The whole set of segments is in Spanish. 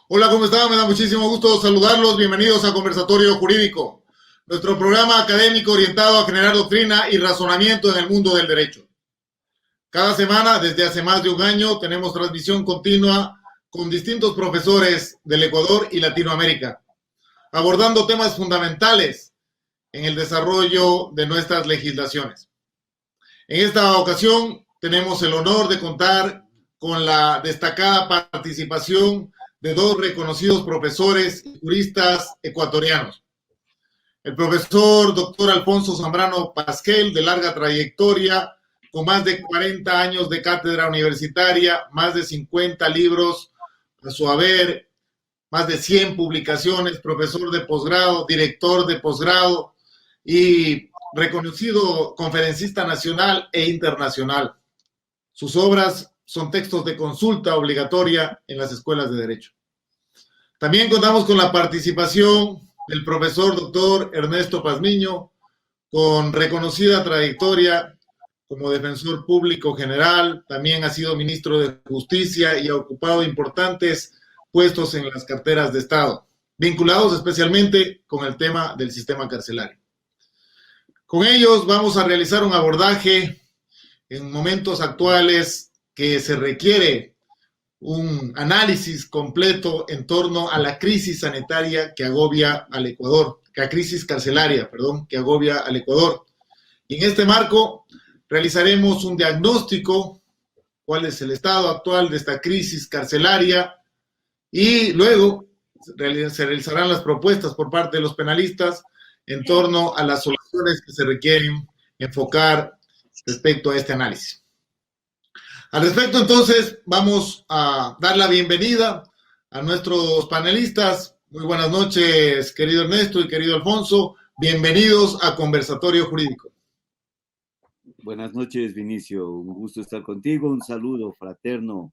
Hola, ¿cómo están? Me da muchísimo gusto saludarlos. Bienvenidos a Conversatorio Jurídico, nuestro programa académico orientado a generar doctrina y razonamiento en el mundo del derecho. Cada semana, desde hace más de un año, tenemos transmisión continua con distintos profesores del Ecuador y Latinoamérica, abordando temas fundamentales en el desarrollo de nuestras legislaciones. En esta ocasión, tenemos el honor de contar con la destacada participación de dos reconocidos profesores y juristas ecuatorianos. El profesor doctor Alfonso Zambrano Pasquel, de larga trayectoria, con más de 40 años de cátedra universitaria, más de 50 libros a su haber, más de 100 publicaciones, profesor de posgrado, director de posgrado y reconocido conferencista nacional e internacional. Sus obras son textos de consulta obligatoria en las escuelas de derecho. También contamos con la participación del profesor doctor Ernesto Pazmiño, con reconocida trayectoria como defensor público general, también ha sido ministro de Justicia y ha ocupado importantes puestos en las carteras de Estado, vinculados especialmente con el tema del sistema carcelario. Con ellos vamos a realizar un abordaje en momentos actuales que se requiere un análisis completo en torno a la crisis sanitaria que agobia al Ecuador, la crisis carcelaria, perdón, que agobia al Ecuador. Y en este marco realizaremos un diagnóstico, cuál es el estado actual de esta crisis carcelaria, y luego se realizarán las propuestas por parte de los penalistas en torno a las soluciones que se requieren enfocar respecto a este análisis. Al respecto, entonces, vamos a dar la bienvenida a nuestros panelistas. Muy buenas noches, querido Ernesto y querido Alfonso. Bienvenidos a Conversatorio Jurídico. Buenas noches, Vinicio. Un gusto estar contigo. Un saludo fraterno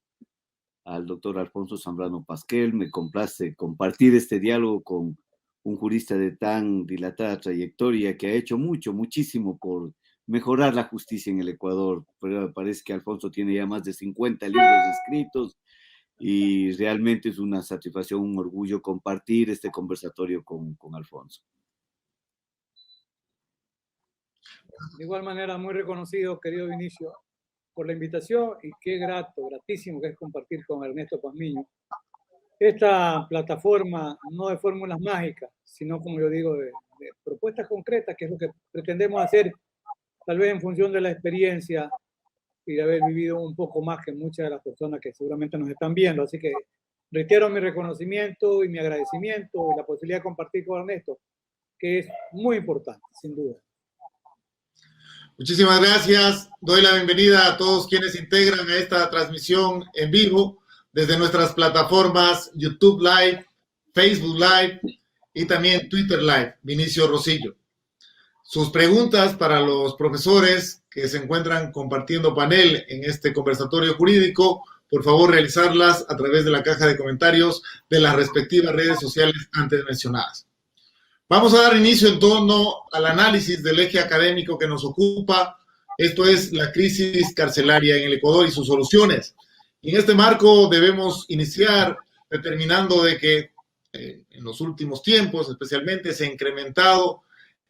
al doctor Alfonso Zambrano Pasquel. Me complace compartir este diálogo con un jurista de tan dilatada trayectoria que ha hecho muchísimo por mejorar la justicia en el Ecuador. Pero parece que Alfonso tiene ya más de 50 libros escritos y realmente es una satisfacción, un orgullo compartir este conversatorio con Alfonso. De igual manera, muy reconocido, querido Vinicio, por la invitación y qué gratísimo que es compartir con Ernesto Pazmiño esta plataforma, no de fórmulas mágicas, sino, como yo digo, de propuestas concretas, que es lo que pretendemos hacer, tal vez en función de la experiencia y de haber vivido un poco más que muchas de las personas que seguramente nos están viendo. Así que reitero mi reconocimiento y mi agradecimiento y la posibilidad de compartir con Ernesto, que es muy importante, sin duda. Muchísimas gracias. Doy la bienvenida a todos quienes se integran a esta transmisión en vivo desde nuestras plataformas YouTube Live, Facebook Live y también Twitter Live. Vinicio Rosillo. Sus preguntas para los profesores que se encuentran compartiendo panel en este conversatorio jurídico, por favor realizarlas a través de la caja de comentarios de las respectivas redes sociales antes mencionadas. Vamos a dar inicio en torno al análisis del eje académico que nos ocupa. Esto es la crisis carcelaria en el Ecuador y sus soluciones. Y en este marco debemos iniciar determinando de que en los últimos tiempos especialmente se ha incrementado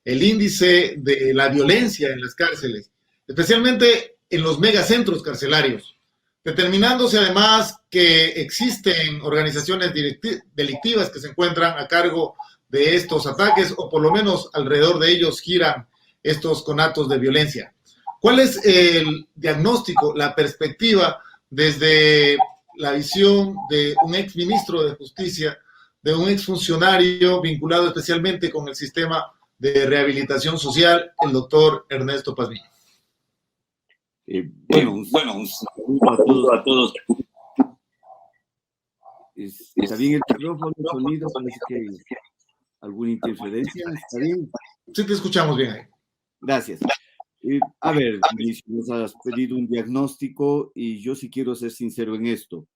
el índice de la violencia en las cárceles, especialmente en los megacentros carcelarios, determinándose además que existen organizaciones delictivas que se encuentran a cargo de estos ataques, o por lo menos alrededor de ellos giran estos conatos de violencia. ¿Cuál es el diagnóstico, la perspectiva desde la visión de un exministro de Justicia, de un exfuncionario vinculado especialmente con el sistema de rehabilitación social, el doctor Ernesto Pazmiño? Un saludo a todos. ¿Está bien el micrófono, el sonido? Parece que hay alguna interferencia. ¿Está bien? Sí, te escuchamos bien ahí. Gracias. A ver, nos has pedido un diagnóstico y yo sí quiero ser sincero en esto.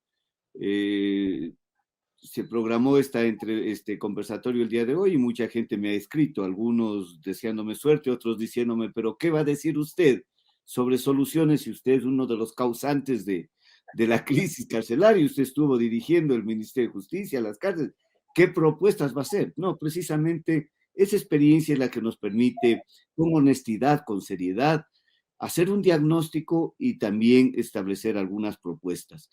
Se programó este conversatorio el día de hoy y mucha gente me ha escrito, algunos deseándome suerte, otros diciéndome, pero ¿qué va a decir usted sobre soluciones si usted es uno de los causantes de de la crisis carcelaria. Usted estuvo dirigiendo el Ministerio de Justicia, las cárceles. ¿Qué propuestas va a hacer? No, precisamente esa experiencia es la que nos permite, con honestidad, con seriedad, hacer un diagnóstico y también establecer algunas propuestas.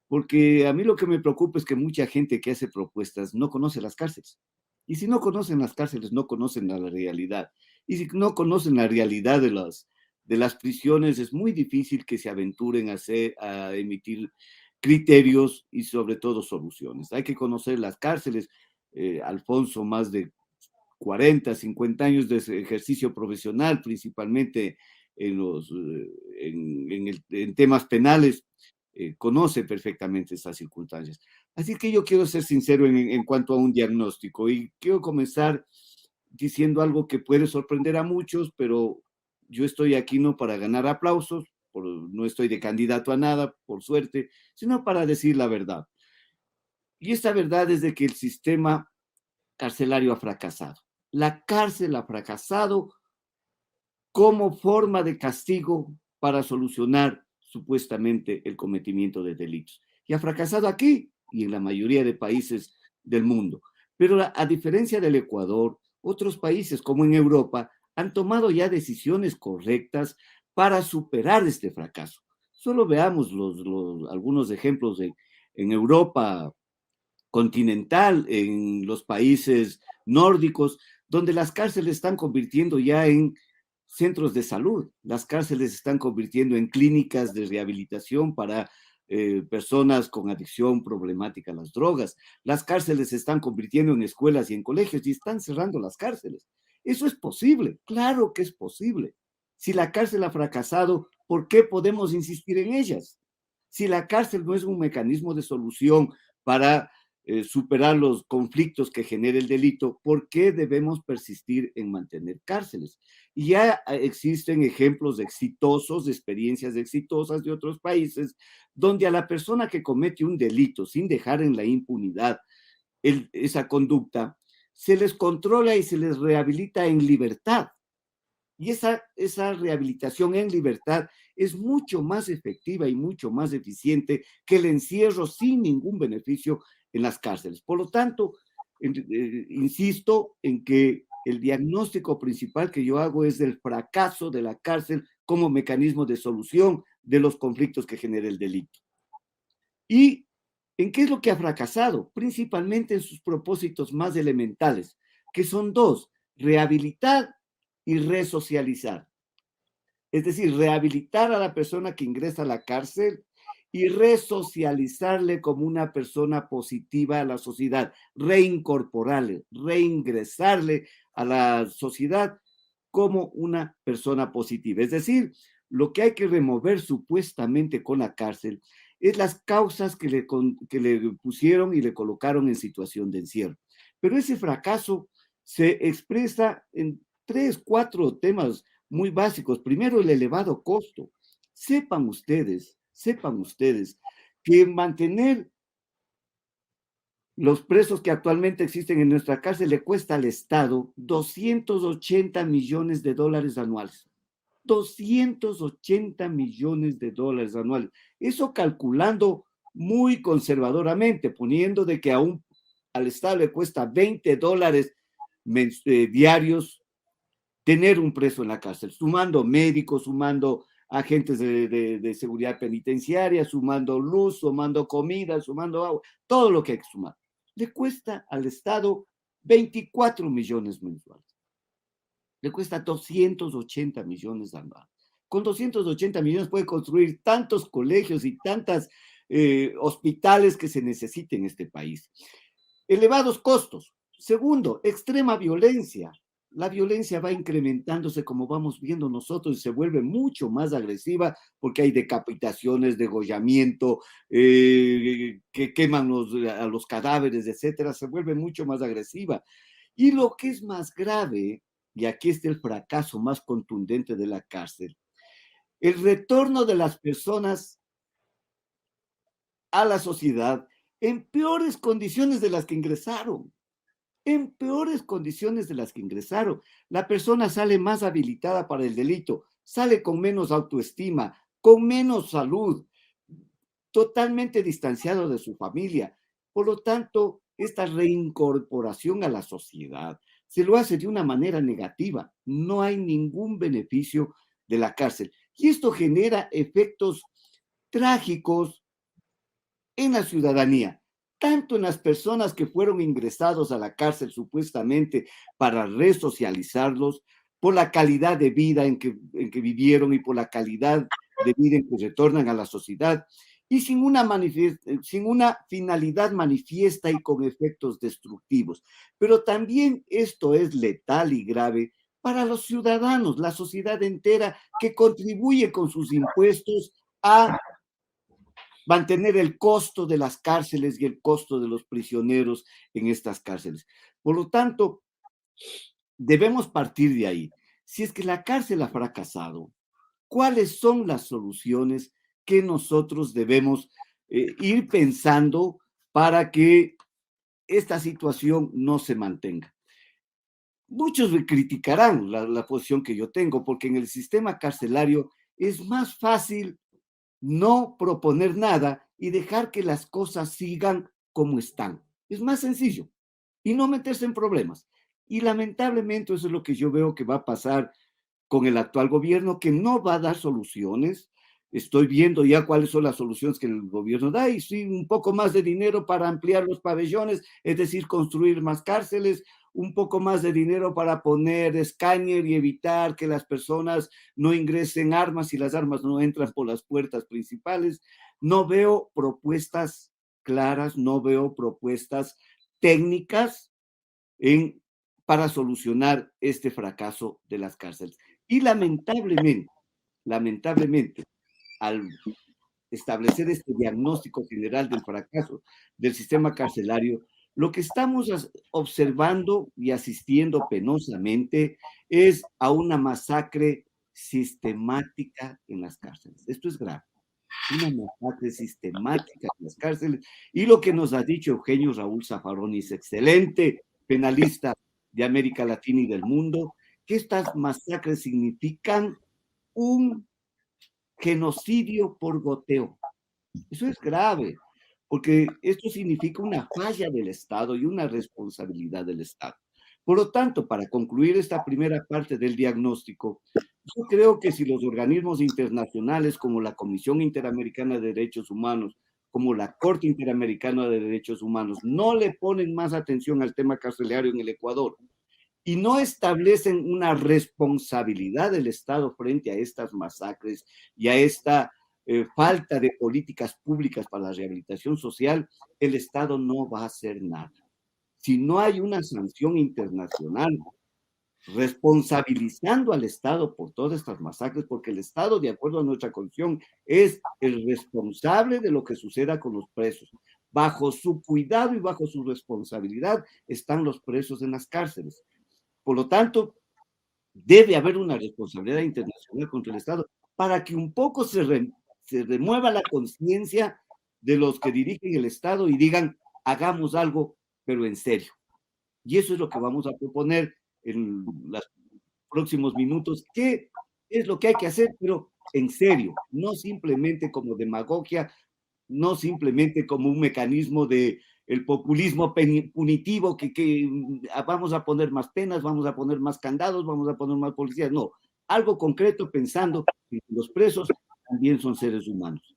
Porque a mí lo que me preocupa es que mucha gente que hace propuestas no conoce las cárceles. Y si no conocen las cárceles, no conocen la realidad. Y si no conocen la realidad de las prisiones, es muy difícil que se aventuren a emitir criterios y sobre todo soluciones. Hay que conocer las cárceles. Alfonso, más de 40, 50 años de ejercicio profesional, principalmente en temas penales, conoce perfectamente estas circunstancias. Así que yo quiero ser sincero en cuanto a un diagnóstico y quiero comenzar diciendo algo que puede sorprender a muchos, pero yo estoy aquí no para ganar aplausos, no estoy de candidato a nada, por suerte, sino para decir la verdad. Y esta verdad es de que el sistema carcelario ha fracasado. La cárcel ha fracasado como forma de castigo para solucionar supuestamente el cometimiento de delitos. Y ha fracasado aquí y en la mayoría de países del mundo. Pero a diferencia del Ecuador, otros países como en Europa han tomado ya decisiones correctas para superar este fracaso. Solo veamos algunos ejemplos en Europa continental, en los países nórdicos, donde las cárceles están convirtiendo ya en centros de salud. Las cárceles se están convirtiendo en clínicas de rehabilitación para personas con adicción problemática a las drogas. Las cárceles se están convirtiendo en escuelas y en colegios y están cerrando las cárceles. Eso es posible, claro que es posible. Si la cárcel ha fracasado, ¿por qué podemos insistir en ellas? Si la cárcel no es un mecanismo de solución para superar los conflictos que genera el delito, ¿por qué debemos persistir en mantener cárceles? Y ya existen ejemplos exitosos, de experiencias exitosas de otros países, donde a la persona que comete un delito sin dejar en la impunidad esa conducta, se les controla y se les rehabilita en libertad. Y esa rehabilitación en libertad es mucho más efectiva y mucho más eficiente que el encierro sin ningún beneficio en las cárceles. Por lo tanto, insisto en que el diagnóstico principal que yo hago es del fracaso de la cárcel como mecanismo de solución de los conflictos que genera el delito. ¿Y en qué es lo que ha fracasado? Principalmente en sus propósitos más elementales, que son dos: rehabilitar y resocializar. Es decir, rehabilitar a la persona que ingresa a la cárcel y resocializarle como una persona positiva a la sociedad, reincorporarle, reingresarle a la sociedad como una persona positiva. Es decir, lo que hay que remover supuestamente con la cárcel es las causas que le pusieron y le colocaron en situación de encierro. Pero ese fracaso se expresa en 3, 4 temas muy básicos. Primero, el elevado costo. Sepan ustedes que mantener los presos que actualmente existen en nuestra cárcel le cuesta al Estado $280 millones anuales. 280 millones de dólares anuales. Eso calculando muy conservadoramente, poniendo de que aún al Estado le cuesta $20 diarios tener un preso en la cárcel, sumando médicos, sumando agentes de seguridad penitenciaria, sumando luz, sumando comida, sumando agua, todo lo que hay que sumar. Le cuesta al Estado 24 millones mensuales. Le cuesta 280 millones anuales. Con 280 millones puede construir tantos colegios y tantos hospitales que se necesiten en este país. Elevados costos. Segundo, extrema violencia. La violencia va incrementándose como vamos viendo nosotros y se vuelve mucho más agresiva porque hay decapitaciones, degollamiento, que queman a los cadáveres, etcétera. Se vuelve mucho más agresiva. Y lo que es más grave, y aquí está el fracaso más contundente de la cárcel, el retorno de las personas a la sociedad en peores condiciones de las que ingresaron. En peores condiciones de las que ingresaron. La persona sale más habilitada para el delito, sale con menos autoestima, con menos salud, totalmente distanciado de su familia. Por lo tanto, esta reincorporación a la sociedad se lo hace de una manera negativa. No hay ningún beneficio de la cárcel. Y esto genera efectos trágicos en la ciudadanía, tanto en las personas que fueron ingresados a la cárcel supuestamente para resocializarlos, por la calidad de vida en que vivieron y por la calidad de vida en que retornan a la sociedad, y sin una finalidad manifiesta y con efectos destructivos. Pero también esto es letal y grave para los ciudadanos, la sociedad entera que contribuye con sus impuestos a mantener el costo de las cárceles y el costo de los prisioneros en estas cárceles. Por lo tanto, debemos partir de ahí. Si es que la cárcel ha fracasado, ¿cuáles son las soluciones que nosotros debemos ir pensando para que esta situación no se mantenga? Muchos me criticarán la posición que yo tengo, porque en el sistema carcelario es más fácil no proponer nada y dejar que las cosas sigan como están. Es más sencillo y no meterse en problemas. Y lamentablemente eso es lo que yo veo que va a pasar con el actual gobierno, que no va a dar soluciones. Estoy viendo ya cuáles son las soluciones que el gobierno da, y sí, un poco más de dinero para ampliar los pabellones, es decir, construir más cárceles, un poco más de dinero para poner escáner y evitar que las personas no ingresen armas y las armas no entran por las puertas principales. No veo propuestas claras, no veo propuestas técnicas para solucionar este fracaso de las cárceles. Y lamentablemente, al establecer este diagnóstico general del fracaso del sistema carcelario, lo que estamos observando y asistiendo penosamente es a una masacre sistemática en las cárceles. Esto es grave. Una masacre sistemática en las cárceles. Y lo que nos ha dicho Eugenio Raúl Zaffaroni, es excelente penalista de América Latina y del mundo, que estas masacres significan un genocidio por goteo. Eso es grave, porque esto significa una falla del Estado y una responsabilidad del Estado. Por lo tanto, para concluir esta primera parte del diagnóstico, yo creo que si los organismos internacionales como la Comisión Interamericana de Derechos Humanos, como la Corte Interamericana de Derechos Humanos, no le ponen más atención al tema carcelario en el Ecuador y no establecen una responsabilidad del Estado frente a estas masacres y a esta falta de políticas públicas para la rehabilitación social, el Estado no va a hacer nada. Si no hay una sanción internacional responsabilizando al Estado por todas estas masacres, porque el Estado, de acuerdo a nuestra constitución, es el responsable de lo que suceda con los presos. Bajo su cuidado y bajo su responsabilidad están los presos en las cárceles. Por lo tanto, debe haber una responsabilidad internacional contra el Estado para que un poco se remueva la conciencia de los que dirigen el Estado y digan, hagamos algo, pero en serio. Y eso es lo que vamos a proponer en los próximos minutos. ¿Qué es lo que hay que hacer? Pero en serio, no simplemente como demagogia, no simplemente como un mecanismo de el populismo punitivo que vamos a poner más penas, vamos a poner más candados, vamos a poner más policías. No, algo concreto pensando que los presos también son seres humanos.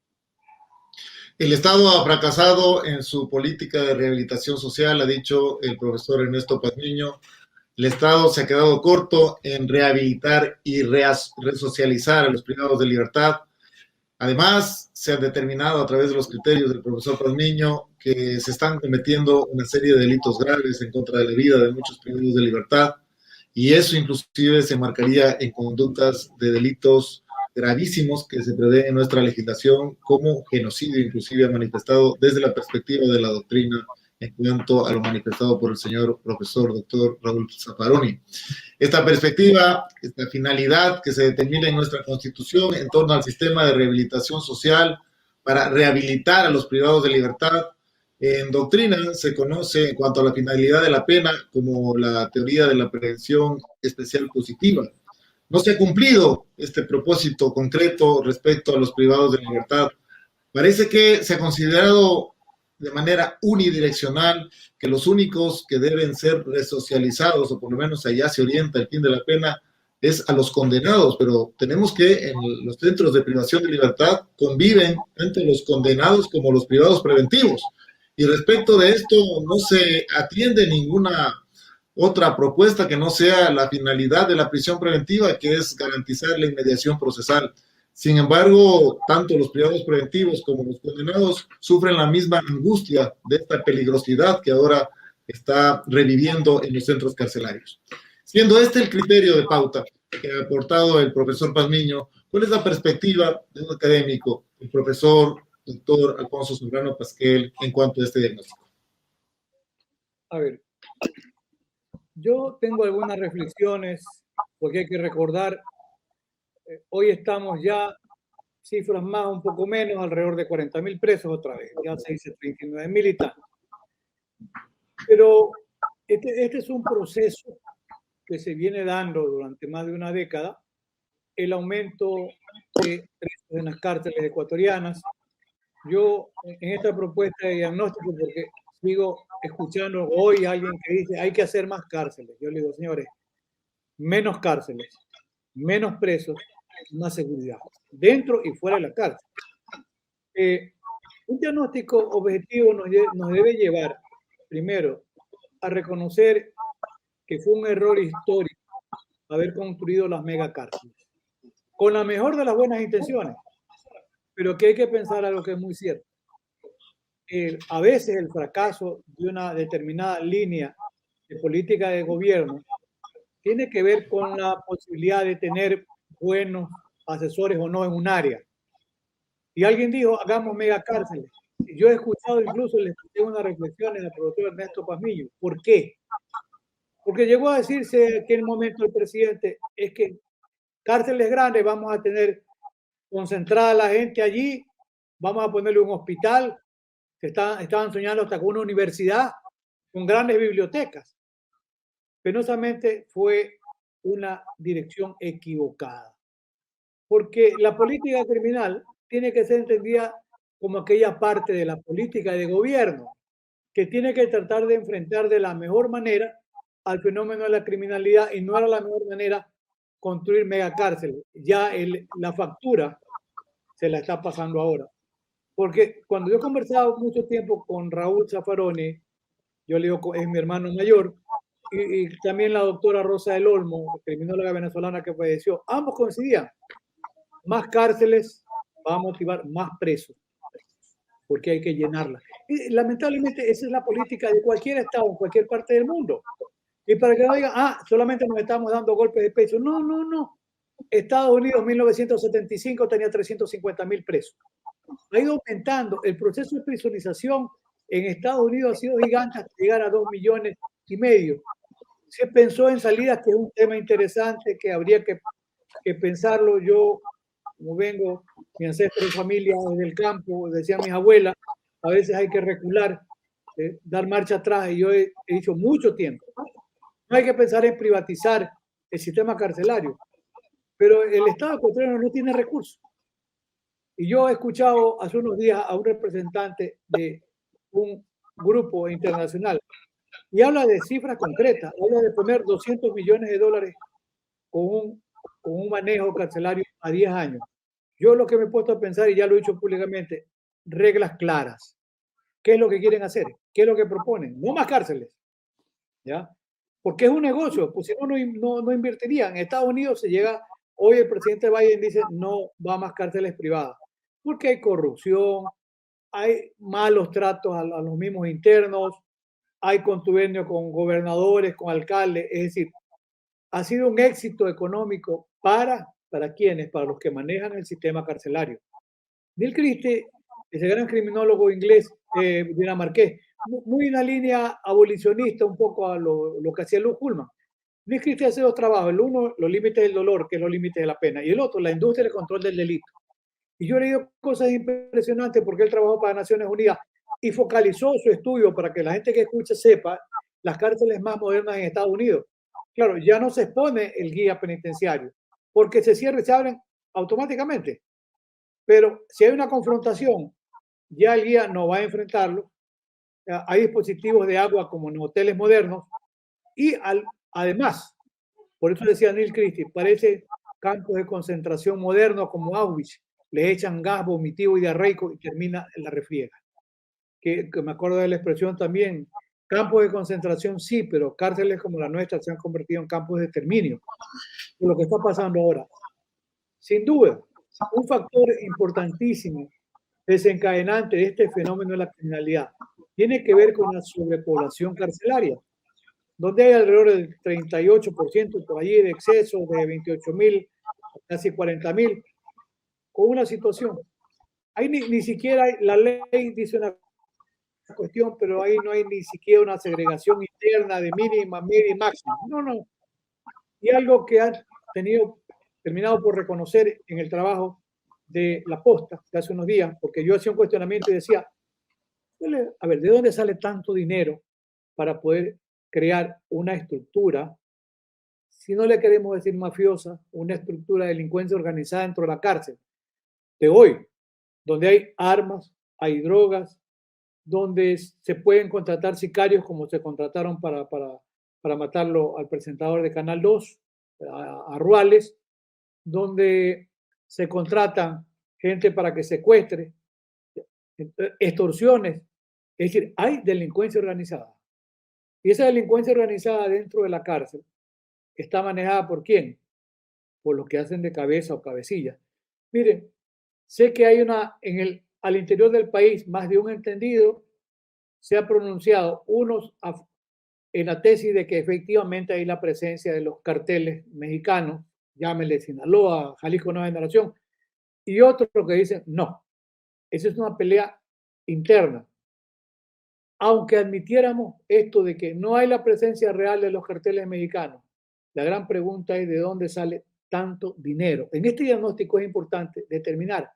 El Estado ha fracasado en su política de rehabilitación social, ha dicho el profesor Ernesto Pazmiño. El Estado se ha quedado corto en rehabilitar y resocializar a los privados de libertad. Además, se ha determinado a través de los criterios del profesor Pazmiño que se están cometiendo una serie de delitos graves en contra de la vida de muchos privados de libertad, y eso inclusive se marcaría en conductas de delitos gravísimos que se prevén en nuestra legislación como genocidio, inclusive ha manifestado desde la perspectiva de la doctrina en cuanto a lo manifestado por el señor profesor doctor Raúl Zaffaroni. Esta perspectiva, esta finalidad que se determina en nuestra Constitución en torno al sistema de rehabilitación social para rehabilitar a los privados de libertad, en doctrina se conoce en cuanto a la finalidad de la pena como la teoría de la prevención especial positiva. No se ha cumplido este propósito concreto respecto a los privados de libertad. Parece que se ha considerado de manera unidireccional que los únicos que deben ser resocializados, o por lo menos allá se orienta el fin de la pena, es a los condenados, pero tenemos que en los centros de privación de libertad conviven tanto los condenados como los privados preventivos. Y respecto de esto no se atiende ninguna otra propuesta que no sea la finalidad de la prisión preventiva, que es garantizar la inmediación procesal. Sin embargo, tanto los privados preventivos como los condenados sufren la misma angustia de esta peligrosidad que ahora está reviviendo en los centros carcelarios. Siendo este el criterio de pauta que ha aportado el profesor Pazmiño, ¿cuál es la perspectiva de un académico, el profesor doctor Alfonso Zambrano Pasquel, en cuanto a este diagnóstico? A ver, yo tengo algunas reflexiones, porque hay que recordar, hoy estamos ya, cifras más, un poco menos, alrededor de 40.000 presos otra vez, ya se dice 39.000 y tal. Pero este es un proceso que se viene dando durante más de una década, el aumento de presos en las cárceles ecuatorianas. Yo, en esta propuesta de diagnóstico, porque sigo escuchando hoy a alguien que dice hay que hacer más cárceles. Yo le digo, señores, menos cárceles, menos presos, más seguridad, dentro y fuera de la cárcel. Un diagnóstico objetivo nos debe llevar, primero, a reconocer que fue un error histórico haber construido las megacárceles, con la mejor de las buenas intenciones, pero que hay que pensar algo que es muy cierto. A veces el fracaso de una determinada línea de política de gobierno tiene que ver con la posibilidad de tener buenos asesores o no en un área. Y alguien dijo, hagamos megacárceles. Yo he escuchado, incluso le escuché una reflexión al profesor Ernesto Pazmiño. ¿Por qué? Porque llegó a decirse en aquel momento el presidente, es que cárceles grandes vamos a tener concentrada la gente allí, vamos a ponerle un hospital, estaban soñando hasta con una universidad, con grandes bibliotecas. Penosamente fue una dirección equivocada, porque la política criminal tiene que ser entendida como aquella parte de la política de gobierno que tiene que tratar de enfrentar de la mejor manera al fenómeno de la criminalidad, y no era la mejor manera construir megacárceles. Ya la factura se la está pasando ahora. Porque cuando yo he conversado mucho tiempo con Raúl Zaffaroni, yo le digo, es mi hermano mayor, y también la doctora Rosa del Olmo, criminóloga venezolana que falleció, ambos coincidían. Más cárceles va a motivar más presos, porque hay que llenarlas. Y lamentablemente esa es la política de cualquier estado en cualquier parte del mundo. Y para que no digan, solamente nos estamos dando golpes de pecho. No, no, no. Estados Unidos, 1975, tenía 350.000 presos. Ha ido aumentando. El proceso de prisonización en Estados Unidos ha sido gigante hasta llegar a 2,5 millones. Se pensó en salidas, que es un tema interesante que habría que pensarlo. Yo, como vengo, mi ancestro de familia desde el campo, decían mis abuelas, a veces hay que recular, dar marcha atrás, y yo he dicho mucho tiempo. No hay que pensar en privatizar el sistema carcelario, pero el Estado ecuatoriano no tiene recursos. Y yo he escuchado hace unos días a un representante de un grupo internacional y habla de cifras concretas, habla de poner $200 millones con un manejo carcelario a 10 años. Yo lo que me he puesto a pensar, y ya lo he dicho públicamente, reglas claras. ¿Qué es lo que quieren hacer? ¿Qué es lo que proponen? No más cárceles, ¿ya? Porque es un negocio, pues si no invertirían. En Estados Unidos se llega, hoy el presidente Biden dice, no va más cárceles privadas, porque hay corrupción, hay malos tratos a los mismos internos, hay contubernio con gobernadores, con alcaldes, es decir, ha sido un éxito económico ¿para quiénes? Para los que manejan el sistema carcelario. Neil Christie, ese gran criminólogo inglés, dinamarqués, muy en la línea abolicionista, un poco a lo que hacía Lou Ullman. Neil Christie hace dos trabajos: el uno, los límites del dolor, que es los límites de la pena, y el otro, la industria del control del delito. Y yo he leído cosas impresionantes porque él trabajó para Naciones Unidas y focalizó su estudio para que la gente que escuche sepa las cárceles más modernas en Estados Unidos. Claro, ya no se expone el guía penitenciario, porque se cierra y se abren automáticamente. Pero si hay una confrontación ya el guía no va a enfrentarlo. Hay dispositivos de agua como en hoteles modernos y además, por eso decía Neil Christie, parece campos de concentración modernos como Auschwitz. Le echan gas vomitivo y diarreico y termina en la refriega. Que me acuerdo de la expresión también, campos de concentración sí, pero cárceles como la nuestra se han convertido en campos de exterminio. Por lo que está pasando ahora. Sin duda, un factor importantísimo desencadenante de este fenómeno de la criminalidad tiene que ver con la sobrepoblación carcelaria, donde hay alrededor del 38% por allí de exceso de 28.000 a casi 40.000, con una situación. Ahí ni siquiera la ley dice una cuestión, pero ahí no hay ni siquiera una segregación interna de mínima, media y máxima. No. Y algo que han terminado por reconocer en el trabajo de La Posta de hace unos días, porque yo hacía un cuestionamiento y decía, a ver, ¿de dónde sale tanto dinero para poder crear una estructura, si no le queremos decir mafiosa, una estructura de delincuencia organizada dentro de la cárcel de hoy, donde hay armas, hay drogas, donde se pueden contratar sicarios como se contrataron para matarlo al presentador de Canal 2, a Ruales, donde se contratan gente para que secuestre, extorsiones. Es decir, hay delincuencia organizada. Y esa delincuencia organizada dentro de la cárcel está manejada ¿por quién? Por los que hacen de cabeza o cabecilla. Miren, sé que hay al interior del país más de un entendido se ha pronunciado, unos en la tesis de que efectivamente hay la presencia de los carteles mexicanos, llámele Sinaloa, Jalisco Nueva Generación, y otros que dicen no, esa es una pelea interna. Aunque admitiéramos esto de que no hay la presencia real de los carteles mexicanos, la gran pregunta es de dónde sale tanto dinero. En este diagnóstico es importante determinar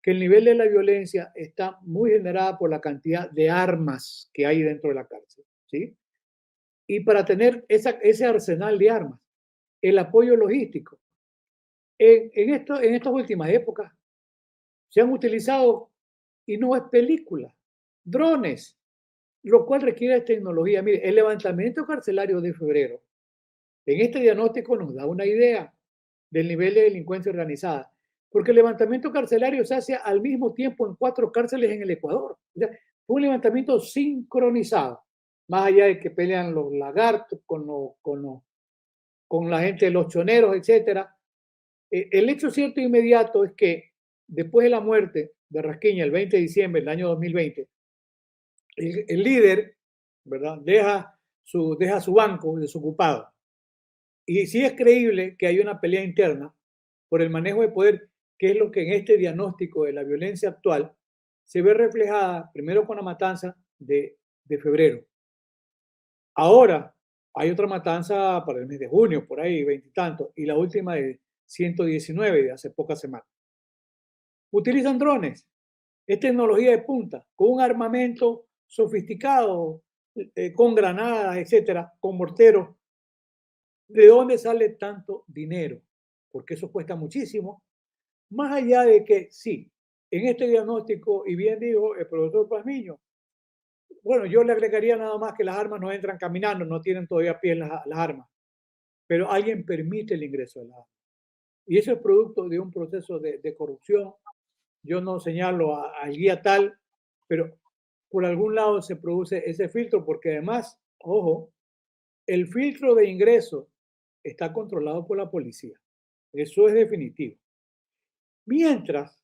que el nivel de la violencia está muy generada por la cantidad de armas que hay dentro de la cárcel, ¿sí? Y para tener ese arsenal de armas, el apoyo logístico. En estas últimas épocas se han utilizado, y no es película, drones, lo cual requiere tecnología. Mire, el levantamiento carcelario de febrero, en este diagnóstico nos da una idea del nivel de delincuencia organizada, porque el levantamiento carcelario se hace al mismo tiempo en 4 cárceles en el Ecuador. O sea, fue un levantamiento sincronizado, más allá de que pelean los lagartos con la gente de los choneros, etc. El hecho cierto e inmediato es que después de la muerte de Rasquiña el 20 de diciembre del año 2020, el líder, ¿verdad?, deja su banco desocupado. Y sí es creíble que hay una pelea interna por el manejo de poder, que es lo que en este diagnóstico de la violencia actual se ve reflejada primero con la matanza de febrero. Ahora hay otra matanza para el mes de junio, por ahí, 20 y tanto, y la última de 119 de hace pocas semanas. Utilizan drones, es tecnología de punta, con un armamento sofisticado, con granadas, etcétera, con morteros. ¿De dónde sale tanto dinero? Porque eso cuesta muchísimo. Más allá de que sí, en este diagnóstico, y bien dijo el profesor Pazmiño, bueno, yo le agregaría nada más que las armas no entran caminando, no tienen todavía pies las armas, pero alguien permite el ingreso de las armas. Y eso es producto de un proceso de corrupción. Yo no señalo al guía tal, pero por algún lado se produce ese filtro, porque además, ojo, el filtro de ingreso está controlado por la policía. Eso es definitivo. Mientras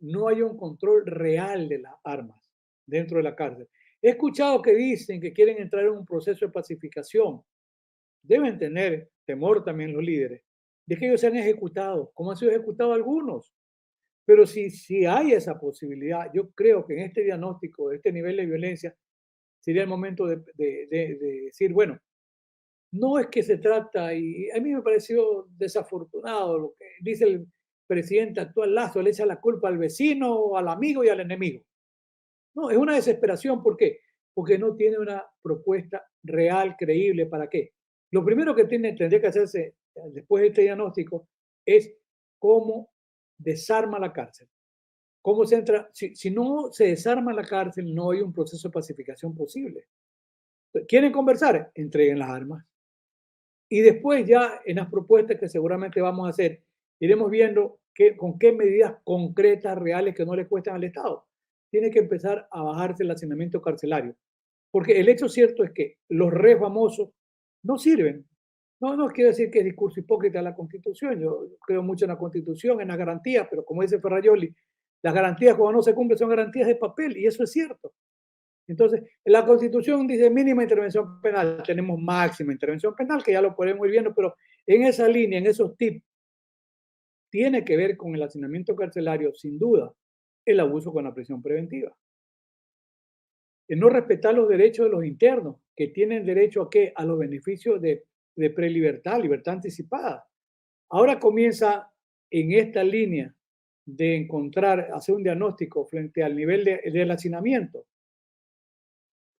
no haya un control real de las armas dentro de la cárcel. He escuchado que dicen que quieren entrar en un proceso de pacificación. Deben tener temor también los líderes de que ellos sean ejecutados, como han sido ejecutados algunos. Pero si hay esa posibilidad, yo creo que en este diagnóstico, de este nivel de violencia, sería el momento de decir, bueno, no es que se trata, y a mí me pareció desafortunado lo que dice el presidente actual Lazo, le echa la culpa al vecino, al amigo y al enemigo. No, es una desesperación. ¿Por qué? Porque no tiene una propuesta real, creíble. ¿Para qué? Lo primero que tendría que hacerse después de este diagnóstico es cómo desarma la cárcel, ¿Cómo se entra? Si no se desarma la cárcel, no hay un proceso de pacificación posible. ¿Quieren conversar? Entreguen las armas. Y después ya en las propuestas que seguramente vamos a hacer, iremos viendo con qué medidas concretas, reales, que no le cuestan al Estado. Tiene que empezar a bajarse el hacinamiento carcelario. Porque el hecho cierto es que los re famosos no sirven. No quiero decir que es discurso hipócrita de la Constitución. Yo creo mucho en la Constitución, en las garantías, pero como dice Ferrajoli, las garantías cuando no se cumplen son garantías de papel, y eso es cierto. Entonces, la Constitución dice mínima intervención penal, tenemos máxima intervención penal, que ya lo podemos ir viendo, pero en esa línea, en esos tips, tiene que ver con el hacinamiento carcelario, sin duda, el abuso con la prisión preventiva. El no respetar los derechos de los internos, que tienen derecho a ¿qué? A los beneficios de prelibertad, libertad anticipada. Ahora comienza en esta línea de encontrar, hacer un diagnóstico frente al nivel del hacinamiento.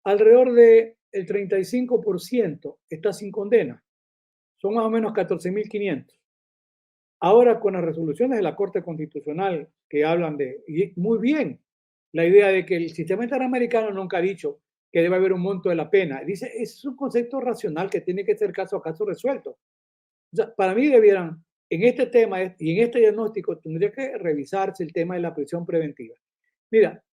Alrededor del 35% está sin condena. Son más o menos 14.500. Ahora, con las resoluciones de la Corte Constitucional que hablan y muy bien, la idea de que el sistema interamericano nunca ha dicho que debe haber un monto de la pena. Dice, es un concepto racional que tiene que ser caso a caso resuelto. O sea, para mí debieran, en este tema y en este diagnóstico, tendría que revisarse el tema de la prisión preventiva. Mira,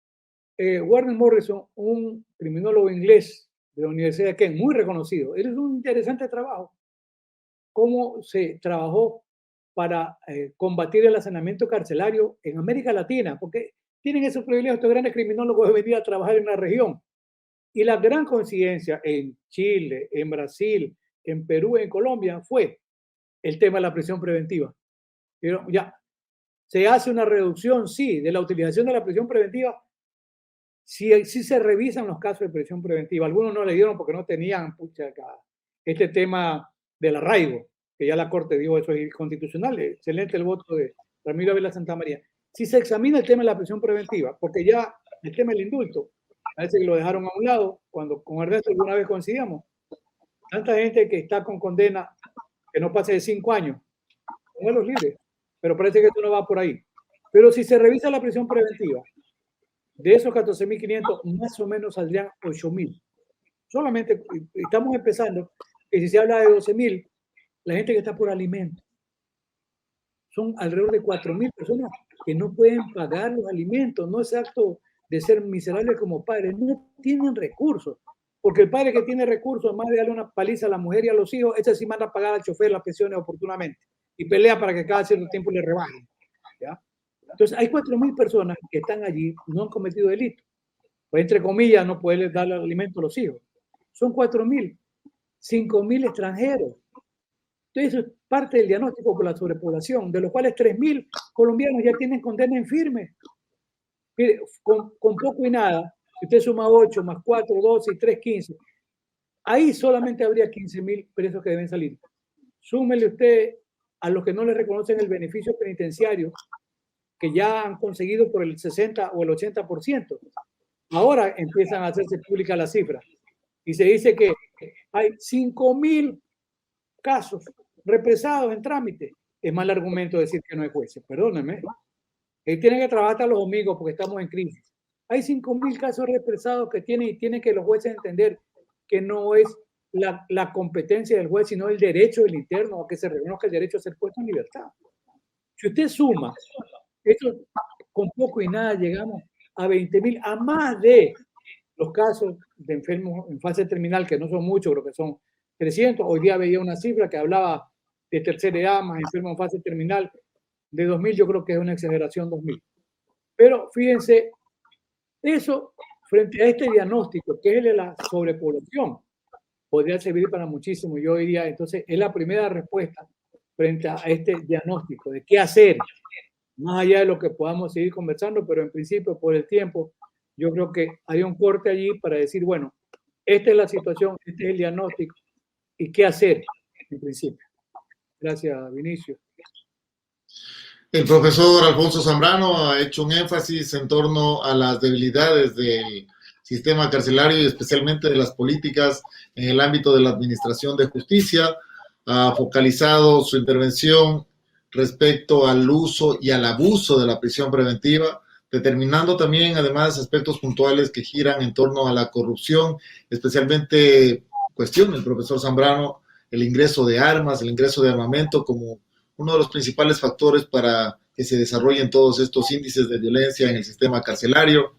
Warren Morrison, un criminólogo inglés de la Universidad de Kent, muy reconocido, él es un interesante trabajo. Cómo se trabajó para combatir el hacinamiento carcelario en América Latina, porque tienen esos privilegios estos grandes criminólogos de venir a trabajar en la región. Y la gran coincidencia en Chile, en Brasil, en Perú, en Colombia, fue el tema de la prisión preventiva. Pero ya, se hace una reducción, sí, de la utilización de la prisión preventiva. Sí se revisan los casos de prisión preventiva. Algunos no le dieron porque no tenían este tema del arraigo, que ya la Corte dijo eso es inconstitucional. Excelente el voto de Ramiro Ávila Santamaría. Si se examina el tema de la prisión preventiva, porque ya el tema del indulto, parece que lo dejaron a un lado, cuando con Ernesto alguna vez coincidíamos. Tanta gente que está con condena que no pase de 5 años, los libres, pero parece que esto no va por ahí. Pero si se revisa la prisión preventiva, de esos 14.500, más o menos saldrían 8.000. Solamente estamos empezando, que si se habla de 12.000, la gente que está por alimentos, son alrededor de 4.000 personas que no pueden pagar los alimentos. No es acto de ser miserables como padres, no tienen recursos. Porque el padre que tiene recursos, además de darle una paliza a la mujer y a los hijos, ese sí manda a pagar al chofer las pensiones oportunamente y pelea para que cada cierto tiempo le rebajen. ¿Ya? Entonces, hay 4.000 personas que están allí, no han cometido delito. Pues, entre comillas, no pueden darle alimento a los hijos. Son 4.000, 5.000 extranjeros. Entonces, eso es parte del diagnóstico por la sobrepoblación, de los cuales 3.000 colombianos ya tienen condena en firme. Mire, con poco y nada, si usted suma 8 más 4, 12 y 3, 15, ahí solamente habría 15.000 presos que deben salir. Súmele usted a los que no le reconocen el beneficio penitenciario, que ya han conseguido por el 60 o el 80%. Ahora empiezan a hacerse públicas las cifras. Y se dice que hay 5.000 casos represados en trámite. Es mal argumento decir que no hay jueces. Perdónenme. Tienen que trabajar hasta los domingos porque estamos en crisis. Hay 5.000 casos represados que tienen que los jueces entender que no es la competencia del juez, sino el derecho del interno a que se reconozca el derecho a ser puesto en libertad. Si usted suma, esto con poco y nada llegamos a 20.000, a más de los casos de enfermos en fase terminal, que no son muchos, creo que son 300. Hoy día veía una cifra que hablaba de tercera edad más enfermos en fase terminal de 2.000, yo creo que es una exageración 2.000. Pero fíjense, eso frente a este diagnóstico, que es el de la sobrepoblación, podría servir para muchísimo. Yo diría, entonces, es la primera respuesta frente a este diagnóstico de qué hacer, más allá de lo que podamos seguir conversando, pero en principio, por el tiempo, yo creo que hay un corte allí para decir, bueno, esta es la situación, este es el diagnóstico, y qué hacer, en principio. Gracias, Vinicio. El profesor Alfonso Zambrano ha hecho un énfasis en torno a las debilidades del sistema carcelario y especialmente de las políticas en el ámbito de la administración de justicia. Ha focalizado su intervención respecto al uso y al abuso de la prisión preventiva, determinando también además aspectos puntuales que giran en torno a la corrupción, especialmente cuestiona el profesor Zambrano el ingreso de armas, el ingreso de armamento como uno de los principales factores para que se desarrollen todos estos índices de violencia en el sistema carcelario.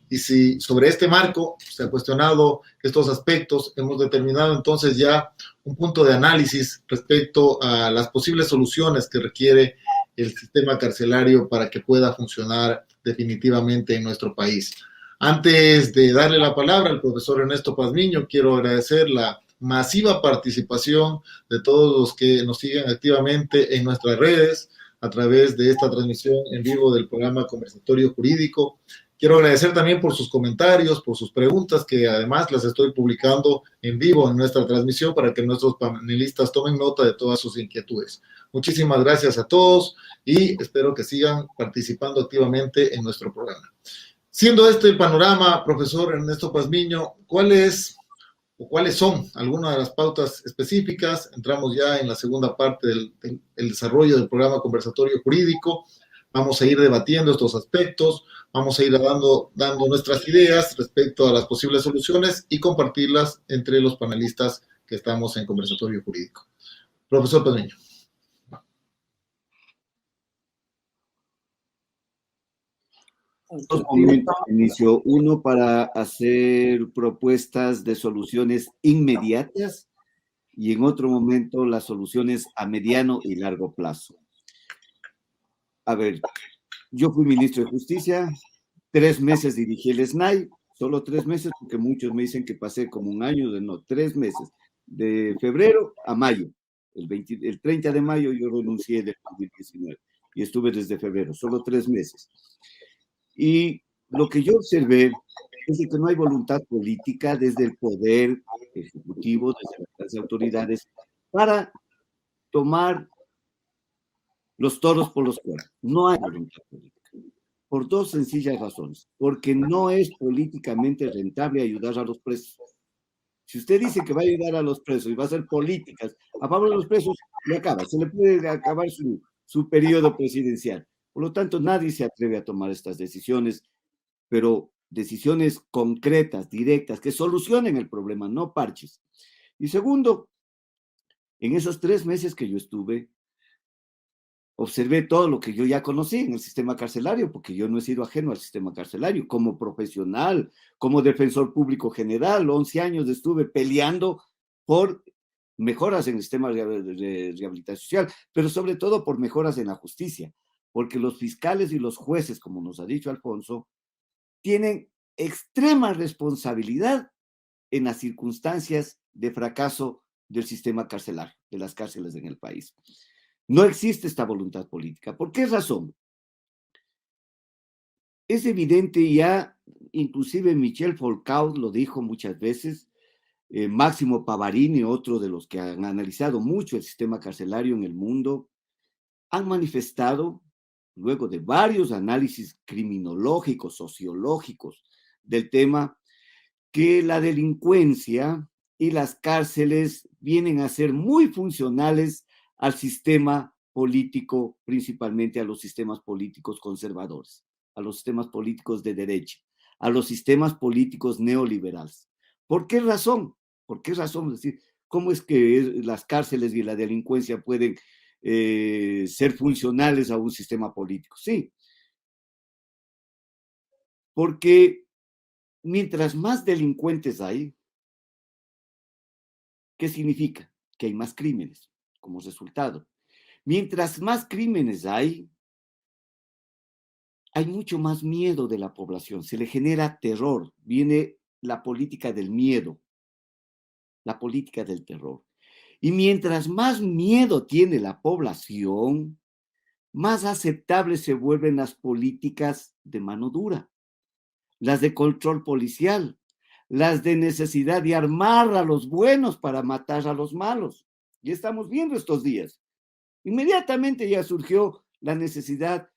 Y si sobre este marco se ha cuestionado estos aspectos, hemos determinado entonces ya un punto de análisis respecto a las posibles soluciones que requiere el sistema carcelario para que pueda funcionar definitivamente en nuestro país. Antes de darle la palabra al profesor Ernesto Pazmiño, quiero agradecer la masiva participación de todos los que nos siguen activamente en nuestras redes a través de esta transmisión en vivo del programa Conversatorio Jurídico. Quiero agradecer también por sus comentarios, por sus preguntas, que además las estoy publicando en vivo en nuestra transmisión para que nuestros panelistas tomen nota de todas sus inquietudes. Muchísimas gracias a todos y espero que sigan participando activamente en nuestro programa. Siendo este el panorama, profesor Ernesto Pazmiño, ¿cuáles son algunas de las pautas específicas? Entramos ya en la segunda parte del desarrollo del programa Conversatorio Jurídico. Vamos a ir debatiendo estos aspectos, vamos a ir dando nuestras ideas respecto a las posibles soluciones y compartirlas entre los panelistas que estamos en Conversatorio Jurídico. Profesor Pazmiño. Dos momentos, inicio. Uno, para hacer propuestas de soluciones inmediatas y en otro momento las soluciones a mediano y largo plazo. A ver, yo fui ministro de Justicia, 3 meses dirigí el SNAI, solo 3 meses, porque muchos me dicen que pasé como un año, no, 3 meses, de febrero a mayo. El 30 de mayo yo renuncié del 2019 y estuve desde febrero, solo 3 meses. Y lo que yo observé es que no hay voluntad política desde el poder ejecutivo, desde las autoridades, para tomar los toros por los cuernos. No hay voluntad política. Por 2 sencillas razones. Porque no es políticamente rentable ayudar a los presos. Si usted dice que va a ayudar a los presos y va a hacer políticas a favor de los presos, le acaba. Se le puede acabar su periodo presidencial. Por lo tanto, nadie se atreve a tomar estas decisiones, pero decisiones concretas, directas, que solucionen el problema, no parches. Y segundo, en esos 3 meses que yo estuve, observé todo lo que yo ya conocí en el sistema carcelario, porque yo no he sido ajeno al sistema carcelario, como profesional, como defensor público general, 11 años estuve peleando por mejoras en el sistema de rehabilitación social, pero sobre todo por mejoras en la justicia, porque los fiscales y los jueces, como nos ha dicho Alfonso, tienen extrema responsabilidad en las circunstancias de fracaso del sistema carcelario, de las cárceles en el país. No existe esta voluntad política. ¿Por qué razón? Es evidente ya, inclusive Michel Foucault lo dijo muchas veces, Máximo Pavarini, otro de los que han analizado mucho el sistema carcelario en el mundo, han manifestado, luego de varios análisis criminológicos, sociológicos del tema, que la delincuencia y las cárceles vienen a ser muy funcionales al sistema político, principalmente a los sistemas políticos conservadores, a los sistemas políticos de derecha, a los sistemas políticos neoliberales. ¿Por qué razón? ¿Por qué razón? Es decir, ¿cómo es que las cárceles y la delincuencia pueden ser funcionales a un sistema político? Sí, porque mientras más delincuentes hay, ¿qué significa? Que hay más crímenes como resultado. Mientras más crímenes hay mucho más miedo de la población, se le genera terror, viene la política del miedo, la política del terror. Y mientras más miedo tiene la población, más aceptables se vuelven las políticas de mano dura, las de control policial, las de necesidad de armar a los buenos para matar a los malos. Y estamos viendo estos días. Inmediatamente ya surgió la necesidad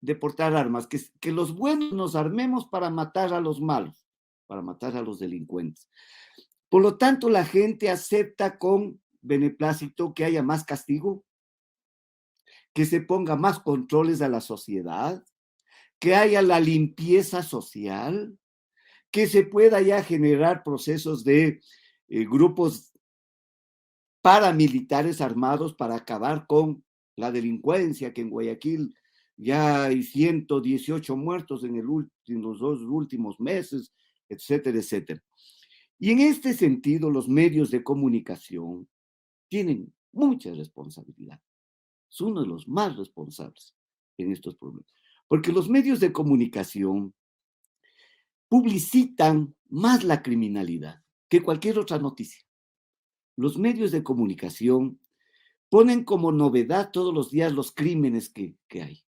de portar armas, que los buenos nos armemos para matar a los malos, para matar a los delincuentes. Por lo tanto, la gente acepta con beneplácito que haya más castigo, que se ponga más controles a la sociedad, que haya la limpieza social, que se pueda ya generar procesos de grupos paramilitares armados para acabar con la delincuencia, que en Guayaquil ya hay 118 muertos en los 2 últimos meses, etcétera, etcétera. Y en este sentido, los medios de comunicación tienen mucha responsabilidad. Son uno de los más responsables en estos problemas. Porque los medios de comunicación publicitan más la criminalidad que cualquier otra noticia. Los medios de comunicación ponen como novedad todos los días los crímenes que hay.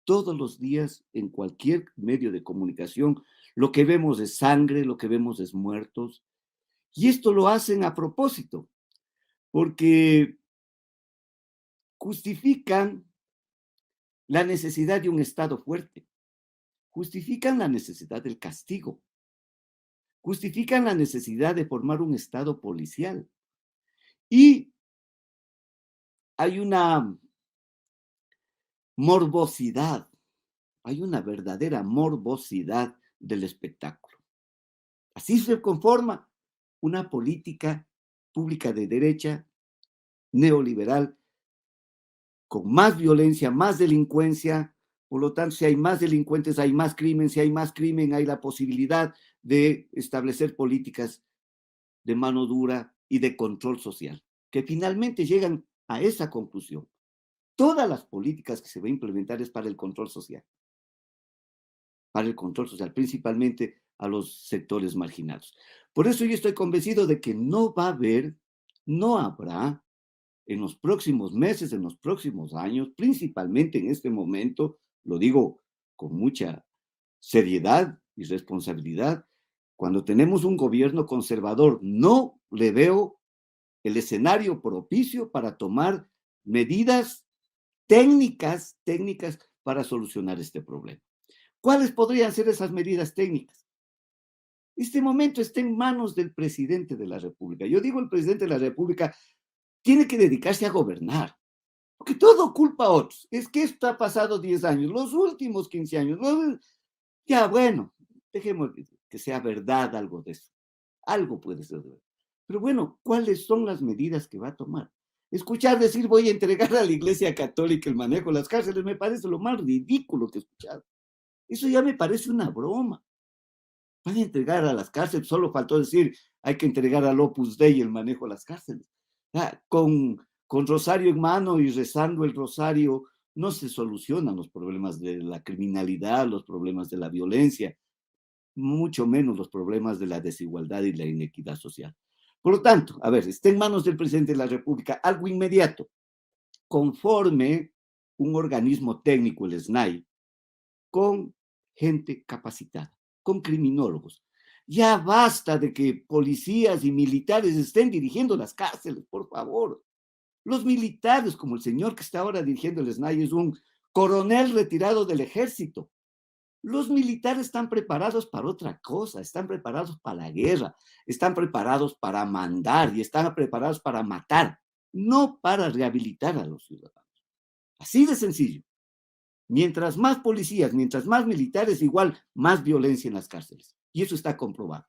Todos los días en cualquier medio de comunicación lo que vemos es sangre, lo que vemos es muertos. Y esto lo hacen a propósito, porque justifican la necesidad de un Estado fuerte, justifican la necesidad del castigo, justifican la necesidad de formar un Estado policial. Y hay una morbosidad, hay una verdadera morbosidad del espectáculo. Así se conforma una política pública de derecha, neoliberal, con más violencia, más delincuencia. Por lo tanto, si hay más delincuentes, hay más crimen. Si hay más crimen, hay la posibilidad de establecer políticas de mano dura y de control social, que finalmente llegan a esa conclusión. Todas las políticas que se van a implementar es para el control social. Para el control social, principalmente a los sectores marginados. Por eso yo estoy convencido de que no habrá en los próximos meses, en los próximos años, principalmente en este momento, lo digo con mucha seriedad y responsabilidad, cuando tenemos un gobierno conservador, no le veo el escenario propicio para tomar medidas técnicas para solucionar este problema. ¿Cuáles podrían ser esas medidas técnicas? Este momento está en manos del presidente de la República. Yo digo, el presidente de la República tiene que dedicarse a gobernar, porque todo culpa a otros. Es que esto ha pasado 10 años, los últimos 15 años. Ya, bueno, dejemos que sea verdad algo de eso. Algo puede ser verdad. Pero bueno, ¿cuáles son las medidas que va a tomar? Escuchar decir voy a entregar a la Iglesia Católica el manejo de las cárceles me parece lo más ridículo que he escuchado. Eso ya me parece una broma. Van a entregar a las cárceles, solo faltó decir hay que entregar al Opus Dei el manejo de las cárceles. Con rosario en mano y rezando el rosario no se solucionan los problemas de la criminalidad, los problemas de la violencia, mucho menos los problemas de la desigualdad y la inequidad social. Por lo tanto, a ver, está en manos del presidente de la República algo inmediato, conforme un organismo técnico, el SNAI, con gente capacitada, con criminólogos. Ya basta de que policías y militares estén dirigiendo las cárceles, por favor. Los militares, como el señor que está ahora dirigiendo el SNAI, es un coronel retirado del ejército. Los militares están preparados para otra cosa, están preparados para la guerra, están preparados para mandar y están preparados para matar, no para rehabilitar a los ciudadanos. Así de sencillo. Mientras más policías, mientras más militares, igual más violencia en las cárceles. Y eso está comprobado.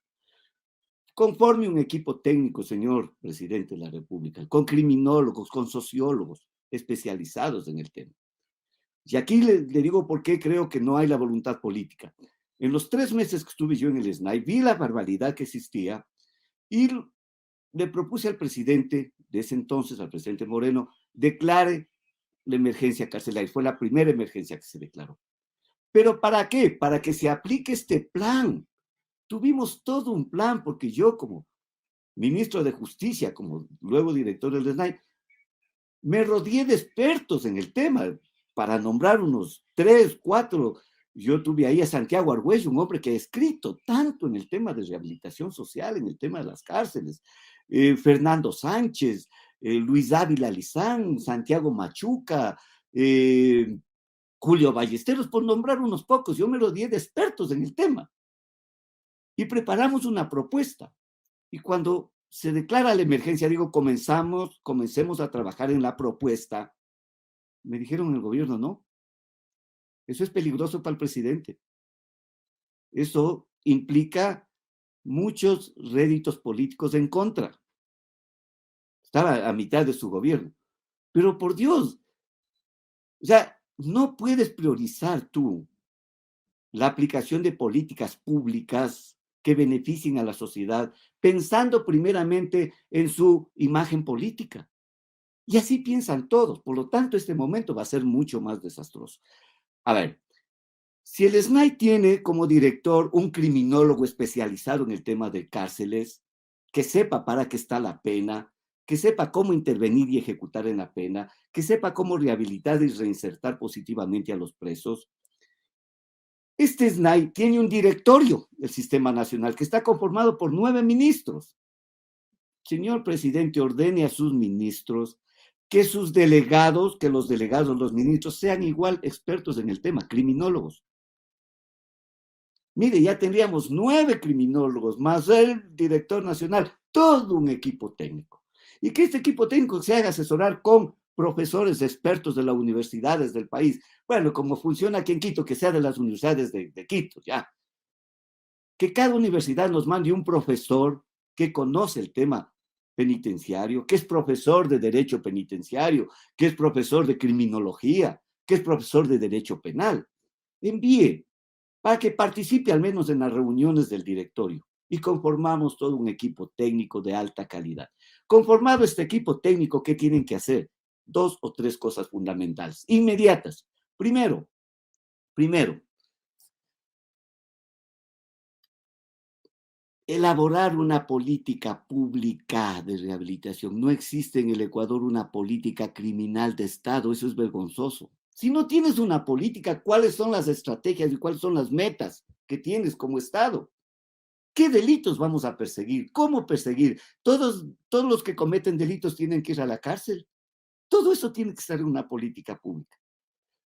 Conforme un equipo técnico, señor presidente de la República, con criminólogos, con sociólogos especializados en el tema. Y aquí le digo por qué creo que no hay la voluntad política. En los 3 meses que estuve yo en el SNAI, vi la barbaridad que existía y le propuse al presidente de ese entonces, al presidente Moreno, declare la emergencia carcelaria. Fue la primera emergencia que se declaró. ¿Pero para qué? Para que se aplique este plan. Tuvimos todo un plan, porque yo como ministro de Justicia, como luego director del SNAI, me rodeé de expertos en el tema, para nombrar unos 3, 4. Yo tuve ahí a Santiago Argüello, un hombre que ha escrito tanto en el tema de rehabilitación social, en el tema de las cárceles, Fernando Sánchez, Luis Ávila Lizán, Santiago Machuca, Julio Ballesteros, por nombrar unos pocos. Yo me rodeé de expertos en el tema. Y preparamos una propuesta. Y cuando se declara la emergencia, digo, comencemos a trabajar en la propuesta. Me dijeron en el gobierno, no. Eso es peligroso para el presidente. Eso implica muchos réditos políticos en contra. Estaba a mitad de su gobierno. Pero por Dios, o sea, no puedes priorizar tú la aplicación de políticas públicas que beneficien a la sociedad, pensando primeramente en su imagen política. Y así piensan todos. Por lo tanto, este momento va a ser mucho más desastroso. A ver, si el SNAI tiene como director un criminólogo especializado en el tema de cárceles, que sepa para qué está la pena, que sepa cómo intervenir y ejecutar en la pena, que sepa cómo rehabilitar y reinsertar positivamente a los presos. Este SNAI tiene un directorio del Sistema Nacional que está conformado por 9 ministros. Señor presidente, ordene a sus ministros que sus delegados, que los delegados, los ministros, sean igual expertos en el tema, criminólogos. Mire, ya tendríamos 9 criminólogos, más el director nacional, todo un equipo técnico. Y que este equipo técnico se haga asesorar con profesores expertos de las universidades del país. Bueno, como funciona aquí en Quito, que sea de las universidades de Quito, ya. Que cada universidad nos mande un profesor que conoce el tema penitenciario, que es profesor de derecho penitenciario, que es profesor de criminología, que es profesor de derecho penal. Envíe para que participe al menos en las reuniones del directorio y conformamos todo un equipo técnico de alta calidad. Conformado este equipo técnico, ¿qué tienen que hacer? 2 o 3 cosas fundamentales, inmediatas. Primero, elaborar una política pública de rehabilitación. No existe en el Ecuador una política criminal de Estado, eso es vergonzoso. Si no tienes una política, ¿cuáles son las estrategias y cuáles son las metas que tienes como Estado? ¿Qué delitos vamos a perseguir? ¿Cómo perseguir? Todos los que cometen delitos tienen que ir a la cárcel. Todo eso tiene que estar en una política pública.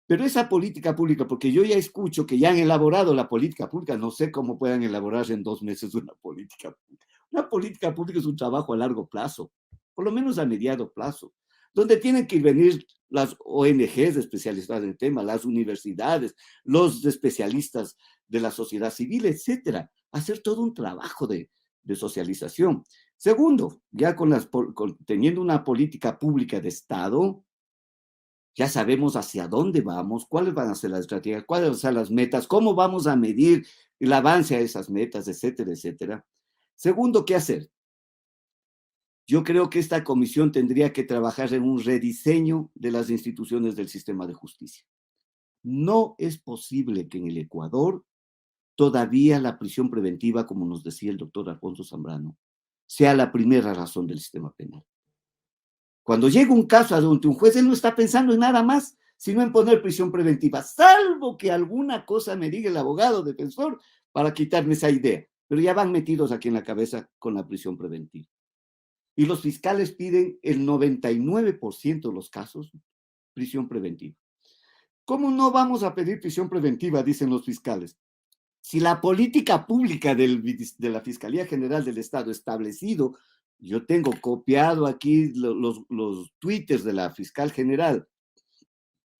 Pero esa política pública, porque yo ya escucho que ya han elaborado la política pública, no sé cómo puedan elaborar en 2 meses una política pública. Una política pública es un trabajo a largo plazo, por lo menos a mediano plazo, donde tienen que venir las ONGs especializadas en el tema, las universidades, los especialistas de la sociedad civil, etcétera, hacer todo un trabajo de socialización. Segundo, ya teniendo una política pública de Estado, ya sabemos hacia dónde vamos, cuáles van a ser las estrategias, cuáles van a ser las metas, cómo vamos a medir el avance a esas metas, etcétera, etcétera. Segundo, ¿qué hacer? Yo creo que esta comisión tendría que trabajar en un rediseño de las instituciones del sistema de justicia. No es posible que en el Ecuador todavía la prisión preventiva, como nos decía el doctor Alfonso Zambrano, sea la primera razón del sistema penal. Cuando llega un caso ante un juez, él no está pensando en nada más, sino en poner prisión preventiva, salvo que alguna cosa me diga el abogado defensor para quitarme esa idea. Pero ya van metidos aquí en la cabeza con la prisión preventiva. Y los fiscales piden el 99% de los casos prisión preventiva. ¿Cómo no vamos a pedir prisión preventiva? Dicen los fiscales. Si la política pública de la Fiscalía General del Estado establecido, yo tengo copiado aquí los twitters de la fiscal general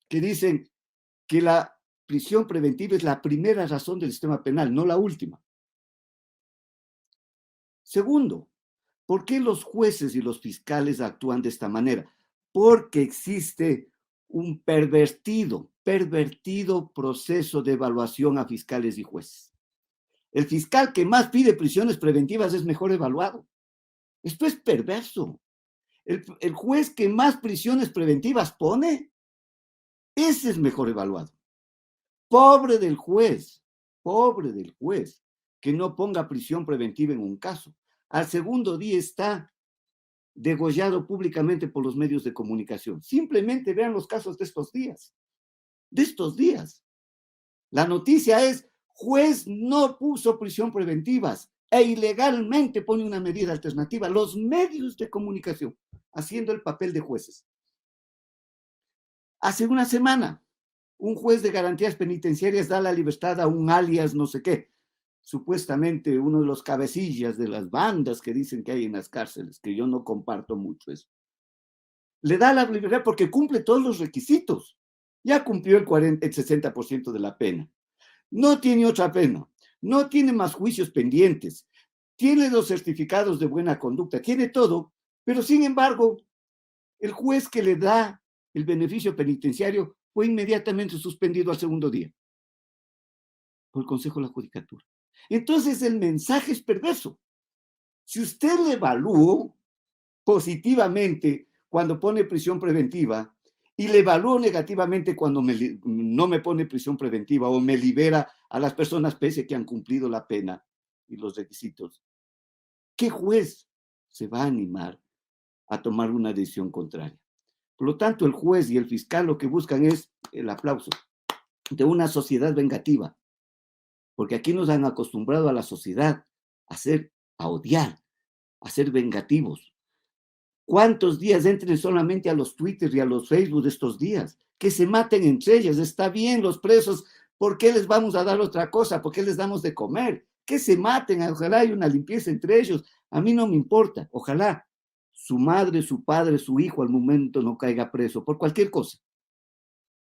que dicen que la prisión preventiva es la primera razón del sistema penal, no la última. Segundo, ¿por qué los jueces y los fiscales actúan de esta manera? Porque existe un pervertido proceso de evaluación a fiscales y jueces. El fiscal que más pide prisiones preventivas es mejor evaluado. Esto es perverso. El juez que más prisiones preventivas pone, ese es mejor evaluado. Pobre del juez que no ponga prisión preventiva en un caso. Al segundo día está degollado públicamente por los medios de comunicación. Simplemente vean los casos de estos días. La noticia es, juez no puso prisión preventivas e ilegalmente pone una medida alternativa. Los medios de comunicación haciendo el papel de jueces. Hace una semana, un juez de garantías penitenciarias da la libertad a un alias no sé qué, supuestamente uno de los cabecillas de las bandas que dicen que hay en las cárceles, que yo no comparto mucho eso. Le da la libertad porque cumple todos los requisitos. Ya cumplió el 60% de la pena. No tiene otra pena. No tiene más juicios pendientes. Tiene los certificados de buena conducta. Tiene todo. Pero sin embargo, el juez que le da el beneficio penitenciario fue inmediatamente suspendido al segundo día por el Consejo de la Judicatura. Entonces el mensaje es perverso. Si usted le evalúa positivamente cuando pone prisión preventiva y le evalúo negativamente cuando no me pone prisión preventiva o me libera a las personas pese a que han cumplido la pena y los requisitos, ¿qué juez se va a animar a tomar una decisión contraria? Por lo tanto, el juez y el fiscal lo que buscan es el aplauso de una sociedad vengativa, porque aquí nos han acostumbrado a la sociedad a odiar, a ser vengativos. ¿Cuántos días entren solamente a los Twitter y a los Facebook de estos días? Que se maten entre ellos. Está bien, los presos, ¿por qué les vamos a dar otra cosa? ¿Por qué les damos de comer? Que se maten, ojalá haya una limpieza entre ellos. A mí no me importa, ojalá su madre, su padre, su hijo al momento no caiga preso por cualquier cosa.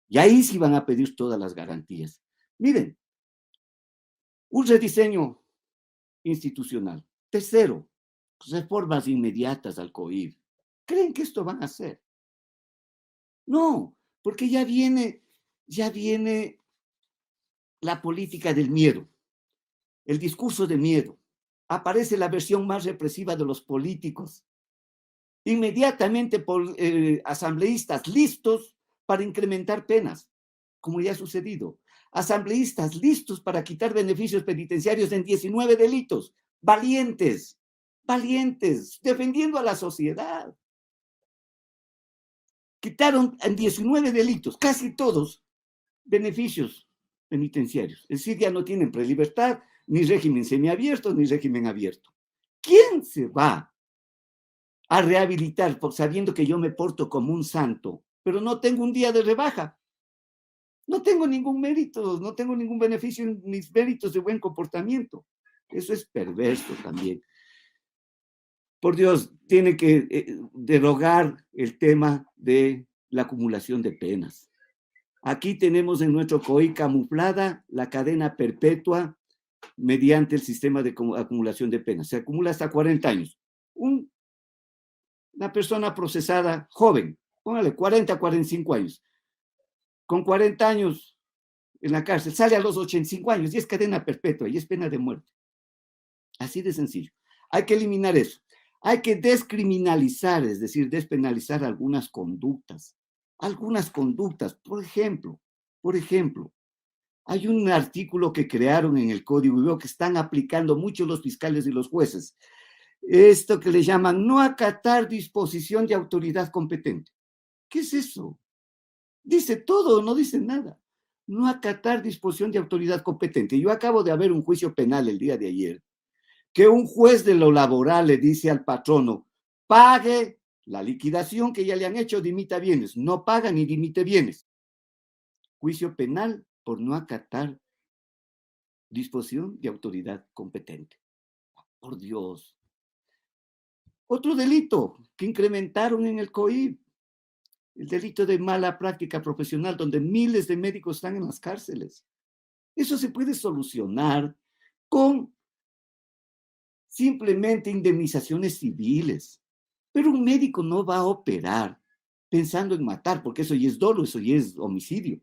Y ahí sí van a pedir todas las garantías. Miren, un rediseño institucional. Tercero, reformas inmediatas al COIP. ¿Creen que esto van a hacer? No, porque ya viene la política del miedo, el discurso de miedo. Aparece la versión más represiva de los políticos. Inmediatamente por asambleístas listos para incrementar penas, como ya ha sucedido. Asambleístas listos para quitar beneficios penitenciarios en 19 delitos. Valientes, defendiendo a la sociedad. Quitaron en 19 delitos, casi todos, beneficios penitenciarios. Es decir, ya no tienen prelibertad, ni régimen semiabierto, ni régimen abierto. ¿Quién se va a rehabilitar sabiendo que yo me porto como un santo, pero no tengo un día de rebaja? No tengo ningún mérito, no tengo ningún beneficio en mis méritos de buen comportamiento. Eso es perverso también. Por Dios, tiene que derogar el tema de la acumulación de penas. Aquí tenemos en nuestro COI camuflada la cadena perpetua mediante el sistema de acumulación de penas. Se acumula hasta 40 años. Una persona procesada joven, póngale 40, 45 años, con 40 años en la cárcel, sale a los 85 años y es cadena perpetua y es pena de muerte. Así de sencillo. Hay que eliminar eso. Hay que descriminalizar, es decir, despenalizar algunas conductas. Por ejemplo, hay un artículo que crearon en el Código y veo que están aplicando mucho los fiscales y los jueces. Esto que le llaman no acatar disposición de autoridad competente. ¿Qué es eso? Dice todo, no dice nada. No acatar disposición de autoridad competente. Yo acabo de ver un juicio penal el día de ayer, que un juez de lo laboral le dice al patrono, pague la liquidación que ya le han hecho, dimita bienes. No paga ni dimite bienes. Juicio penal por no acatar disposición de autoridad competente. Por Dios. Otro delito que incrementaron en el COIP, el delito de mala práctica profesional, donde miles de médicos están en las cárceles. Eso se puede solucionar con simplemente indemnizaciones civiles. Pero un médico no va a operar pensando en matar, porque eso ya es dolo, eso ya es homicidio.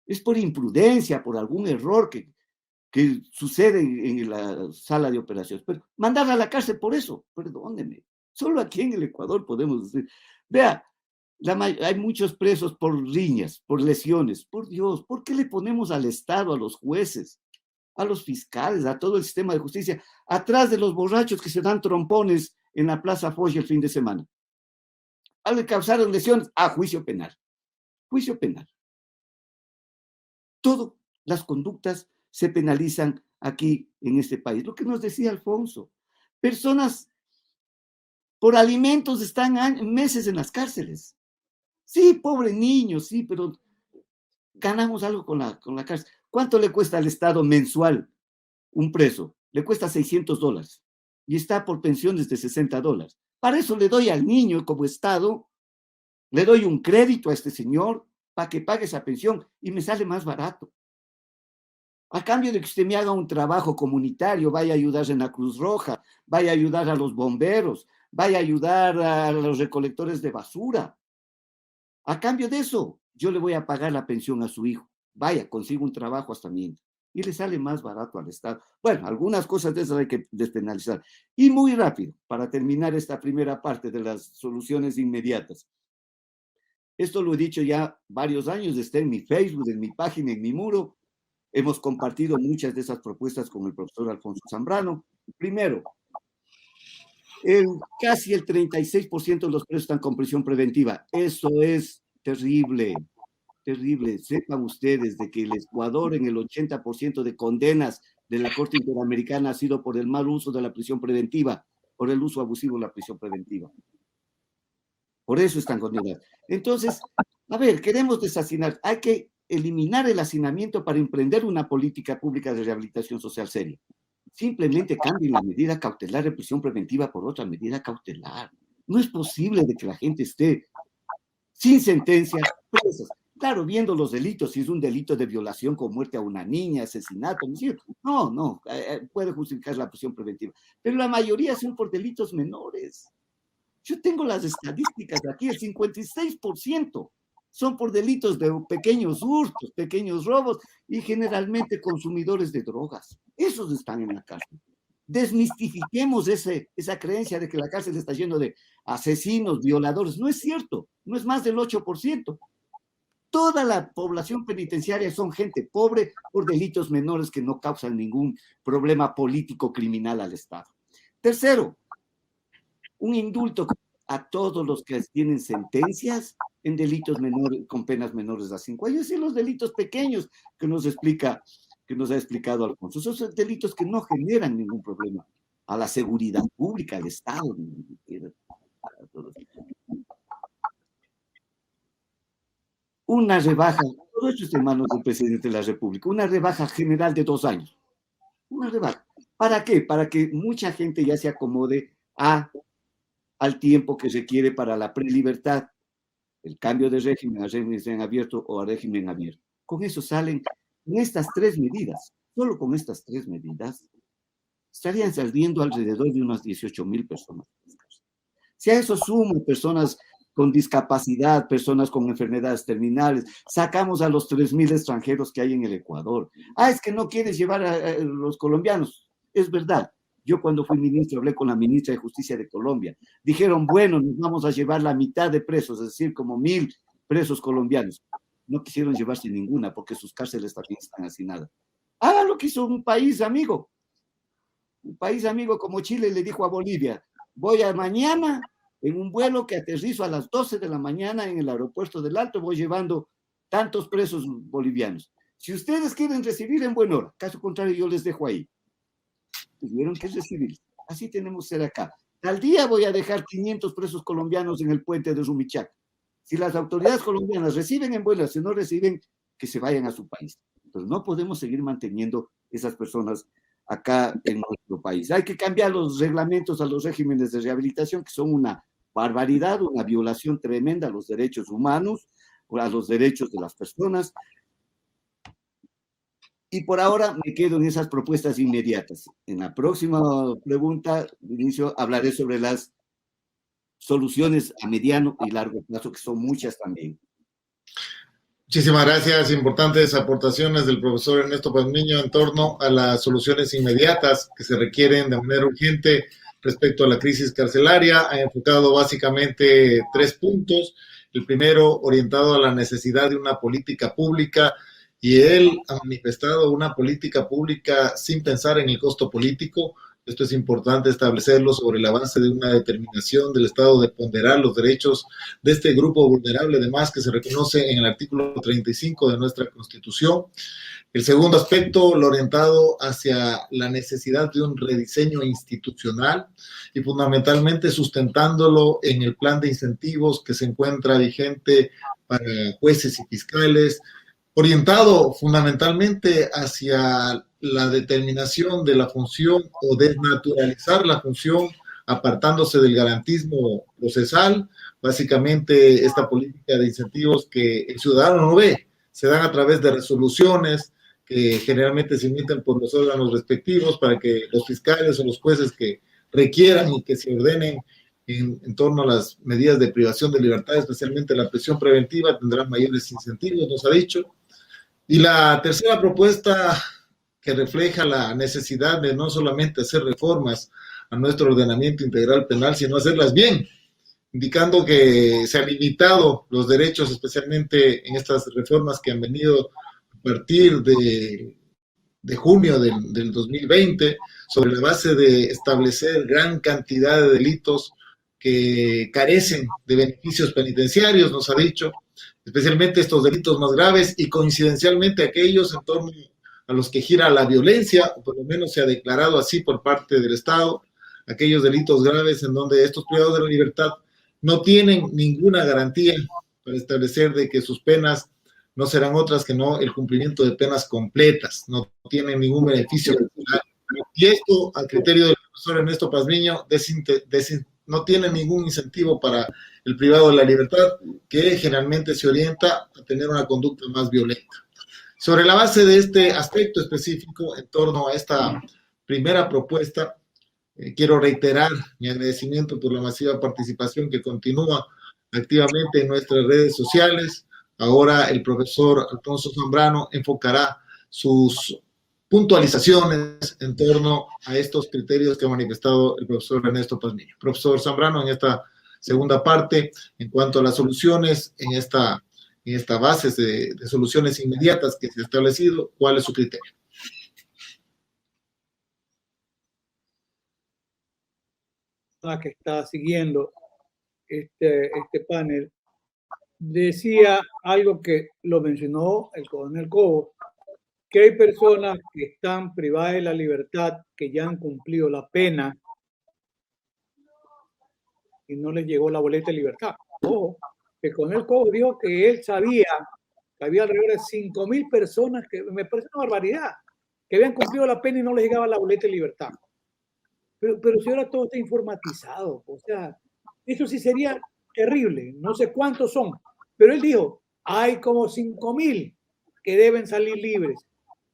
Es por imprudencia, por algún error que sucede en la sala de operaciones. Pero mandarla a la cárcel por eso, perdónenme. Solo aquí en el Ecuador podemos decir, vea, hay muchos presos por riñas, por lesiones. Por Dios, ¿por qué le ponemos al Estado, a los jueces, a los fiscales, a todo el sistema de justicia, atrás de los borrachos que se dan trompones en la Plaza Foch el fin de semana? Al causaron lesiones, juicio penal. Juicio penal. Todas las conductas se penalizan aquí en este país. Lo que nos decía Alfonso, personas por alimentos están meses en las cárceles. Sí, pobre niño, sí, pero ganamos algo con la cárcel. ¿Cuánto le cuesta al Estado mensual un preso? Le cuesta $600 y está por pensiones de $60. Para eso le doy al niño como Estado, le doy un crédito a este señor para que pague esa pensión y me sale más barato. A cambio de que usted me haga un trabajo comunitario, vaya a ayudar en la Cruz Roja, vaya a ayudar a los bomberos, vaya a ayudar a los recolectores de basura. A cambio de eso, yo le voy a pagar la pensión a su hijo. Vaya, consigo un trabajo hasta mientras. Y le sale más barato al Estado. Bueno, algunas cosas de esas hay que despenalizar. Y muy rápido, para terminar esta primera parte de las soluciones inmediatas. Esto lo he dicho ya varios años, está en mi Facebook, en mi página, en mi muro. Hemos compartido muchas de esas propuestas con el profesor Alfonso Zambrano. Primero, casi el 36% de los presos están con prisión preventiva. Eso es terrible, terrible. Sepan ustedes de que el Ecuador en el 80% de condenas de la Corte Interamericana ha sido por el mal uso de la prisión preventiva, por el uso abusivo de la prisión preventiva. Por eso están condenados. Entonces, a ver, queremos deshacinar. Hay que eliminar el hacinamiento para emprender una política pública de rehabilitación social seria. Simplemente cambien la medida cautelar de prisión preventiva por otra medida cautelar. No es posible de que la gente esté sin sentencia, presas. Claro, viendo los delitos, si es un delito de violación con muerte a una niña, asesinato, no, puede justificar la prisión preventiva. Pero la mayoría son por delitos menores. Yo tengo las estadísticas aquí, el 56% son por delitos de pequeños hurtos, pequeños robos y generalmente consumidores de drogas. Esos están en la cárcel. Desmistifiquemos esa creencia de que la cárcel está lleno de asesinos, violadores. No es cierto, no es más del 8%. Toda la población penitenciaria son gente pobre por delitos menores que no causan ningún problema político criminal al Estado. Tercero, un indulto a todos los que tienen sentencias en delitos menores, con penas menores a 5 años, y los delitos pequeños que nos ha explicado Alfonso. Esos son delitos que no generan ningún problema a la seguridad pública, al Estado. Una rebaja, todo esto está en manos del presidente de la República, una rebaja general de 2 años. Una rebaja. ¿Para qué? Para que mucha gente ya se acomode al tiempo que se quiere para la prelibertad, el cambio de régimen a régimen abierto o a régimen abierto. Con eso salen, con estas 3 medidas, solo con estas 3 medidas, estarían saliendo alrededor de unas 18,000 personas. Si a eso sumo personas con discapacidad, personas con enfermedades terminales, sacamos a los 3,000 extranjeros que hay en el Ecuador. Es que no quieres llevar a los colombianos. Es verdad. Yo cuando fui ministro hablé con la ministra de Justicia de Colombia. Dijeron, bueno, nos vamos a llevar la mitad de presos, es decir, como 1,000 presos colombianos. No quisieron llevarse ninguna porque sus cárceles también están hacinadas. Hagan lo que hizo un país amigo. Un país amigo como Chile le dijo a Bolivia, voy a mañana en un vuelo que aterrizo a las 12 de la mañana en el aeropuerto del Alto, voy llevando tantos presos bolivianos. Si ustedes quieren recibir en buena hora, caso contrario yo les dejo ahí. Tuvieron que recibir. Así tenemos que ser acá. Al día voy a dejar 500 presos colombianos en el puente de Rumichaca. Si las autoridades colombianas reciben en vuelo, si no reciben, que se vayan a su país. Entonces no podemos seguir manteniendo esas personas acá en nuestro país. Hay que cambiar los reglamentos a los regímenes de rehabilitación, que son una barbaridad, una violación tremenda a los derechos humanos, a los derechos de las personas. Y por ahora me quedo en esas propuestas inmediatas. En la próxima pregunta, Vinicio, hablaré sobre las soluciones a mediano y largo plazo, que son muchas también. Muchísimas gracias. Importantes aportaciones del profesor Ernesto Pazmiño en torno a las soluciones inmediatas que se requieren de manera urgente respecto a la crisis carcelaria. Ha enfocado básicamente 3 puntos. El primero, orientado a la necesidad de una política pública, y él ha manifestado una política pública sin pensar en el costo político. Esto es importante establecerlo sobre la base de una determinación del Estado de ponderar los derechos de este grupo vulnerable, además que se reconoce en el artículo 35 de nuestra Constitución. El segundo aspecto, lo orientado hacia la necesidad de un rediseño institucional y fundamentalmente sustentándolo en el plan de incentivos que se encuentra vigente para jueces y fiscales, orientado fundamentalmente hacia la determinación de la función o desnaturalizar la función apartándose del garantismo procesal, básicamente esta política de incentivos que el ciudadano no ve, se dan a través de resoluciones que generalmente se emiten por los órganos respectivos para que los fiscales o los jueces que requieran y que se ordenen en torno a las medidas de privación de libertad, especialmente la prisión preventiva, tendrán mayores incentivos, nos ha dicho. Y la tercera propuesta que refleja la necesidad de no solamente hacer reformas a nuestro ordenamiento integral penal, sino hacerlas bien, indicando que se han limitado los derechos, especialmente en estas reformas que han venido a partir de junio del 2020, sobre la base de establecer gran cantidad de delitos que carecen de beneficios penitenciarios, nos ha dicho, especialmente estos delitos más graves y coincidencialmente aquellos en torno a los que gira la violencia, o por lo menos se ha declarado así por parte del Estado, aquellos delitos graves en donde estos privados de la libertad no tienen ninguna garantía para establecer de que sus penas no serán otras que no el cumplimiento de penas completas, no tienen ningún beneficio. Y esto, al criterio del profesor Ernesto Pazmiño, no tiene ningún incentivo para el privado de la libertad, que generalmente se orienta a tener una conducta más violenta. Sobre la base de este aspecto específico, en torno a esta primera propuesta, quiero reiterar mi agradecimiento por la masiva participación que continúa activamente en nuestras redes sociales. Ahora el profesor Alfonso Zambrano enfocará sus puntualizaciones en torno a estos criterios que ha manifestado el profesor Ernesto Pazmiño. Profesor Zambrano, en esta segunda parte, en cuanto a las soluciones en esta base de soluciones inmediatas que se ha establecido, ¿cuál es su criterio? Que está siguiendo este panel, decía algo que lo mencionó el coronel Cobo, que hay personas que están privadas de la libertad, que ya han cumplido la pena y no les llegó la boleta de libertad. Ojo, el coronel Cobo dijo que él sabía que había alrededor de 5.000 personas, que me parece una barbaridad, que habían cumplido la pena y no les llegaba la boleta de libertad. Pero si ahora todo está informatizado, o sea, eso sí sería terrible, no sé cuántos son, pero él dijo, hay como 5.000 que deben salir libres.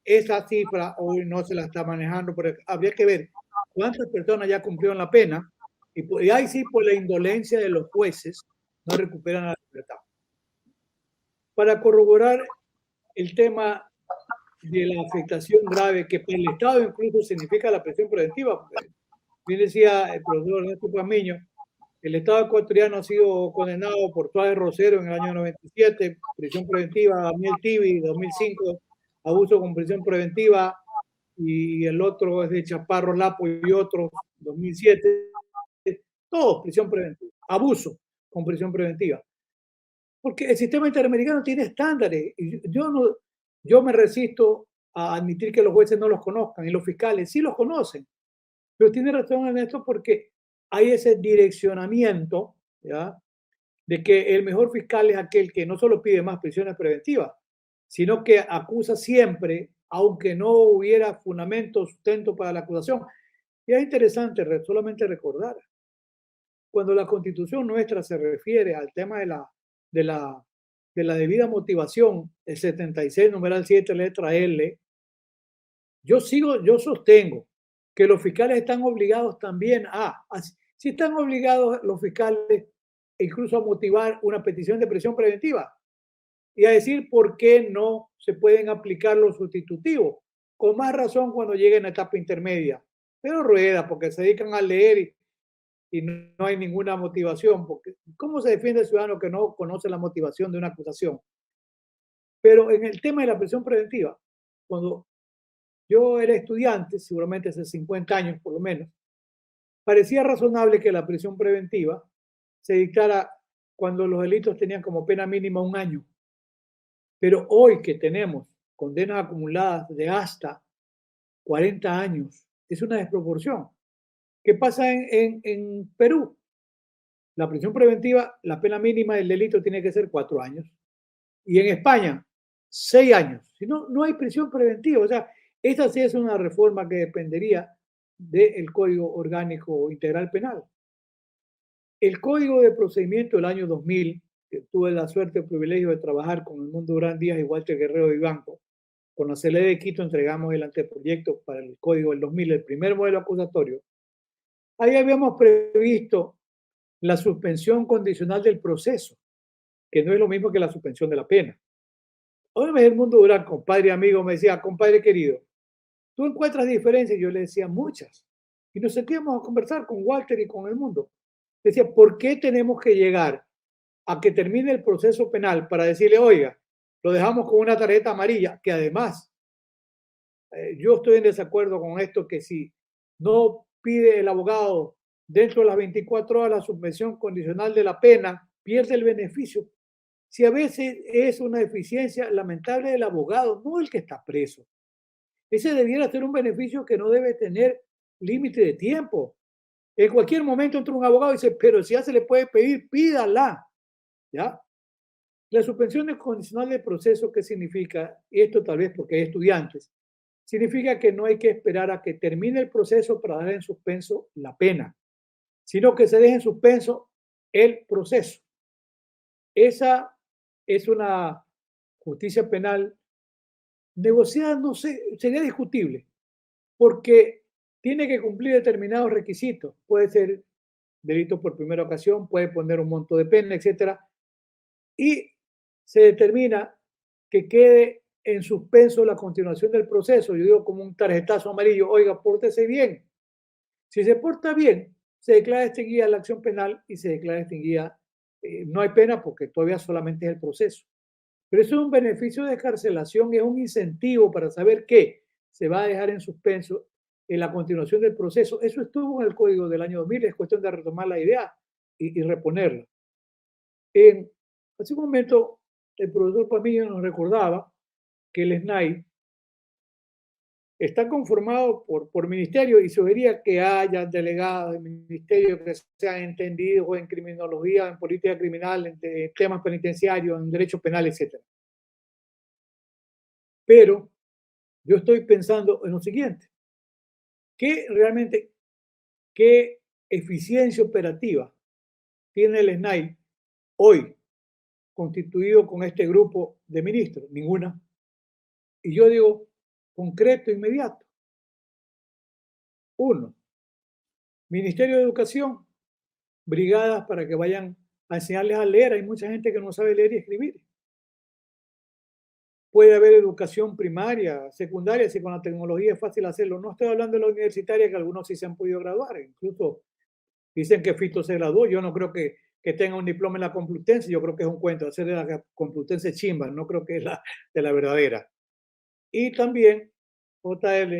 Esa cifra hoy no se la está manejando, pero habría que ver cuántas personas ya cumplieron la pena y ahí sí, por la indolencia de los jueces, no recuperan la libertad. Para corroborar el tema de la afectación grave que para el Estado incluso significa la prisión preventiva, bien decía el profesor Ernesto Pazmiño, el Estado ecuatoriano ha sido condenado por Suárez Rosero en el año 97, prisión preventiva, Daniel Tibi, 2005, abuso con prisión preventiva, y el otro es de Chaparro Lapo y otros, 2007, todos prisión preventiva, abuso con prisión preventiva. Porque el sistema interamericano tiene estándares, y yo me resisto a admitir que los jueces no los conozcan, y los fiscales sí los conocen. Pero tiene razón en esto porque hay ese direccionamiento, ¿ya?, de que el mejor fiscal es aquel que no solo pide más prisiones preventivas, sino que acusa siempre, aunque no hubiera fundamento, sustento para la acusación. Y es interesante solamente recordar, cuando la Constitución nuestra se refiere al tema de la debida motivación, el 76, numeral 7, letra L, yo sostengo que los fiscales están obligados también si están obligados los fiscales incluso a motivar una petición de prisión preventiva y a decir por qué no se pueden aplicar los sustitutivos, con más razón cuando lleguen a etapa intermedia. Pero rueda, porque se dedican a leer y no hay ninguna motivación, porque ¿cómo se defiende el ciudadano que no conoce la motivación de una acusación? Pero en el tema de la prisión preventiva, cuando yo era estudiante, seguramente hace 50 años por lo menos, parecía razonable que la prisión preventiva se dictara cuando los delitos tenían como pena mínima 1 año. Pero hoy que tenemos condenas acumuladas de hasta 40 años, es una desproporción. ¿Qué pasa en Perú? La prisión preventiva, la pena mínima del delito tiene que ser 4 años. Y en España, 6 años. Si no, no hay prisión preventiva. O sea, esta sí es una reforma que dependería del Código Orgánico Integral Penal. El Código de Procedimiento del año 2000, que tuve la suerte y el privilegio de trabajar con Edmundo Durán Díaz y Walter Guerrero Vivanco, con la CLE de Quito entregamos el anteproyecto para el Código del 2000, el primer modelo acusatorio. Ahí habíamos previsto la suspensión condicional del proceso, que no es lo mismo que la suspensión de la pena. Una vez Edmundo Durán, compadre y amigo, me decía, compadre querido, ¿tú encuentras diferencias? Yo le decía, muchas. Y nos sentíamos a conversar con Walter y con Edmundo. Decía, ¿por qué tenemos que llegar a que termine el proceso penal para decirle, oiga, lo dejamos con una tarjeta amarilla? Que además, yo estoy en desacuerdo con esto, que si no pide el abogado dentro de las 24 horas la suspensión condicional de la pena, pierde el beneficio. Si a veces es una deficiencia lamentable del abogado, no el que está preso. Ese debiera ser un beneficio que no debe tener límite de tiempo. En cualquier momento entra un abogado y dice, pero si ya se le puede pedir, pídala. ¿Ya? La suspensión condicional del proceso, ¿qué significa? Esto tal vez porque hay estudiantes. Significa que no hay que esperar a que termine el proceso para dar en suspenso la pena, sino que se deje en suspenso el proceso. Esa es una justicia penal negociada, no sé, sería discutible, porque tiene que cumplir determinados requisitos. Puede ser delito por primera ocasión, puede poner un monto de pena, etcétera, y se determina que quede en suspenso la continuación del proceso. Yo digo como un tarjetazo amarillo, oiga, pórtese bien. Si se porta bien, se declara extinguida la acción penal y se declara extinguida, no hay pena porque todavía solamente es el proceso. Pero eso es un beneficio de escarcelación y es un incentivo para saber que se va a dejar en suspenso en la continuación del proceso. Eso estuvo en el Código del año 2000, es cuestión de retomar la idea y reponerla. Hace un momento, el profesor Pamillo nos recordaba que el SNAI está conformado por ministerios y sugería que haya delegados de ministerios que sean entendidos en criminología, en política criminal, en temas penitenciarios, en derecho penal, etc. Pero yo estoy pensando en lo siguiente, ¿qué eficiencia operativa tiene el SNAI hoy constituido con este grupo de ministros? Ninguna. Y yo digo, concreto, inmediato. 1. Ministerio de Educación, brigadas para que vayan a enseñarles a leer. Hay mucha gente que no sabe leer y escribir. Puede haber educación primaria, secundaria, si con la tecnología es fácil hacerlo. No estoy hablando de la universitaria, que algunos sí se han podido graduar. Incluso dicen que Fito se graduó. Yo no creo que tenga un diploma en la Complutense. Yo creo que es un cuento. Hacer de la Complutense chimba. No creo que es de la verdadera. Y también JL,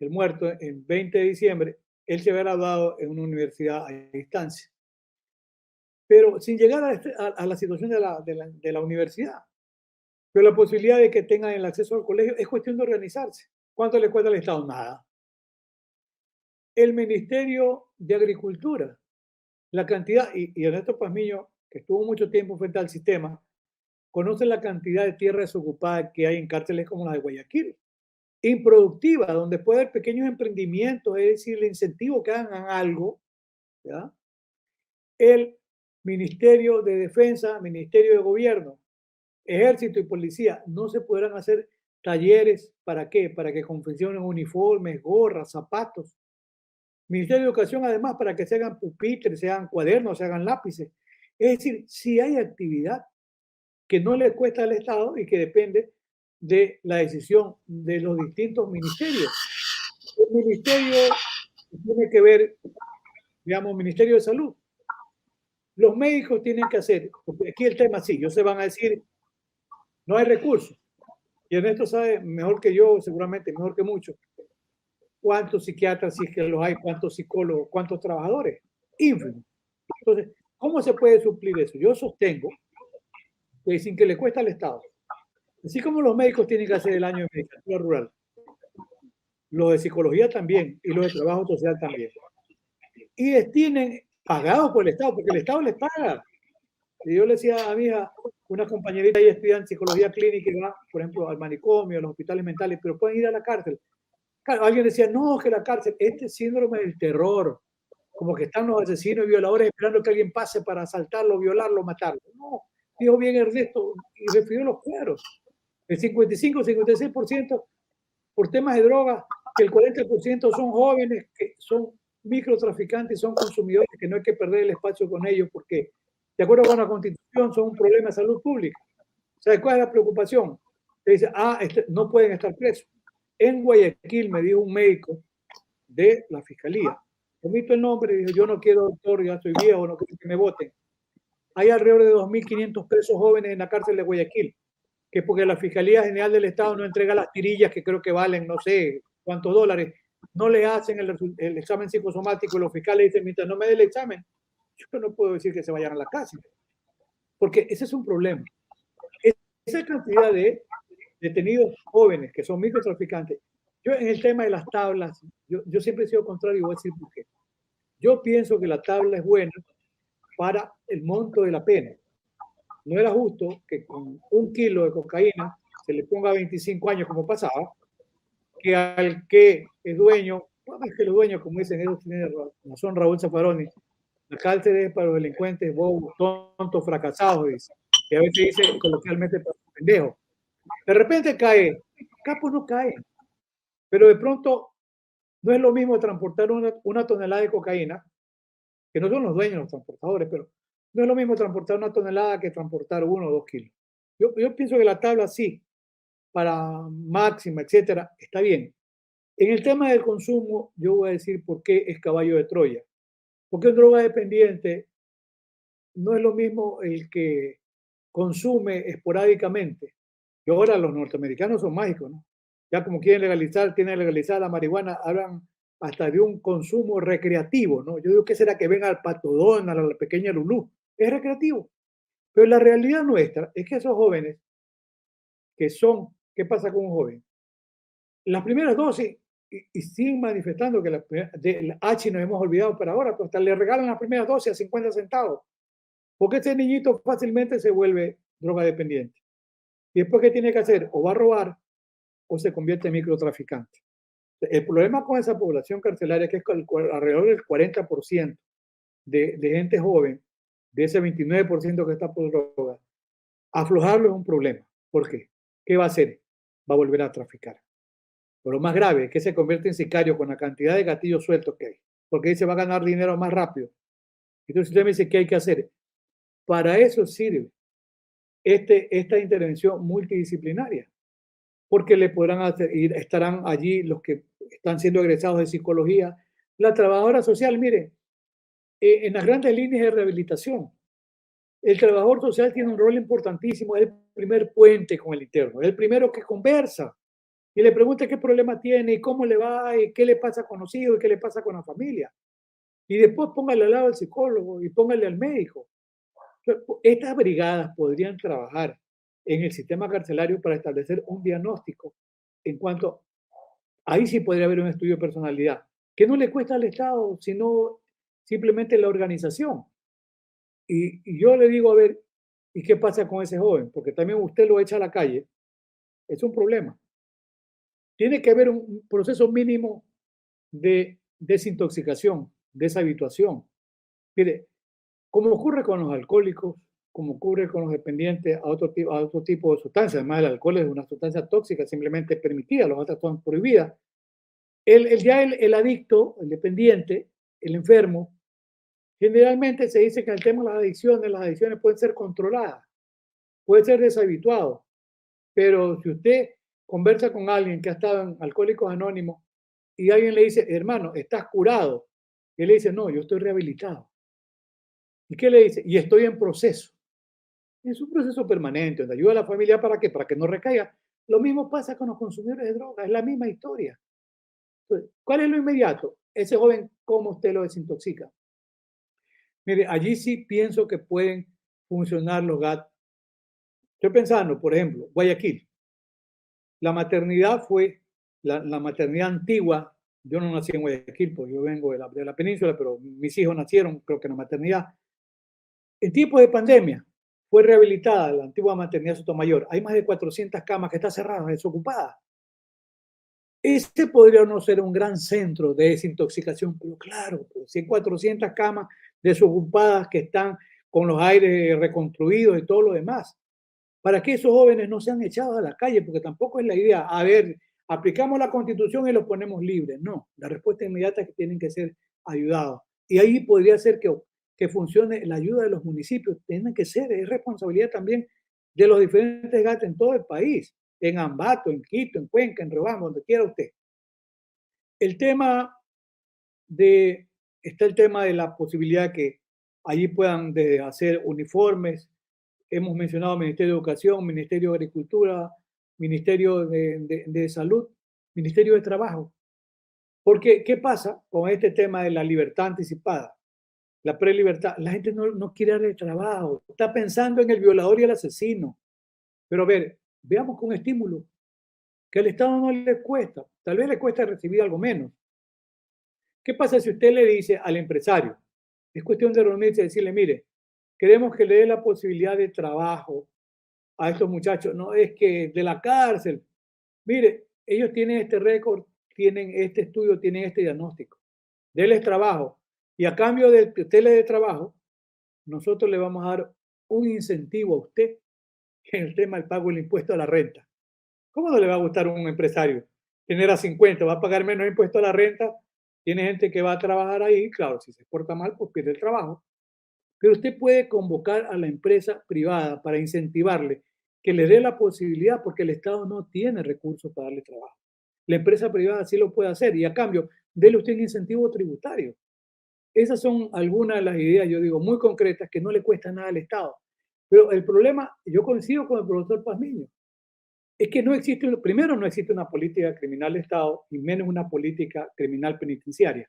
el muerto, en 20 de diciembre, él se había graduado en una universidad a distancia. Pero sin llegar a la situación de la universidad. Pero la posibilidad de que tengan el acceso al colegio es cuestión de organizarse. ¿Cuánto le cuesta al Estado? Nada. El Ministerio de Agricultura, la cantidad, y Ernesto Pazmiño, que estuvo mucho tiempo frente al sistema, conoce la cantidad de tierra desocupada que hay en cárceles como la de Guayaquil. Improductiva, donde puede haber pequeños emprendimientos, es decir, el incentivo que hagan algo, ¿ya? El Ministerio de Defensa, Ministerio de Gobierno, Ejército y Policía, no se podrán hacer talleres, ¿para qué? Para que confeccionen uniformes, gorras, zapatos. Ministerio de Educación, además, para que se hagan pupitres, se hagan cuadernos, se hagan lápices. Es decir, si hay actividad que no le cuesta al Estado y que depende de la decisión de los distintos ministerios. El ministerio tiene que ver, digamos, Ministerio de Salud. Los médicos tienen que hacer, porque aquí el tema sí, ellos se van a decir, no hay recursos. Y Ernesto sabe mejor que yo, seguramente mejor que muchos, cuántos psiquiatras, si es que los hay, cuántos psicólogos, cuántos trabajadores. Ínfimo. Entonces, ¿cómo se puede suplir eso? Yo sostengo que sin que le cueste al Estado, así como los médicos tienen que hacer el año de medicina rural, los de psicología también y los de trabajo social también. Y destinen, pagados por el Estado, porque el Estado les paga. Y yo le decía a mi hija, una compañerita ahí estudian psicología clínica y va, por ejemplo, al manicomio, a los hospitales mentales, pero pueden ir a la cárcel. Claro, alguien decía, no, que la cárcel, este síndrome del terror, como que están los asesinos y violadores esperando que alguien pase para asaltarlo, violarlo, matarlo. No, dijo bien Ernesto y refirió los cuadros. El 55-56% por temas de droga, que el 40% son jóvenes, que son microtraficantes, son consumidores, que no hay que perder el espacio con ellos porque, de acuerdo con la Constitución, son un problema de salud pública. ¿Sabes cuál es la preocupación? Te dice, no pueden estar presos. En Guayaquil me dijo un médico de la fiscalía, omito el nombre, y dijo, yo no quiero doctor, ya estoy viejo, no quiero que me voten. Hay alrededor de 2.500 presos jóvenes en la cárcel de Guayaquil, que es porque la Fiscalía General del Estado no entrega las tirillas que creo que valen no sé cuántos dólares, no le hacen el examen psicosomático y los fiscales dicen, mientras no me dé el examen, yo no puedo decir que se vayan a la cárcel, porque ese es un problema. Esa cantidad de detenidos jóvenes que son microtraficantes, yo en el tema de las tablas, yo siempre he sido contrario y voy a decir por qué. Yo pienso que la tabla es buena para el monto de la pena. No era justo que con 1 kilo de cocaína se le ponga 25 años como pasaba, que al que es dueño, bueno, es que los dueños, como dicen, ellos tienen razón, Raúl Zaffaroni, la cárcel es para los delincuentes bobos, tontos, fracasados, dice, que a veces dice coloquialmente para los pendejos. De repente cae, capos no caen, pero de pronto no es lo mismo transportar una tonelada de cocaína, que no son los dueños los transportadores, pero no es lo mismo transportar una tonelada que transportar 1 o 2 kilos. Yo pienso que la tabla sí, para máxima, etcétera, está bien. En el tema del consumo, yo voy a decir por qué es caballo de Troya. Porque un droga dependiente no es lo mismo el que consume esporádicamente. Y ahora los norteamericanos son mágicos, ¿no? Ya como quieren legalizar, tienen legalizada la marihuana, hablan hasta de un consumo recreativo, ¿no? Yo digo, ¿qué será que venga al Pato Donald, a la pequeña Lulú? Es recreativo. Pero la realidad nuestra es que esos jóvenes que son, ¿qué pasa con un joven? Las primeras dosis, y siguen manifestando que del H nos hemos olvidado para ahora, pero hasta le regalan las primeras dosis a 50 centavos, porque ese niñito fácilmente se vuelve droga dependiente. Y después, ¿qué tiene que hacer? O va a robar o se convierte en microtraficante. El problema con esa población carcelaria es que alrededor del 40% de gente joven, de ese 29% que está por droga, aflojarlo es un problema. ¿Por qué? ¿Qué va a hacer? Va a volver a traficar. Pero lo más grave es que se convierte en sicario con la cantidad de gatillos sueltos que hay, porque dice va a ganar dinero más rápido. Entonces usted me dice, ¿qué hay que hacer? Para eso sirve esta intervención multidisciplinaria, porque le podrán hacer, estarán allí los que están siendo egresados de psicología, la trabajadora social, mire, en las grandes líneas de rehabilitación, el trabajador social tiene un rol importantísimo, es el primer puente con el interno, es el primero que conversa y le pregunta qué problema tiene y cómo le va y qué le pasa con los hijos y qué le pasa con la familia. Y después póngale al lado al psicólogo y póngale al médico. Estas brigadas podrían trabajar en el sistema carcelario para establecer un diagnóstico en cuanto, ahí sí podría haber un estudio de personalidad, que no le cuesta al Estado, sino simplemente la organización. Y yo le digo, a ver, ¿y qué pasa con ese joven? Porque también usted lo echa a la calle, es un problema. Tiene que haber un proceso mínimo de desintoxicación, deshabituación. Mire, como ocurre con los alcohólicos, como ocurre con los dependientes a otro tipo de sustancias, además el alcohol es una sustancia tóxica, simplemente permitida, las otras son prohibidas. El adicto, el dependiente, el enfermo, generalmente se dice que el tema de las adicciones pueden ser controladas, puede ser deshabituado, pero si usted conversa con alguien que ha estado en Alcohólicos Anónimos y alguien le dice, hermano, estás curado, y él le dice, no, yo estoy rehabilitado. ¿Y qué le dice? Y estoy en proceso. Es un proceso permanente, donde ayuda a la familia para qué, para que no recaiga. Lo mismo pasa con los consumidores de drogas, es la misma historia. Entonces, ¿cuál es lo inmediato? Ese joven, ¿cómo usted lo desintoxica? Mire, allí sí pienso que pueden funcionar los GAT. Estoy pensando, por ejemplo, Guayaquil. La maternidad fue la maternidad antigua. Yo no nací en Guayaquil, pues yo vengo de la península, pero mis hijos nacieron, creo que en la maternidad. En tiempos de pandemia fue rehabilitada la antigua maternidad Sotomayor. Hay más de 400 camas que están cerradas, desocupadas. Este podría no ser un gran centro de desintoxicación, pero claro, pues, si hay 400 camas desocupadas que están con los aires reconstruidos y todo lo demás, para que esos jóvenes no sean echados a la calle, porque tampoco es la idea, a ver, aplicamos la Constitución y los ponemos libres. No, la respuesta inmediata es que tienen que ser ayudados. Y ahí podría ser que funcione la ayuda de los municipios. Tienen que ser, es responsabilidad también de los diferentes GAT en todo el país, en Ambato, en Quito, en Cuenca, en Riobamba, donde quiera usted. El tema está el tema de la posibilidad que allí puedan hacer uniformes. Hemos mencionado Ministerio de Educación, Ministerio de Agricultura, Ministerio de Salud, Ministerio de Trabajo. Porque, ¿qué pasa con este tema de la libertad anticipada? La prelibertad. La gente no quiere darle trabajo. Está pensando en el violador y el asesino. Pero a ver, veamos con estímulo. Que al Estado no le cuesta. Tal vez le cuesta recibir algo menos. ¿Qué pasa si usted le dice al empresario? Es cuestión de reunirse y decirle, mire, queremos que le dé la posibilidad de trabajo a estos muchachos. No es que de la cárcel. Mire, ellos tienen este récord, tienen este estudio, tienen este diagnóstico. Denles trabajo. Y a cambio de que usted le dé trabajo, nosotros le vamos a dar un incentivo a usted en el tema del pago del impuesto a la renta. ¿Cómo no le va a gustar a un empresario tener a 50? Va a pagar menos impuesto a la renta. Tiene gente que va a trabajar ahí. Claro, si se porta mal, pues pierde el trabajo. Pero usted puede convocar a la empresa privada para incentivarle que le dé la posibilidad, porque el Estado no tiene recursos para darle trabajo. La empresa privada sí lo puede hacer y a cambio, déle usted un incentivo tributario. Esas son algunas de las ideas, yo digo, muy concretas que no le cuesta nada al Estado. Pero el problema, yo coincido con el profesor Pazmiño, es que no existe, primero no existe una política criminal de Estado y menos una política criminal penitenciaria.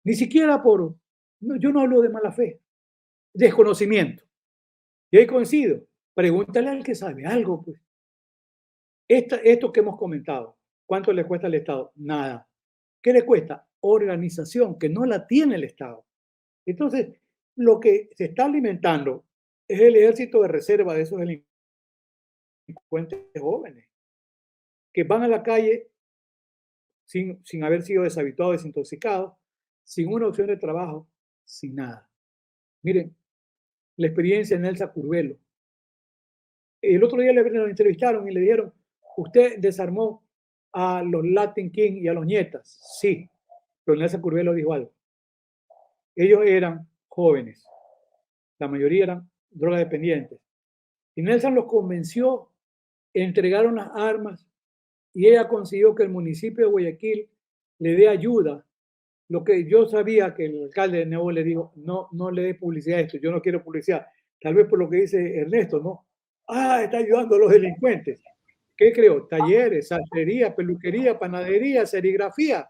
Ni siquiera yo no hablo de mala fe, desconocimiento. Y ahí coincido. Pregúntale al que sabe algo, pues. Esto que hemos comentado, ¿cuánto le cuesta al Estado? Nada. ¿Qué le cuesta? Organización, que no la tiene el Estado. Entonces, lo que se está alimentando es el ejército de reserva de esos delincuentes jóvenes que van a la calle sin haber sido deshabituados, desintoxicados, sin una opción de trabajo, sin nada. Miren, la experiencia de Nelsa Curvelo. El otro día lo entrevistaron y le dijeron, ¿usted desarmó a los Latin King y a los Nietas? Sí, pero Nelsa Curvelo dijo algo. Ellos eran jóvenes, la mayoría eran drogadependientes. Y Nelson los convenció, entregaron las armas y ella consiguió que el municipio de Guayaquil le dé ayuda. Lo que yo sabía que el alcalde de Nebo le dijo, no le dé publicidad a esto, yo no quiero publicidad. Tal vez por lo que dice Ernesto, ¿no? Está ayudando a los delincuentes. ¿Qué creó? Talleres, sastrería, peluquería, panadería, serigrafía.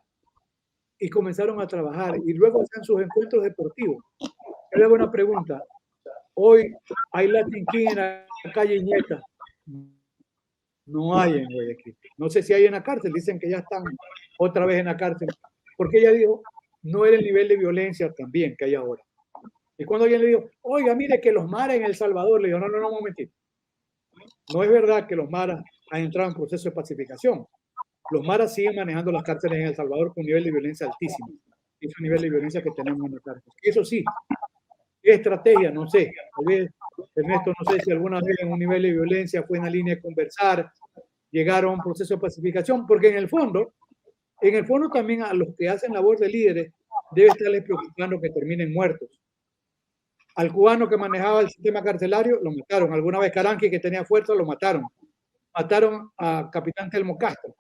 Y comenzaron a trabajar y luego hacían sus encuentros deportivos. Yo le hago una pregunta. Hoy hay Latin King en la calle Iñeta. No hay en Guayaquil. No sé si hay en la cárcel. Dicen que ya están otra vez en la cárcel. Porque ella dijo, no era el nivel de violencia también que hay ahora. Y cuando alguien le dijo, oiga, mire que los maras en El Salvador, le dijo, no, un momentito. No es verdad que los maras han entrado en proceso de pacificación. Los maras siguen manejando las cárceles en El Salvador con un nivel de violencia altísimo. Es un nivel de violencia que tenemos en la cárcel. Eso sí, ¿qué estrategia? No sé. Tal vez, Ernesto, no sé si alguna vez en un nivel de violencia fue en la línea de conversar, llegar a un proceso de pacificación, porque en el fondo también a los que hacen labor de líderes debe estarles preocupando que terminen muertos. Al cubano que manejaba el sistema carcelario lo mataron. Alguna vez Caranqui, que tenía fuerza, lo mataron. Mataron a capitán Telmo Castro.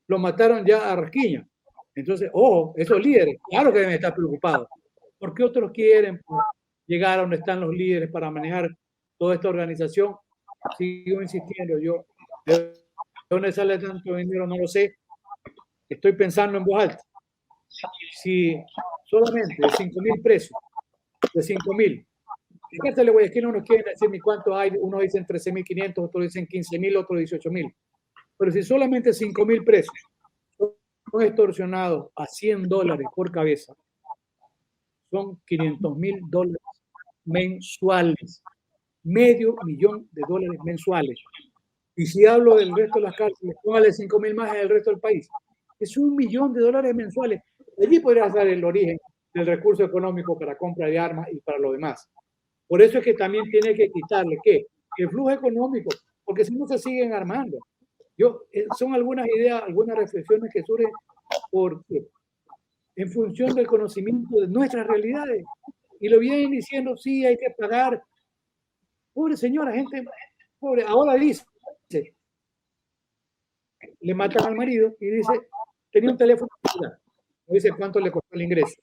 Lo mataron ya a Rasquiña. Entonces, ojo, esos líderes, claro que deben estar preocupados. ¿Por qué otros quieren llegar a donde están los líderes para manejar toda esta organización? Sigo insistiendo, yo de dónde sale tanto dinero no lo sé. Estoy pensando en voz alta. Si solamente de 5,000 presos, de 5,000, en cárcel de Guayaquil no nos quieren decir ni cuánto hay, unos dicen 13,500, otros dicen 15,000, otros 18,000. Pero si solamente 5,000 presos son extorsionados a $100 por cabeza, son $500,000 mensuales, $500,000 mensuales. Y si hablo del resto de las cárceles, póngale 5.000 más en el resto del país. Es $1 millón mensuales. Allí podría estar el origen del recurso económico para compra de armas y para lo demás. Por eso es que también tiene que quitarle, ¿qué? El flujo económico, porque si no se siguen armando. Son algunas ideas, algunas reflexiones que surgen porque en función del conocimiento de nuestras realidades. Y lo vienen diciendo, sí, hay que pagar. Pobre señora, gente pobre. Ahora dice, le matan al marido y dice, tenía un teléfono, no dice cuánto le costó el ingreso.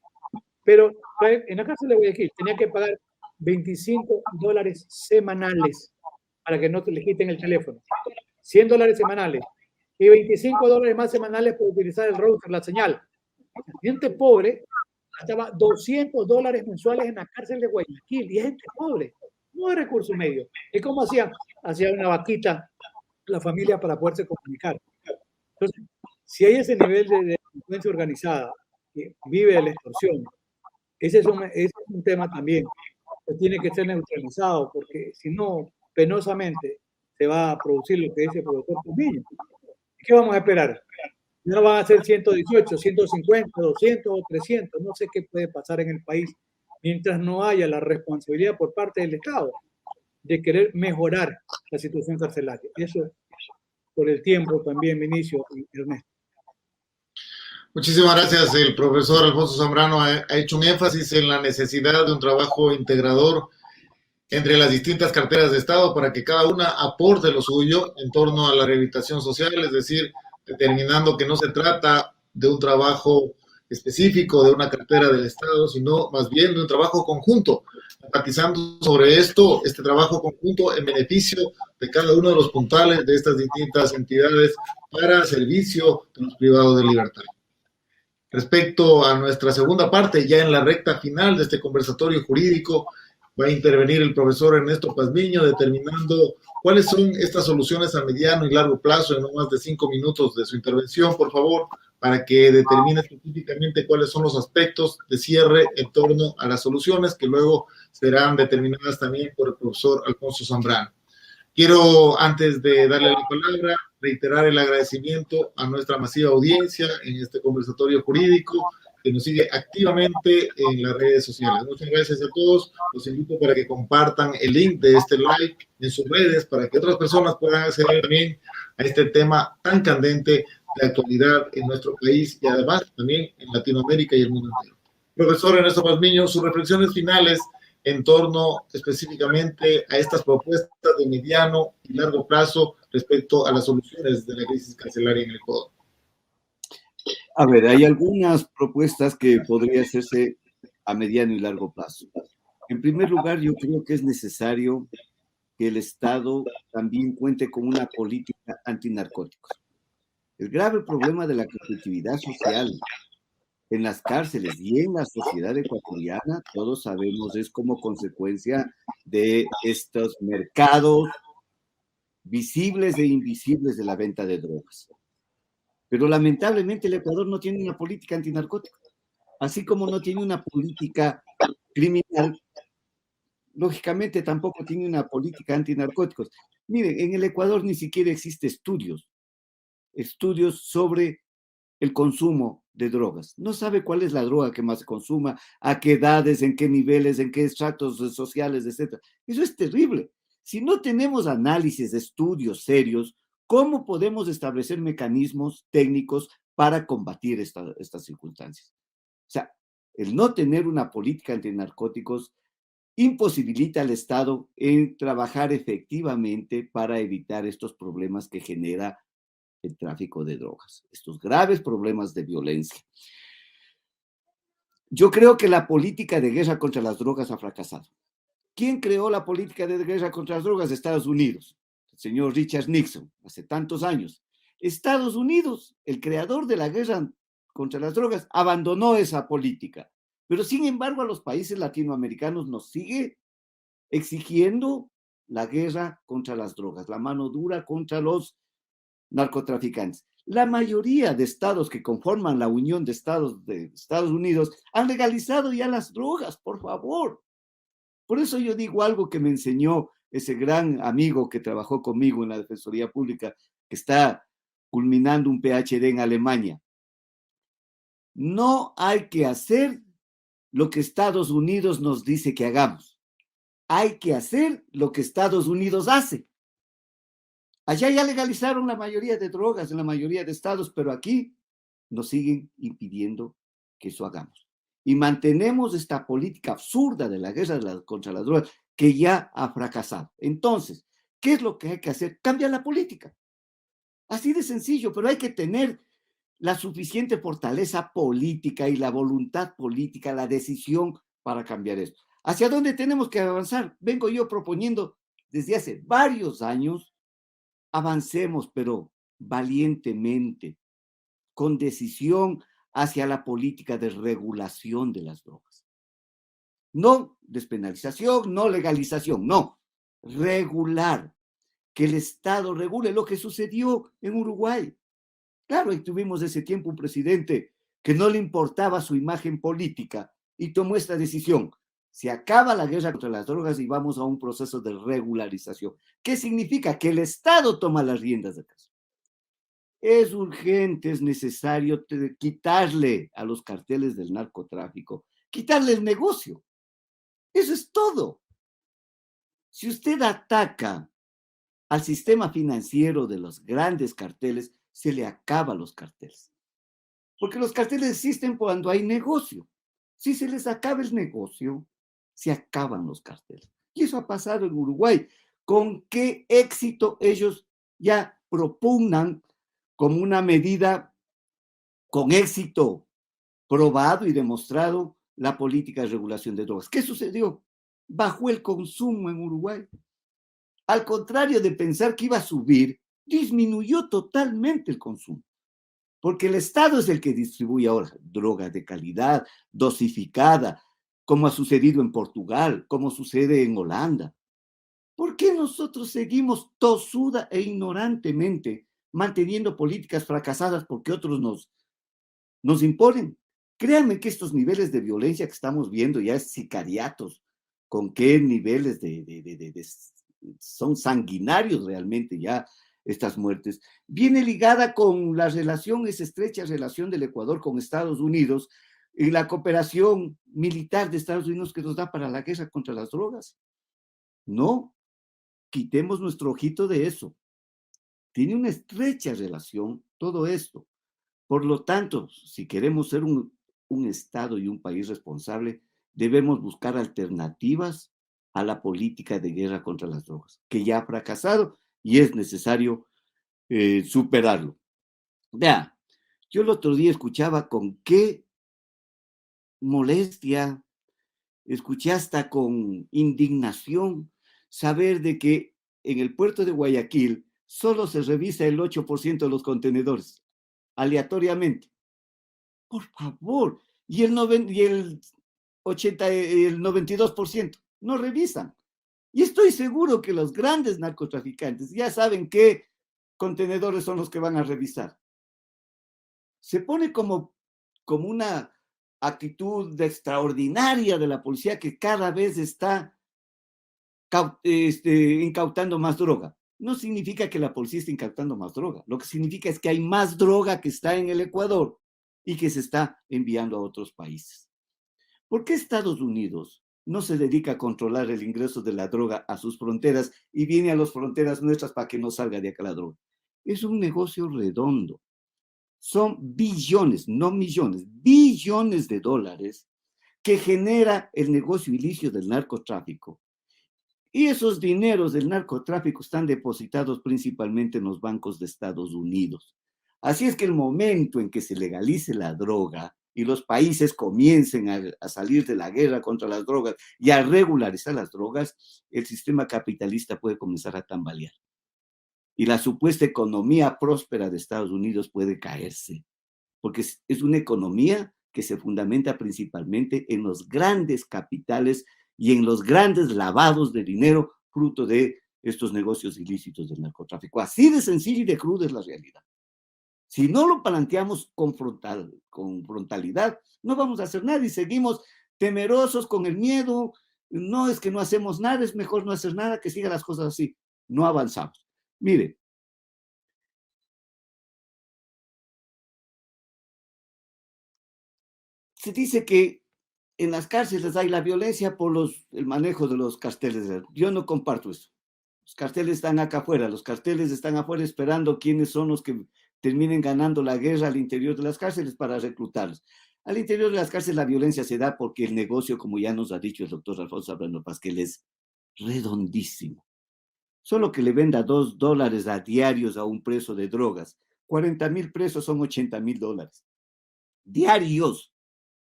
Pero en la cárcel de Guayaquil tenía que pagar $25 semanales para que no te le quiten el teléfono. $100 semanales y $25 más semanales por utilizar el router, la señal. Gente pobre gastaba $200 mensuales en la cárcel de Guayaquil y gente pobre, no de recursos medios. ¿Y cómo hacían? Hacían una vaquita la familia para poderse comunicar. Entonces, si hay ese nivel de delincuencia organizada que vive de la extorsión, ese es un tema también que tiene que ser neutralizado, porque si no, penosamente se va a producir lo que dice el profesor Pumillo. ¿Qué vamos a esperar? No van a ser 118, 150, 200 o 300, no sé qué puede pasar en el país mientras no haya la responsabilidad por parte del Estado de querer mejorar la situación carcelaria. Eso por el tiempo también, Vinicio y Ernesto. Muchísimas gracias. El profesor Alfonso Zambrano ha hecho un énfasis en la necesidad de un trabajo integrador entre las distintas carteras de Estado para que cada una aporte lo suyo en torno a la rehabilitación social, es decir, determinando que no se trata de un trabajo específico de una cartera del Estado, sino más bien de un trabajo conjunto, enfatizando sobre este trabajo conjunto en beneficio de cada uno de los puntales de estas distintas entidades para servicio de los privados de libertad. Respecto a nuestra segunda parte, ya en la recta final de este conversatorio jurídico, va a intervenir el profesor Ernesto Pazmiño determinando cuáles son estas soluciones a mediano y largo plazo en no más de 5 minutos de su intervención, por favor, para que determine específicamente cuáles son los aspectos de cierre en torno a las soluciones que luego serán determinadas también por el profesor Alfonso Zambrano. Quiero, antes de darle la palabra, reiterar el agradecimiento a nuestra masiva audiencia en este conversatorio jurídico que nos sigue activamente en las redes sociales. Muchas gracias a todos. Los invito para que compartan el link de este live en sus redes para que otras personas puedan acceder también a este tema tan candente de actualidad en nuestro país y además también en Latinoamérica y el mundo entero. Profesor Ernesto Pazmiño, sus reflexiones finales en torno específicamente a estas propuestas de mediano y largo plazo respecto a las soluciones de la crisis carcelaria en el Ecuador. A ver, hay algunas propuestas que podría hacerse a mediano y largo plazo. En primer lugar, yo creo que es necesario que el Estado también cuente con una política antinarcóticos. El grave problema de la conflictividad social en las cárceles y en la sociedad ecuatoriana, todos sabemos, es como consecuencia de estos mercados visibles e invisibles de la venta de drogas. Pero lamentablemente el Ecuador no tiene una política antinarcótica, así como no tiene una política criminal, lógicamente tampoco tiene una política antinarcóticos. Miren, en el Ecuador ni siquiera existen estudios sobre el consumo de drogas. No sabe cuál es la droga que más se consuma, a qué edades, en qué niveles, en qué estratos sociales, etc. Eso es terrible. Si no tenemos análisis, estudios serios, ¿cómo podemos establecer mecanismos técnicos para combatir estas circunstancias? O sea, el no tener una política antinarcóticos imposibilita al Estado en trabajar efectivamente para evitar estos problemas que genera el tráfico de drogas, estos graves problemas de violencia. Yo creo que la política de guerra contra las drogas ha fracasado. ¿Quién creó la política de guerra contra las drogas? Estados Unidos, el señor Richard Nixon, hace tantos años. Estados Unidos, el creador de la guerra contra las drogas, abandonó esa política. Pero sin embargo a los países latinoamericanos nos sigue exigiendo la guerra contra las drogas, la mano dura contra los narcotraficantes. La mayoría de estados que conforman la Unión de Estados de Estados Unidos han legalizado ya las drogas, por favor. Por eso yo digo algo que me enseñó ese gran amigo que trabajó conmigo en la Defensoría Pública, que está culminando un PhD en Alemania. No hay que hacer lo que Estados Unidos nos dice que hagamos. Hay que hacer lo que Estados Unidos hace. Allá ya legalizaron la mayoría de drogas en la mayoría de estados, pero aquí nos siguen impidiendo que eso hagamos. Y mantenemos esta política absurda de la guerra contra las drogas que ya ha fracasado. Entonces, ¿qué es lo que hay que hacer? Cambiar la política. Así de sencillo, pero hay que tener la suficiente fortaleza política y la voluntad política, la decisión para cambiar esto. ¿Hacia dónde tenemos que avanzar? Vengo yo proponiendo desde hace varios años, avancemos, pero valientemente, con decisión hacia la política de regulación de las drogas. No despenalización, no legalización, no. Regular, que el Estado regule lo que sucedió en Uruguay. Claro, y tuvimos ese tiempo un presidente que no le importaba su imagen política y tomó esta decisión. Se acaba la guerra contra las drogas y vamos a un proceso de regularización. ¿Qué significa? Que el Estado toma las riendas de caso. Es urgente, es necesario quitarle a los carteles del narcotráfico, quitarle el negocio. Eso es todo. Si usted ataca al sistema financiero de los grandes carteles, se le acaban los carteles. Porque los carteles existen cuando hay negocio. Si se les acaba el negocio, se acaban los carteles. Y eso ha pasado en Uruguay. ¿Con qué éxito ellos ya propugnan como una medida con éxito probado y demostrado la política de regulación de drogas? ¿Qué sucedió? Bajó el consumo en Uruguay. Al contrario de pensar que iba a subir, disminuyó totalmente el consumo. Porque el Estado es el que distribuye ahora drogas de calidad, dosificada, como ha sucedido en Portugal, como sucede en Holanda. ¿Por qué nosotros seguimos tosuda e ignorantemente manteniendo políticas fracasadas porque otros nos imponen? Créanme que estos niveles de violencia que estamos viendo ya es sicariatos, con qué niveles son sanguinarios realmente ya estas muertes, viene ligada con la relación, esa estrecha relación del Ecuador con Estados Unidos y la cooperación militar de Estados Unidos que nos da para la guerra contra las drogas. No, quitemos nuestro ojito de eso. Tiene una estrecha relación todo esto. Por lo tanto, si queremos ser un Estado y un país responsable, debemos buscar alternativas a la política de guerra contra las drogas, que ya ha fracasado y es necesario superarlo. Vea, yo el otro día escuchaba con qué molestia, escuché hasta con indignación saber de que en el puerto de Guayaquil solo se revisa el 8% de los contenedores, aleatoriamente. Por favor, y el 92% no revisan. Y estoy seguro que los grandes narcotraficantes ya saben qué contenedores son los que van a revisar. Se pone como una actitud extraordinaria de la policía que cada vez está incautando más droga. No significa que la policía esté incautando más droga. Lo que significa es que hay más droga que está en el Ecuador y que se está enviando a otros países. ¿Por qué Estados Unidos no se dedica a controlar el ingreso de la droga a sus fronteras y viene a las fronteras nuestras para que no salga de acá la droga? Es un negocio redondo. Son billones, no millones, billones de dólares que genera el negocio ilícito del narcotráfico. Y esos dineros del narcotráfico están depositados principalmente en los bancos de Estados Unidos. Así es que el momento en que se legalice la droga y los países comiencen a salir de la guerra contra las drogas y a regularizar las drogas, el sistema capitalista puede comenzar a tambalear. Y la supuesta economía próspera de Estados Unidos puede caerse, porque es una economía que se fundamenta principalmente en los grandes capitales y en los grandes lavados de dinero fruto de estos negocios ilícitos del narcotráfico. Así de sencillo y de cruda es la realidad. Si no lo planteamos con frontalidad, no vamos a hacer nada y seguimos temerosos con el miedo, no es que no hacemos nada, es mejor no hacer nada, que sigan las cosas así. No avanzamos. Mire, se dice que en las cárceles hay la violencia por el manejo de los carteles. Yo no comparto eso. Los carteles están acá afuera, los carteles están afuera esperando quiénes son los que terminen ganando la guerra al interior de las cárceles para reclutarlos. Al interior de las cárceles la violencia se da porque el negocio, como ya nos ha dicho el doctor Alfonso Zambrano Pasquel, es redondísimo. Solo que le venda $2 a diarios a un preso de drogas. 40,000 presos son $80,000. Diarios.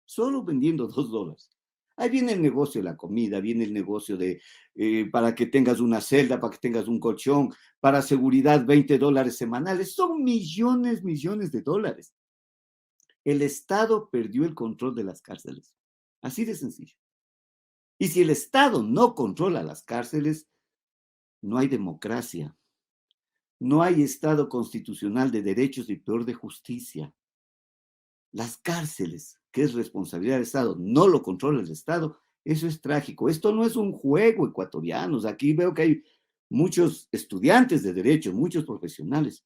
Solo vendiendo $2. Ahí viene el negocio de la comida, viene el negocio de para que tengas una celda, para que tengas un colchón, para seguridad $20 semanales. Son millones de dólares. El Estado perdió el control de las cárceles. Así de sencillo. Y si el Estado no controla las cárceles, no hay democracia. No hay Estado constitucional de derechos y peor de justicia. Las cárceles, que es responsabilidad del Estado, no lo controla el Estado, eso es trágico. Esto no es un juego, ecuatorianos. Aquí veo que hay muchos estudiantes de derecho, muchos profesionales.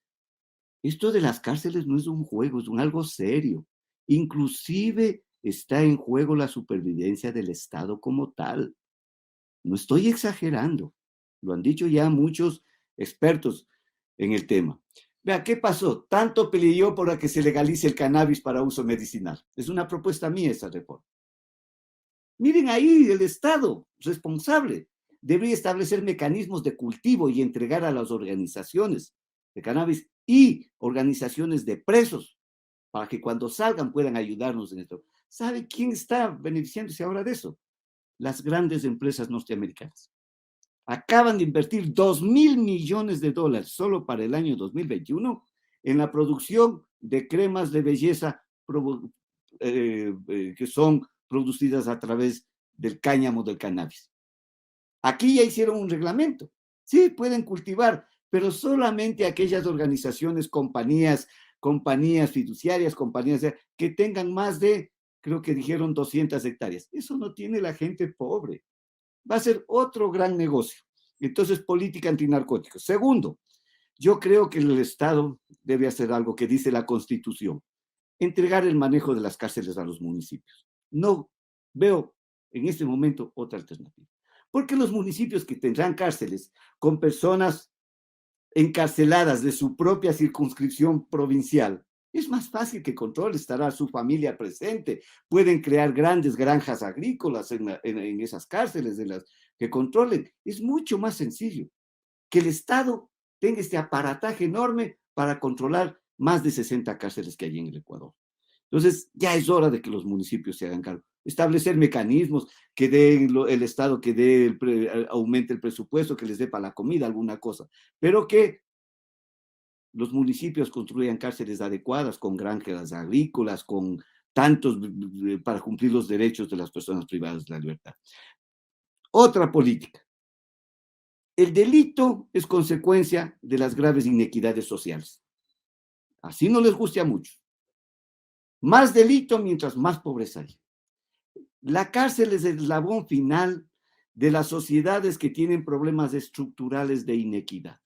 Esto de las cárceles no es un juego, es algo serio. Inclusive está en juego la supervivencia del Estado como tal. No estoy exagerando. Lo han dicho ya muchos expertos en el tema. Vea, ¿qué pasó? Tanto peleó por que se legalice el cannabis para uso medicinal. Es una propuesta mía esa reforma. Miren ahí, el Estado responsable debería establecer mecanismos de cultivo y entregar a las organizaciones de cannabis y organizaciones de presos para que cuando salgan puedan ayudarnos en esto. ¿Sabe quién está beneficiándose ahora de eso? Las grandes empresas norteamericanas. Acaban de invertir $2,000 millones solo para el año 2021 en la producción de cremas de belleza que son producidas a través del cáñamo del cannabis. Aquí ya hicieron un reglamento. Sí, pueden cultivar, pero solamente aquellas organizaciones, compañías fiduciarias, compañías que tengan más de, creo que dijeron 200 hectáreas. Eso no tiene la gente pobre. Va a ser otro gran negocio. Entonces, política antinarcóticos. Segundo, yo creo que el Estado debe hacer algo que dice la Constitución, entregar el manejo de las cárceles a los municipios. No veo en este momento otra alternativa. Porque los municipios que tendrán cárceles con personas encarceladas de su propia circunscripción provincial, es más fácil que controle, estará su familia presente, pueden crear grandes granjas agrícolas en esas cárceles que controlen. Es mucho más sencillo que el Estado tenga este aparataje enorme para controlar más de 60 cárceles que hay en el Ecuador. Entonces, ya es hora de que los municipios se hagan cargo. Establecer mecanismos que dé el Estado, que aumente el presupuesto, que les dé para la comida, alguna cosa, pero que los municipios construyan cárceles adecuadas, con granjas agrícolas, con tantos para cumplir los derechos de las personas privadas de la libertad. Otra política. El delito es consecuencia de las graves inequidades sociales. Así no les guste a muchos. Más delito mientras más pobreza hay. La cárcel es el eslabón final de las sociedades que tienen problemas estructurales de inequidad.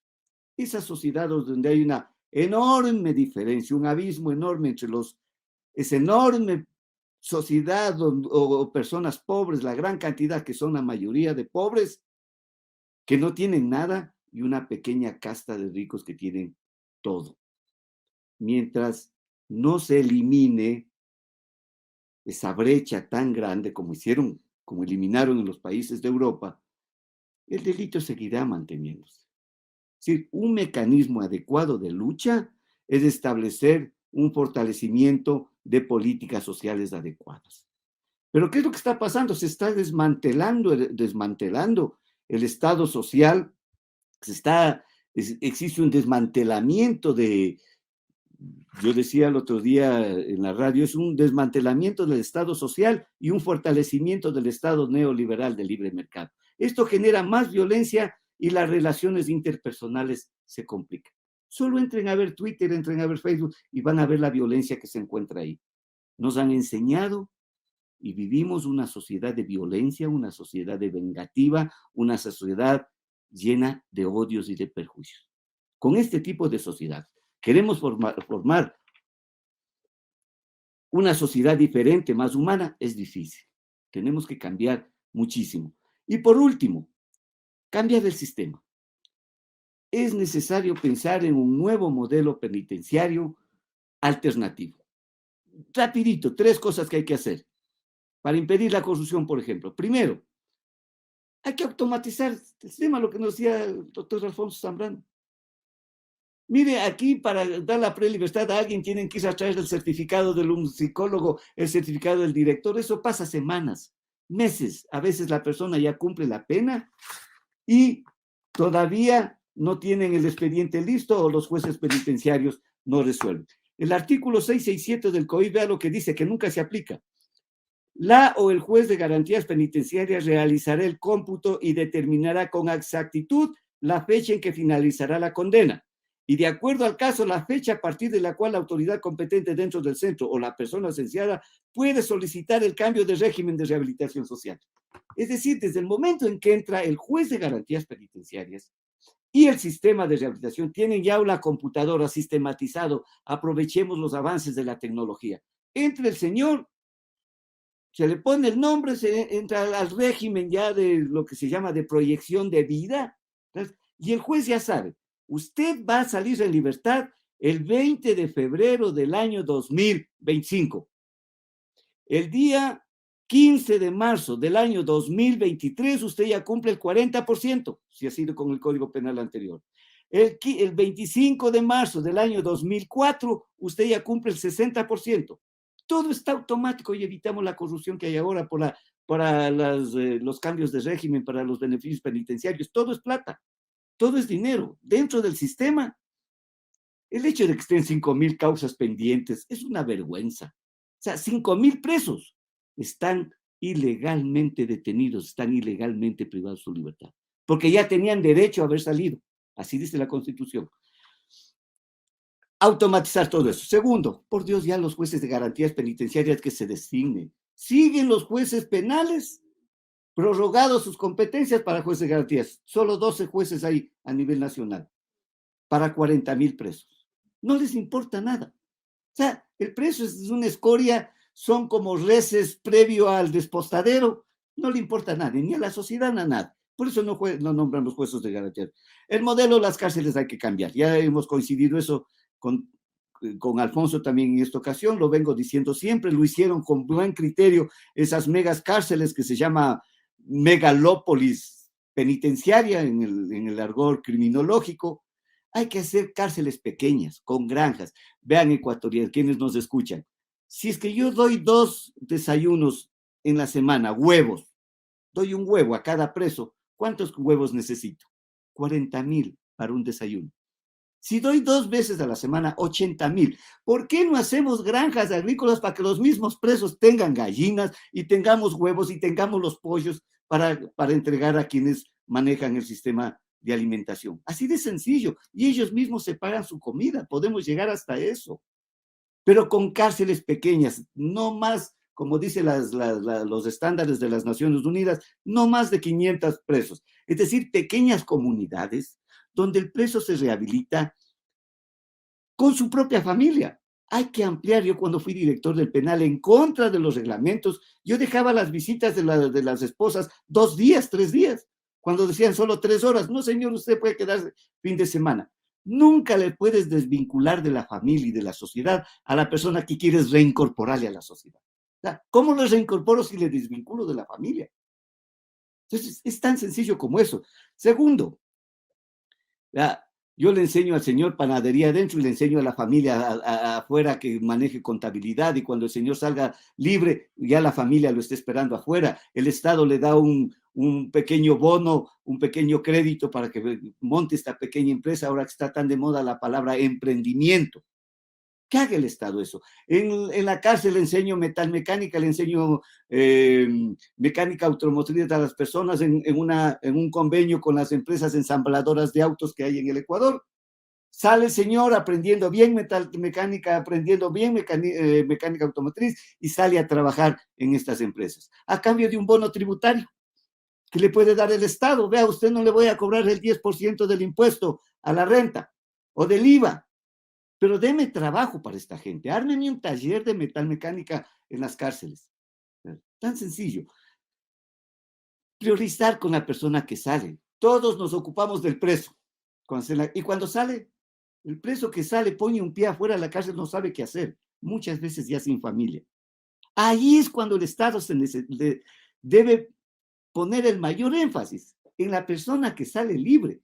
Esas sociedades donde hay una enorme diferencia, un abismo enorme entre esa enorme sociedad o personas pobres, la gran cantidad que son la mayoría de pobres, que no tienen nada, y una pequeña casta de ricos que tienen todo. Mientras no se elimine esa brecha tan grande como eliminaron en los países de Europa, el delito seguirá manteniéndose. Es decir, un mecanismo adecuado de lucha es establecer un fortalecimiento de políticas sociales adecuadas. Pero ¿qué es lo que está pasando? Se está desmantelando el Estado social, existe un desmantelamiento yo decía el otro día en la radio, es un desmantelamiento del Estado social y un fortalecimiento del Estado neoliberal de libre mercado. Esto genera más violencia y las relaciones interpersonales se complican. Solo entren a ver Twitter, entren a ver Facebook y van a ver la violencia que se encuentra ahí. Nos han enseñado y vivimos una sociedad de violencia, una sociedad de vengativa, una sociedad llena de odios y de perjuicios. Con este tipo de sociedad, queremos formar una sociedad diferente, más humana, es difícil. Tenemos que cambiar muchísimo. Y por último, cambiar el sistema. Es necesario pensar en un nuevo modelo penitenciario alternativo. Rapidito, 3 cosas que hay que hacer para impedir la corrupción, por ejemplo. Primero, hay que automatizar el sistema, lo que nos decía el doctor Alfonso Zambrano. Mire, aquí para dar la prelibertad a alguien tienen que ir a traer el certificado de un psicólogo, el certificado del director. Eso pasa semanas, meses. A veces la persona ya cumple la pena y todavía no tienen el expediente listo o los jueces penitenciarios no resuelven. El artículo 667 del COIP, vea lo que dice, que nunca se aplica. La o el juez de garantías penitenciarias realizará el cómputo y determinará con exactitud la fecha en que finalizará la condena. Y de acuerdo al caso, la fecha a partir de la cual la autoridad competente dentro del centro o la persona sentenciada puede solicitar el cambio de régimen de rehabilitación social. Es decir, desde el momento en que entra el juez de garantías penitenciarias y el sistema de rehabilitación, tienen ya una computadora sistematizado. Aprovechemos los avances de la tecnología. Entra el señor, se le pone el nombre, se entra al régimen ya de lo que se llama de proyección de vida, y el juez ya sabe, usted va a salir en libertad el 20 de febrero del año 2025. El día 15 de marzo del año 2023, usted ya cumple el 40%, si ha sido con el Código Penal anterior. El 25 de marzo del año 2004, usted ya cumple el 60%. Todo está automático y evitamos la corrupción que hay ahora para los cambios de régimen, para los beneficios penitenciarios. Todo es plata, todo es dinero. Dentro del sistema, el hecho de que estén 5,000 causas pendientes es una vergüenza. O sea, 5,000 presos están ilegalmente detenidos, están ilegalmente privados de su libertad, porque ya tenían derecho a haber salido. Así dice la Constitución. Automatizar todo eso. Segundo, por Dios, ya los jueces de garantías penitenciarias que se designen. Siguen los jueces penales prorrogados sus competencias para jueces de garantías. Solo 12 jueces hay a nivel nacional para 40,000 presos. No les importa nada. O sea, el preso es una escoria, son como reses previo al despostadero. No le importa a nadie, ni a la sociedad, ni a nada. Por eso no nombran los jueces de garantías. El modelo de las cárceles hay que cambiar. Ya hemos coincidido eso con Alfonso también en esta ocasión, lo vengo diciendo siempre, lo hicieron con buen criterio esas megas cárceles que se llama megalópolis penitenciaria en el argot criminológico. Hay que hacer cárceles pequeñas, con granjas. Vean, ecuatorianos, quienes nos escuchan, si es que yo doy 2 desayunos en la semana, huevos, doy un huevo a cada preso, ¿cuántos huevos necesito? 40,000 para un desayuno. Si doy 2 veces a la semana, 80,000. ¿Por qué no hacemos granjas agrícolas para que los mismos presos tengan gallinas y tengamos huevos y tengamos los pollos para entregar a quienes manejan el sistema de alimentación? Así de sencillo. Y ellos mismos se pagan su comida. Podemos llegar hasta eso. Pero con cárceles pequeñas, no más, como dicen los estándares de las Naciones Unidas, no más de 500 presos. Es decir, pequeñas comunidades donde el preso se rehabilita con su propia familia. Hay que ampliar. Yo cuando fui director del penal, en contra de los reglamentos, yo dejaba las visitas de las esposas 2 días, 3 días, cuando decían solo 3 horas. No, señor, usted puede quedarse fin de semana. Nunca le puedes desvincular de la familia y de la sociedad a la persona que quieres reincorporarle a la sociedad. ¿Cómo lo reincorporo si le desvinculo de la familia? Entonces, es tan sencillo como eso. Segundo, yo le enseño al señor panadería adentro y le enseño a la familia afuera que maneje contabilidad, y cuando el señor salga libre, ya la familia lo está esperando afuera. El Estado le da un pequeño bono, un pequeño crédito para que monte esta pequeña empresa, ahora que está tan de moda la palabra emprendimiento. ¿Qué haga el Estado eso? En la cárcel le enseño metalmecánica, le enseño mecánica automotriz a las personas en un convenio con las empresas ensambladoras de autos que hay en el Ecuador. Sale el señor aprendiendo bien mecánica, aprendiendo bien mecánica automotriz y sale a trabajar en estas empresas, a cambio de un bono tributario que le puede dar el Estado. Vea, usted no le voy a cobrar el 10% del impuesto a la renta o del IVA, pero deme trabajo para esta gente. Ármeme un taller de metalmecánica en las cárceles. Tan sencillo. Priorizar con la persona que sale. Todos nos ocupamos del preso. Y cuando sale, el preso que sale pone un pie afuera de la cárcel, no sabe qué hacer. Muchas veces ya sin familia. Ahí es cuando el Estado debe poner el mayor énfasis en la persona que sale libre.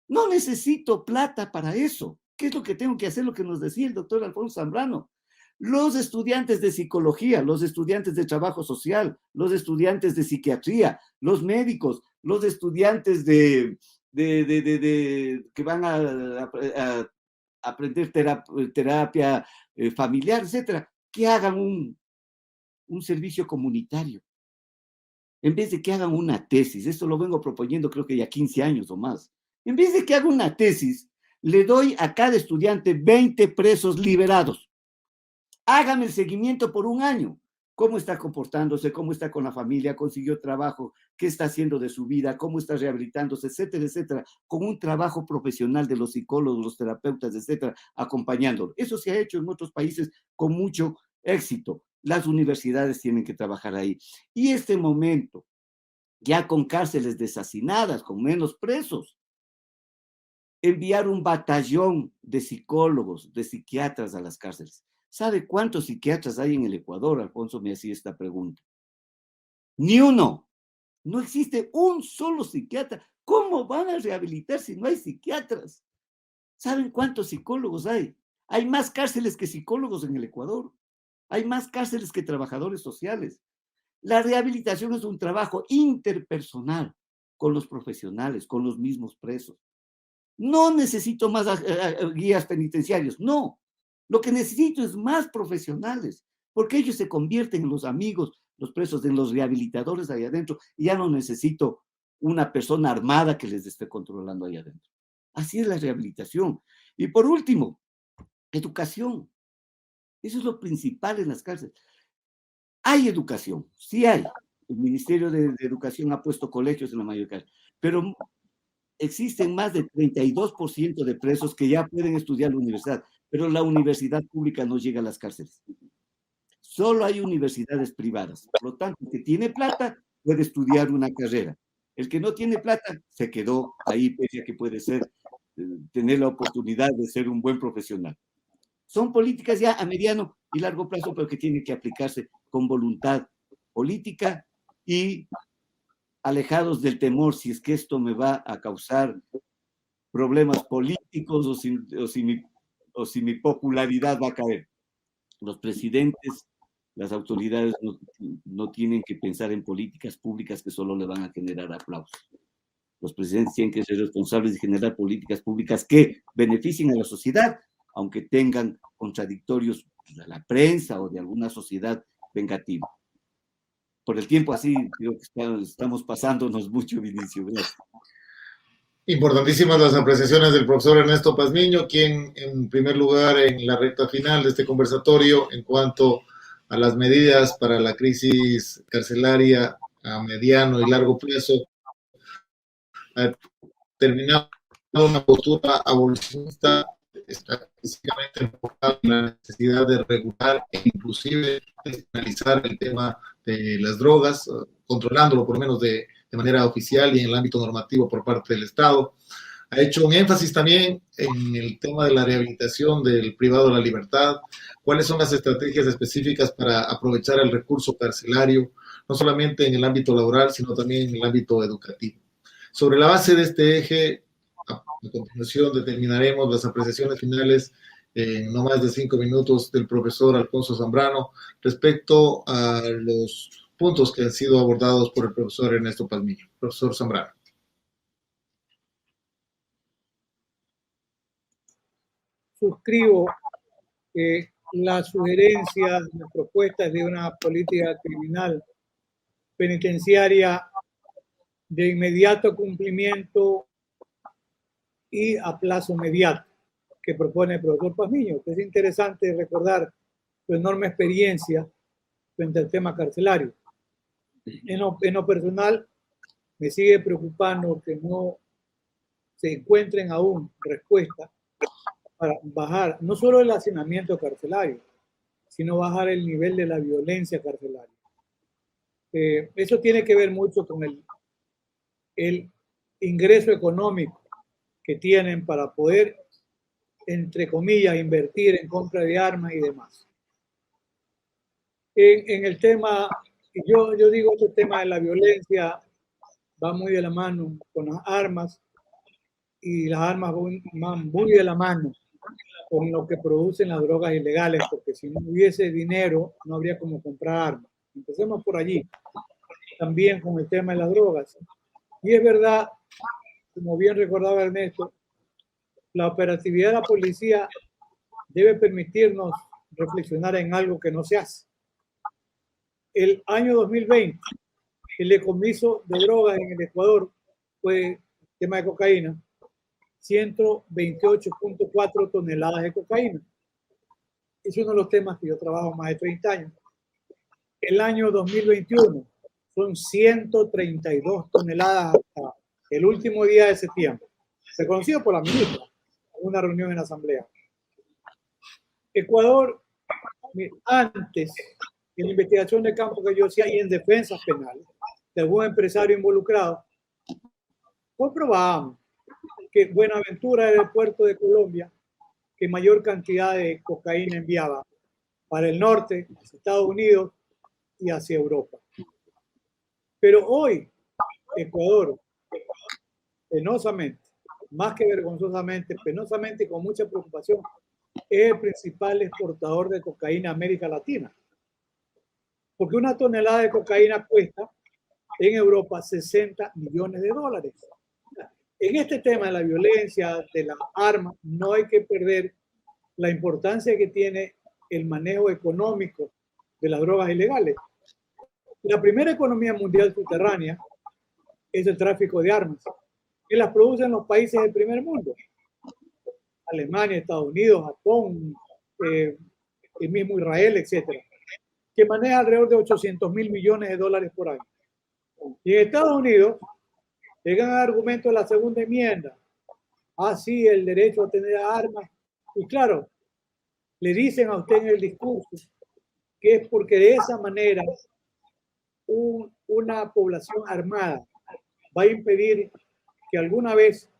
No necesito plata para eso. ¿Qué es lo que tengo que hacer? Lo que nos decía el doctor Alfonso Zambrano. Los estudiantes de psicología, los estudiantes de trabajo social, los estudiantes de psiquiatría, los médicos, los estudiantes que van a aprender terapia familiar, etcétera, que hagan un servicio comunitario. En vez de que hagan una tesis, esto lo vengo proponiendo creo que ya 15 años o más, en vez de que haga una tesis, le doy a cada estudiante 20 presos liberados. Hágame el seguimiento por un año. ¿Cómo está comportándose? ¿Cómo está con la familia? ¿Consiguió trabajo? ¿Qué está haciendo de su vida? ¿Cómo está rehabilitándose? Etcétera, etcétera. Con un trabajo profesional de los psicólogos, los terapeutas, etcétera, acompañándolo. Eso se ha hecho en otros países con mucho éxito. Las universidades tienen que trabajar ahí. Y este momento, ya con cárceles deshacinadas, con menos presos, enviar un batallón de psicólogos, de psiquiatras a las cárceles. ¿Sabe cuántos psiquiatras hay en el Ecuador? Alfonso me hacía esta pregunta. Ni uno. No existe un solo psiquiatra. ¿Cómo van a rehabilitar si no hay psiquiatras? ¿Saben cuántos psicólogos hay? Hay más cárceles que psicólogos en el Ecuador. Hay más cárceles que trabajadores sociales. La rehabilitación es un trabajo interpersonal con los profesionales, con los mismos presos. No necesito más guías penitenciarios, no. Lo que necesito es más profesionales, porque ellos se convierten en los amigos, los presos, en los rehabilitadores ahí adentro, y ya no necesito una persona armada que les esté controlando ahí adentro. Así es la rehabilitación. Y por último, educación. Eso es lo principal en las cárceles. Hay educación, sí hay. El Ministerio de Educación ha puesto colegios en la mayoría de cárceles, pero existen más de 32% de presos que ya pueden estudiar la universidad, pero la universidad pública no llega a las cárceles. Solo hay universidades privadas. Por lo tanto, el que tiene plata puede estudiar una carrera. El que no tiene plata se quedó ahí, pese a que puede tener la oportunidad de ser un buen profesional. Son políticas ya a mediano y largo plazo, pero que tienen que aplicarse con voluntad política y alejados del temor si es que esto me va a causar problemas políticos o si mi popularidad va a caer. Los presidentes, las autoridades no tienen que pensar en políticas públicas que solo le van a generar aplausos. Los presidentes tienen que ser responsables de generar políticas públicas que beneficien a la sociedad, aunque tengan contradictorios de la prensa o de alguna sociedad vengativa. Por el tiempo así, creo que estamos pasándonos mucho, Vinicio. Gracias. Importantísimas las apreciaciones del profesor Ernesto Pazmiño, quien en primer lugar en la recta final de este conversatorio en cuanto a las medidas para la crisis carcelaria a mediano y largo plazo, ha terminado una postura abolicionista específicamente enfocada en la necesidad de regular e inclusive despenalizar el tema de las drogas, controlándolo por lo menos de manera oficial y en el ámbito normativo por parte del Estado. Ha hecho un énfasis también en el tema de la rehabilitación del privado de la libertad, cuáles son las estrategias específicas para aprovechar el recurso carcelario, no solamente en el ámbito laboral, sino también en el ámbito educativo. Sobre la base de este eje, a continuación determinaremos las apreciaciones finales en no más de 5 minutos del profesor Alfonso Zambrano respecto a los puntos que han sido abordados por el profesor Ernesto Pazmiño. Profesor Zambrano. Suscribo las sugerencias, las propuestas de una política criminal penitenciaria de inmediato cumplimiento y a plazo mediato. que propone el profesor Pazmiño, que es interesante recordar su enorme experiencia frente al tema carcelario. En lo personal, me sigue preocupando que no se encuentren aún respuestas para bajar no solo el hacinamiento carcelario, sino bajar el nivel de la violencia carcelaria. Eso tiene que ver mucho con el ingreso económico que tienen para poder, entre comillas, invertir en compra de armas y demás. En el tema, yo digo que el tema de la violencia va muy de la mano con las armas, y las armas van muy de la mano con lo que producen las drogas ilegales, porque si no hubiese dinero no habría como comprar armas. Empecemos por allí, también con el tema de las drogas. Y es verdad, como bien recordaba Ernesto, la operatividad de la policía debe permitirnos reflexionar en algo que no se hace. El año 2020, el decomiso de drogas en el Ecuador fue tema de cocaína, 128.4 toneladas de cocaína. Es uno de los temas que yo trabajo más de 30 años. El año 2021 son 132 toneladas hasta el último día de septiembre, reconocido por la ministra en una reunión en la Asamblea. Ecuador, antes, en la investigación de campo que yo hacía y en defensas penales de algún empresario involucrado, comprobábamos que Buenaventura era el puerto de Colombia que mayor cantidad de cocaína enviaba para el norte, hacia Estados Unidos y hacia Europa. Pero hoy, Ecuador, penosamente, más que vergonzosamente, penosamente y con mucha preocupación, es el principal exportador de cocaína a América Latina. Porque una tonelada de cocaína cuesta en Europa 60 millones de dólares. En este tema de la violencia, de las armas, no hay que perder la importancia que tiene el manejo económico de las drogas ilegales. La primera economía mundial subterránea es el tráfico de armas, que las producen los países del primer mundo. Alemania, Estados Unidos, Japón, el mismo Israel, etcétera, que maneja alrededor de 800.000 millones de dólares por año. Y en Estados Unidos llegan al argumento de la segunda enmienda. Ah, sí, el derecho a tener armas. Y claro, le dicen a usted en el discurso que es porque de esa manera una población armada va a impedir que alguna vez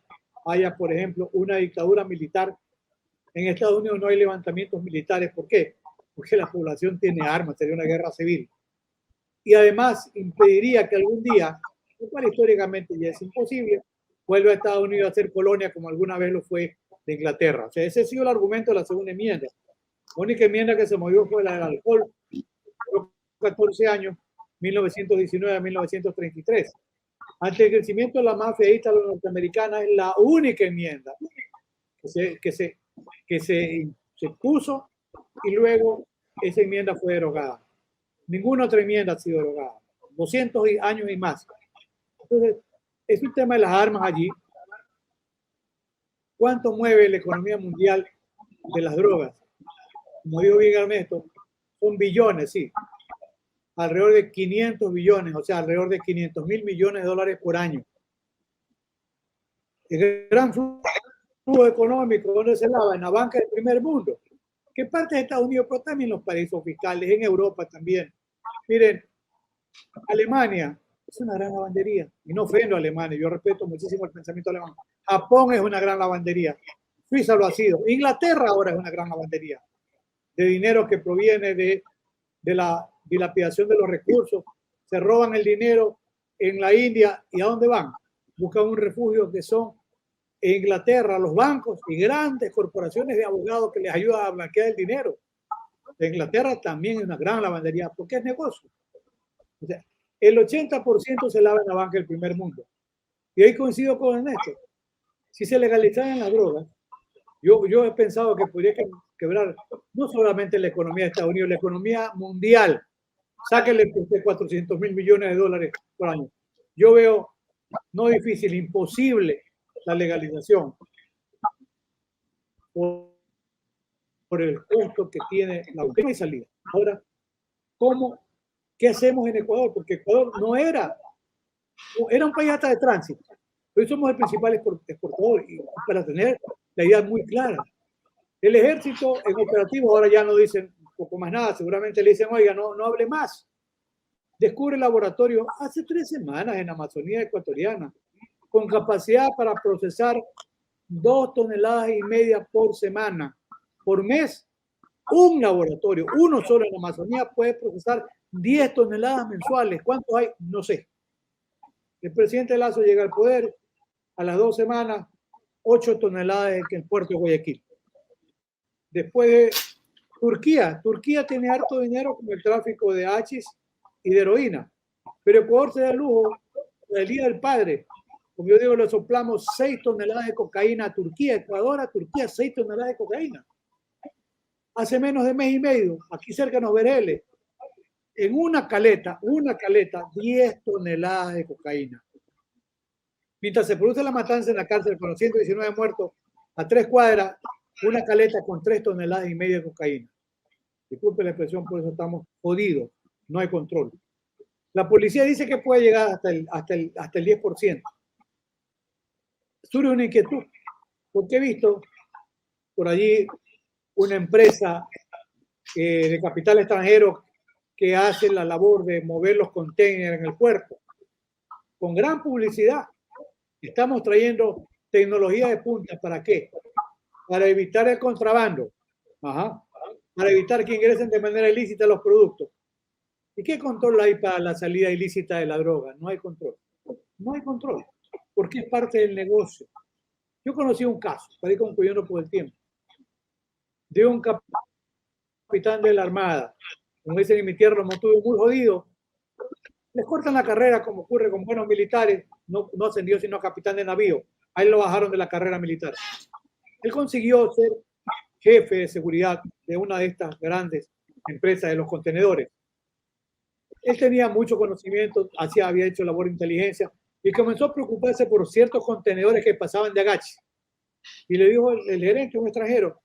haya, por ejemplo, una dictadura militar. En Estados Unidos no hay levantamientos militares. ¿Por qué? Porque la población tiene armas, sería una guerra civil. Y además impediría que algún día, lo cual históricamente ya es imposible, vuelva a Estados Unidos a ser colonia como alguna vez lo fue de Inglaterra. O sea, ese ha sido el argumento de la segunda enmienda. La única enmienda que se movió fue la del alcohol, 14 años, 1919 a 1933. Ante el crecimiento de la mafia ítalo-norteamericana, es la única enmienda que se puso, y luego esa enmienda fue derogada. Ninguna otra enmienda ha sido derogada. 200 años y más. Entonces, es un tema de las armas allí. ¿Cuánto mueve la economía mundial de las drogas? Como dijo bien Ernesto, son billones, sí. Alrededor de 500 billones, o sea, alrededor de 500.000 millones de dólares por año. El gran flujo económico, ¿dónde se lava? En la banca del primer mundo. ¿Qué parte de Estados Unidos? Pero también los paraísos fiscales, en Europa también. Miren, Alemania es una gran lavandería. Y no ofendo a Alemania, yo respeto muchísimo el pensamiento alemán. Japón es una gran lavandería. Suiza lo ha sido. Inglaterra ahora es una gran lavandería de dinero que proviene de la dilapidación de los recursos. Se roban el dinero en la India. ¿Y a dónde van? Buscan un refugio que son en Inglaterra los bancos y grandes corporaciones de abogados que les ayudan a blanquear el dinero. En Inglaterra también es una gran lavandería porque es negocio. O sea, el 80% se lava en la banca del primer mundo. Y ahí coincido con Ernesto. Si se legalizaran las drogas, yo he pensado que podría quebrar no solamente la economía de Estados Unidos, la economía mundial. Sáquenle 400.000 millones de dólares por año. Yo veo no difícil, imposible la legalización. por el costo que tiene la última salida. Ahora, ¿qué hacemos en Ecuador? Porque Ecuador era un país hasta de tránsito. Hoy somos el principal exportador y para tener la idea muy clara. El ejército en operativo ahora ya no dicen poco más nada, seguramente le dicen, oiga, no hable más. Descubre el laboratorio hace 3 semanas en Amazonía ecuatoriana, con capacidad para procesar 2,5 toneladas por semana. Por mes, un laboratorio, uno solo en Amazonía, puede procesar 10 toneladas mensuales. ¿Cuántos hay? No sé. El presidente Lasso llega al poder, a las 2 semanas, 8 toneladas en el puerto de Guayaquil. Después de Turquía tiene harto dinero con el tráfico de hachís y de heroína, pero Ecuador se da el lujo, el Día del Padre, como yo digo, le soplamos 6 toneladas de cocaína a Turquía, Ecuador a Turquía, 6 toneladas de cocaína. Hace menos de mes y medio, aquí cerca de Los Bereles, en una caleta, 10 toneladas de cocaína. Mientras se produce la matanza en la cárcel con los 119 muertos, a 3 cuadras, una caleta con 3,5 toneladas de cocaína. Disculpe la expresión, por eso estamos jodidos, no hay control. La policía dice que puede llegar hasta el 10%. Surge una inquietud, porque he visto por allí una empresa de capital extranjero que hace la labor de mover los containers en el puerto, con gran publicidad. Estamos trayendo tecnología de punta, ¿para qué? Para evitar el contrabando, para evitar que ingresen de manera ilícita los productos. ¿Y qué control hay para la salida ilícita de la droga? No hay control. No hay control, porque es parte del negocio. Yo conocí un caso, para ir concluyendo por el tiempo, de un capitán de la Armada, como dicen en mi tierra, lo mantuvo muy jodido. Les cortan la carrera, como ocurre con buenos militares, no ascendió sino a capitán de navío. Ahí lo bajaron de la carrera militar. Él consiguió ser jefe de seguridad de una de estas grandes empresas de los contenedores. Él tenía mucho conocimiento, había hecho labor de inteligencia y comenzó a preocuparse por ciertos contenedores que pasaban de agache. Y le dijo el gerente, un extranjero,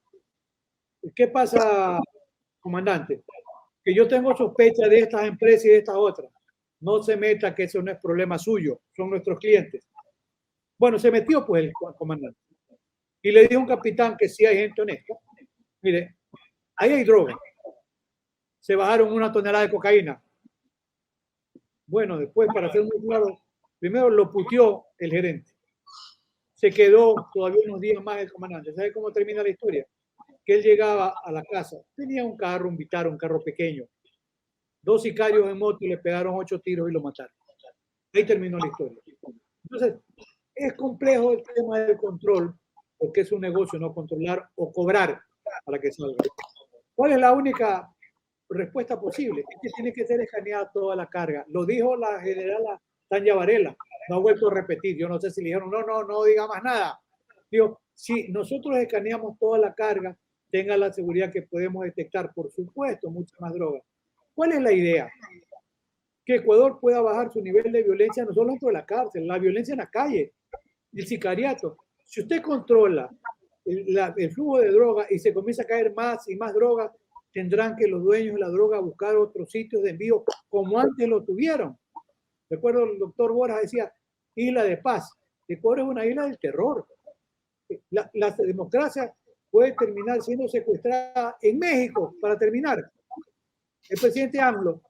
¿qué pasa, comandante? Que yo tengo sospecha de estas empresas y de estas otras. No se meta, que eso no es problema suyo, son nuestros clientes. Bueno, se metió pues el comandante. Y le dijo a un capitán que sí hay gente honesta. Mire, ahí hay droga. Se bajaron 1 tonelada de cocaína. Bueno, después, para ser muy claro, primero lo puteó el gerente. Se quedó todavía unos días más el comandante. ¿Sabe cómo termina la historia? Que él llegaba a la casa. Tenía un carro, un Vitara, un carro pequeño. 2 sicarios en moto y le pegaron 8 tiros y lo mataron. Ahí terminó la historia. Entonces, es complejo el tema del control, porque es un negocio no controlar o cobrar para que salga. ¿Cuál es la única respuesta posible? Es que tiene que ser escaneada toda la carga. Lo dijo la general Tania Varela, no ha vuelto a repetir. Yo no sé si le dijeron, no diga más nada. Digo, si nosotros escaneamos toda la carga, tenga la seguridad que podemos detectar, por supuesto, mucha más droga. ¿Cuál es la idea? Que Ecuador pueda bajar su nivel de violencia no solo dentro de la cárcel, la violencia en la calle, el sicariato. Si usted controla el flujo de droga y se comienza a caer más y más droga, tendrán que los dueños de la droga buscar otros sitios de envío como antes lo tuvieron. Recuerdo el doctor Borja decía, isla de paz. Ecuador es una isla del terror. La democracia puede terminar siendo secuestrada en México, para terminar. El presidente AMLO,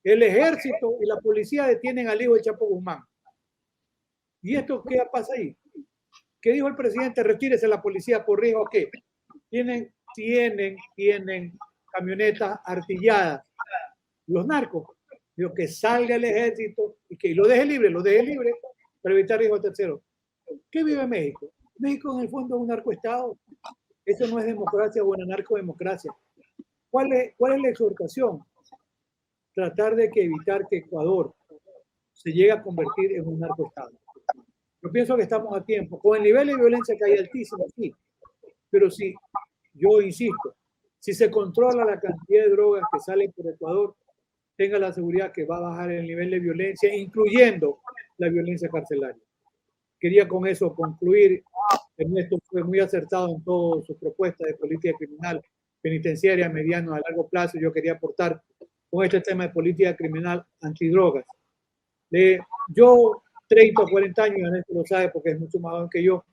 el ejército y la policía detienen al hijo de Chapo Guzmán. ¿Y esto qué pasa ahí? ¿Qué dijo el presidente? Retírese la policía por riesgo. ¿Qué? Tienen camionetas artilladas. Los narcos. Digo, que salga el ejército y que lo deje libre para evitar riesgo tercero. ¿Qué vive México? México en el fondo es un narcoestado. Eso no es democracia o una narcodemocracia. ¿Cuál es la exhortación? Tratar de evitar que Ecuador se llegue a convertir en un narcoestado. Yo pienso que estamos a tiempo. Con el nivel de violencia que hay altísimo, sí. Pero sí, yo insisto, si se controla la cantidad de drogas que salen por Ecuador, tenga la seguridad que va a bajar el nivel de violencia, incluyendo la violencia carcelaria. Quería con eso concluir Ernesto fue muy acertado en todas sus propuestas de política criminal penitenciaria, mediano a largo plazo. Yo quería aportar con este tema de política criminal antidrogas. Yo, 30 o 40 años, Ernesto lo sabe porque es mucho más joven que yo,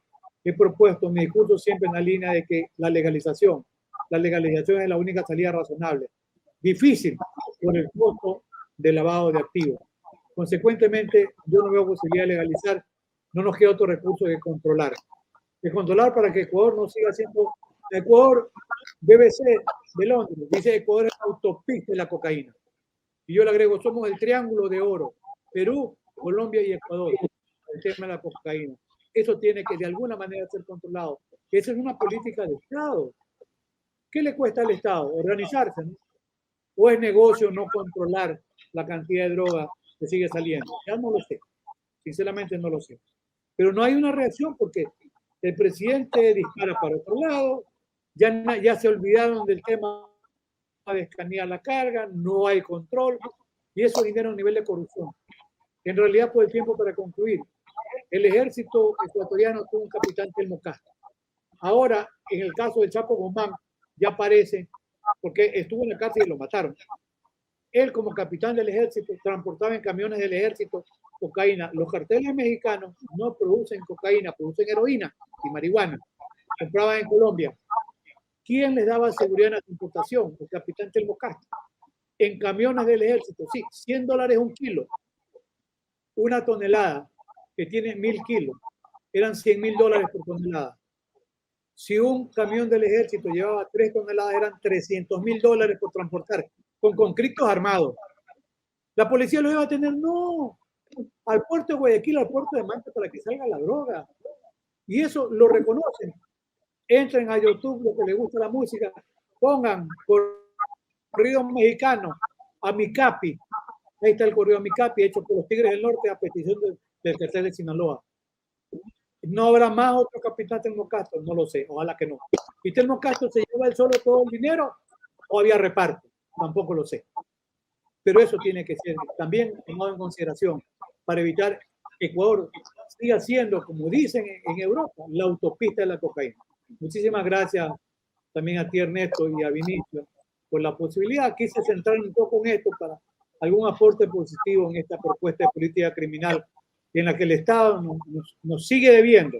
he propuesto mi discurso siempre en la línea de que la legalización es la única salida razonable. Difícil por el costo del lavado de activos. Consecuentemente, yo no veo posibilidad de legalizar, no nos queda otro recurso que controlar. Para que Ecuador no siga siendo Ecuador. BBC de Londres dice Ecuador es la autopista de la cocaína. Y yo le agrego, somos el triángulo de oro: Perú, Colombia y Ecuador, el tema de la cocaína. Eso tiene que de alguna manera ser controlado. Esa es una política de Estado. ¿Qué le cuesta al Estado? Organizarse, ¿no? ¿O es negocio no controlar la cantidad de droga que sigue saliendo? Ya no lo sé. Sinceramente no lo sé. Pero no hay una reacción porque el presidente dispara para otro lado, ya se olvidaron del tema de escanear la carga, no hay control, y eso genera un nivel de corrupción. En realidad, por el tiempo, para concluir, el ejército ecuatoriano tuvo un capitán, Telmo Castro. Ahora, en el caso del Chapo Guzmán, ya aparece, porque estuvo en la cárcel y lo mataron. Él, como capitán del ejército, transportaba en camiones del ejército cocaína. Los carteles mexicanos no producen cocaína, producen heroína y marihuana. Compraban en Colombia. ¿Quién les daba seguridad en la transportación? El capitán Telmo Castro. En camiones del ejército, sí, $100 un kilo. Una tonelada que tiene 1.000 kilos, eran $100.000 por tonelada. Si un camión del ejército llevaba 3 toneladas, eran $300.000 por transportar, con conscriptos armados. ¿La policía lo iba a tener? No. Al puerto de Guayaquil, al puerto de Manta, para que salga la droga. Y eso lo reconocen. Entren a YouTube, lo que les gusta la música, pongan corrido mexicano, a Micapi. Ahí está el corrido Micapi, hecho por los Tigres del Norte a petición del cartel de Sinaloa. ¿No habrá más otro capitán Telmo Castro? No lo sé, ojalá que no. ¿Y Telmo Castro se lleva él solo todo el dinero o había reparto? Tampoco lo sé. Pero eso tiene que ser también tomado en consideración para evitar que Ecuador siga siendo, como dicen en Europa, la autopista de la cocaína. Muchísimas gracias también a ti, Ernesto, y a Vinicio por la posibilidad. Quise centrar un poco en esto para algún aporte positivo en esta propuesta de política criminal en la que el Estado nos sigue debiendo,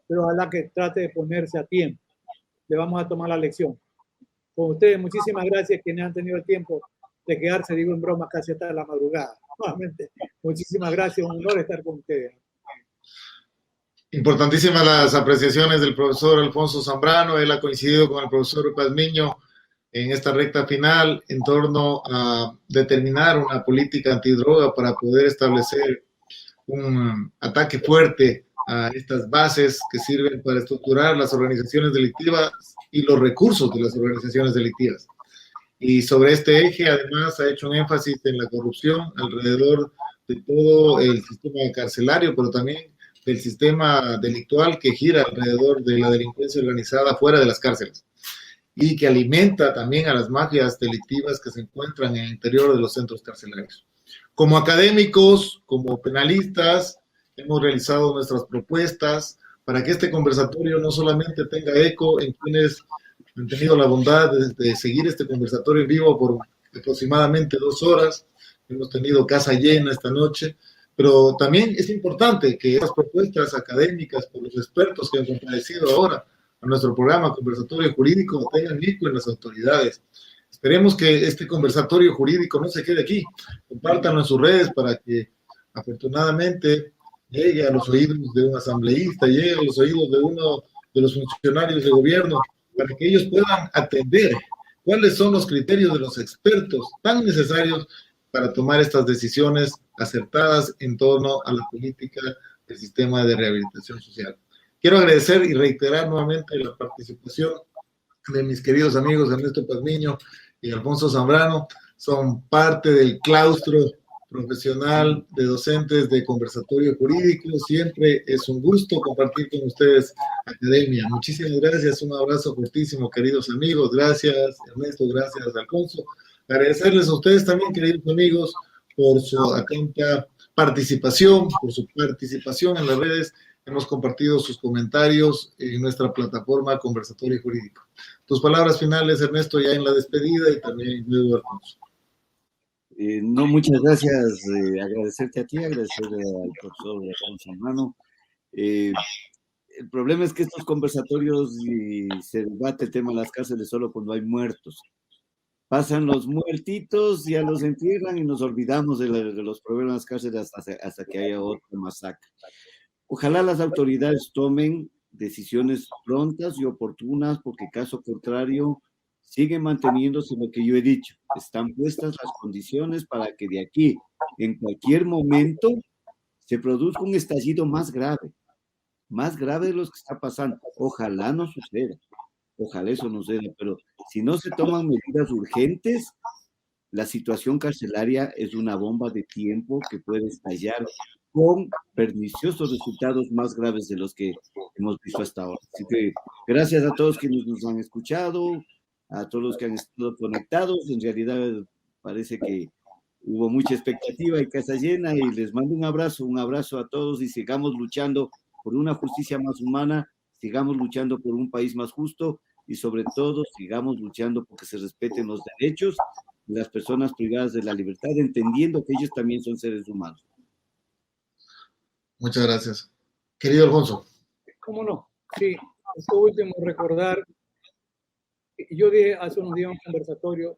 pero ojalá que trate de ponerse a tiempo. Le vamos a tomar la lección. Con ustedes, muchísimas gracias quienes han tenido el tiempo de quedarse, digo en broma, casi hasta la madrugada. Nuevamente, muchísimas gracias, un honor estar con ustedes. Importantísimas las apreciaciones del profesor Alfonso Zambrano. Él ha coincidido con el profesor Pazmiño en esta recta final en torno a determinar una política antidroga para poder establecer un ataque fuerte a estas bases que sirven para estructurar las organizaciones delictivas y los recursos de las organizaciones delictivas. Y sobre este eje, además, ha hecho un énfasis en la corrupción alrededor de todo el sistema carcelario, pero también del sistema delictual que gira alrededor de la delincuencia organizada fuera de las cárceles y que alimenta también a las mafias delictivas que se encuentran en el interior de los centros carcelarios. Como académicos, como penalistas, hemos realizado nuestras propuestas para que este conversatorio no solamente tenga eco en quienes han tenido la bondad de seguir este conversatorio en vivo por aproximadamente 2 horas. Hemos tenido casa llena esta noche, pero también es importante que estas propuestas académicas por los expertos que han comparecido ahora a nuestro programa Conversatorio Jurídico tengan eco en las autoridades. Esperemos que este conversatorio jurídico no se quede aquí. Compártanlo en sus redes para que afortunadamente llegue a los oídos de un asambleísta, llegue a los oídos de uno de los funcionarios de gobierno, para que ellos puedan atender cuáles son los criterios de los expertos tan necesarios para tomar estas decisiones acertadas en torno a la política del sistema de rehabilitación social. Quiero agradecer y reiterar nuevamente la participación de mis queridos amigos Ernesto Pazmiño y Alfonso Zambrano. Son parte del claustro profesional de docentes de Conversatorio Jurídico. Siempre es un gusto compartir con ustedes academia. Muchísimas gracias, un abrazo fortísimo, queridos amigos. Gracias, Ernesto, gracias, Alfonso. Agradecerles a ustedes también, queridos amigos, por su atenta participación, por su participación en las redes hemos compartido sus comentarios en nuestra plataforma Conversatorio Jurídico. Tus palabras finales, Ernesto, ya en la despedida, y también Eduardo Alfonso. No, muchas gracias. Agradecerte a ti, agradecerle al profesor Alfonso Zambrano. El problema es que estos conversatorios se debate el tema de las cárceles solo cuando hay muertos. Pasan los muertitos, ya los entierran y nos olvidamos de los problemas de las cárceles hasta que haya otra masacre. Ojalá las autoridades tomen decisiones prontas y oportunas, porque caso contrario sigue manteniéndose lo que yo he dicho. Están puestas las condiciones para que de aquí, en cualquier momento, se produzca un estallido más grave de los que está pasando. Ojalá no suceda, ojalá eso no suceda, pero si no se toman medidas urgentes, la situación carcelaria es una bomba de tiempo que puede estallar con perniciosos resultados más graves de los que hemos visto hasta ahora. Así que gracias a todos quienes nos han escuchado, a todos los que han estado conectados. En realidad parece que hubo mucha expectativa y casa llena, y les mando un abrazo a todos, y sigamos luchando por una justicia más humana, sigamos luchando por un país más justo, y sobre todo sigamos luchando porque se respeten los derechos de las personas privadas de la libertad, entendiendo que ellos también son seres humanos. Muchas gracias. Querido Alfonso. ¿Cómo no? Sí, esto último, recordar, yo dije hace unos días en un conversatorio,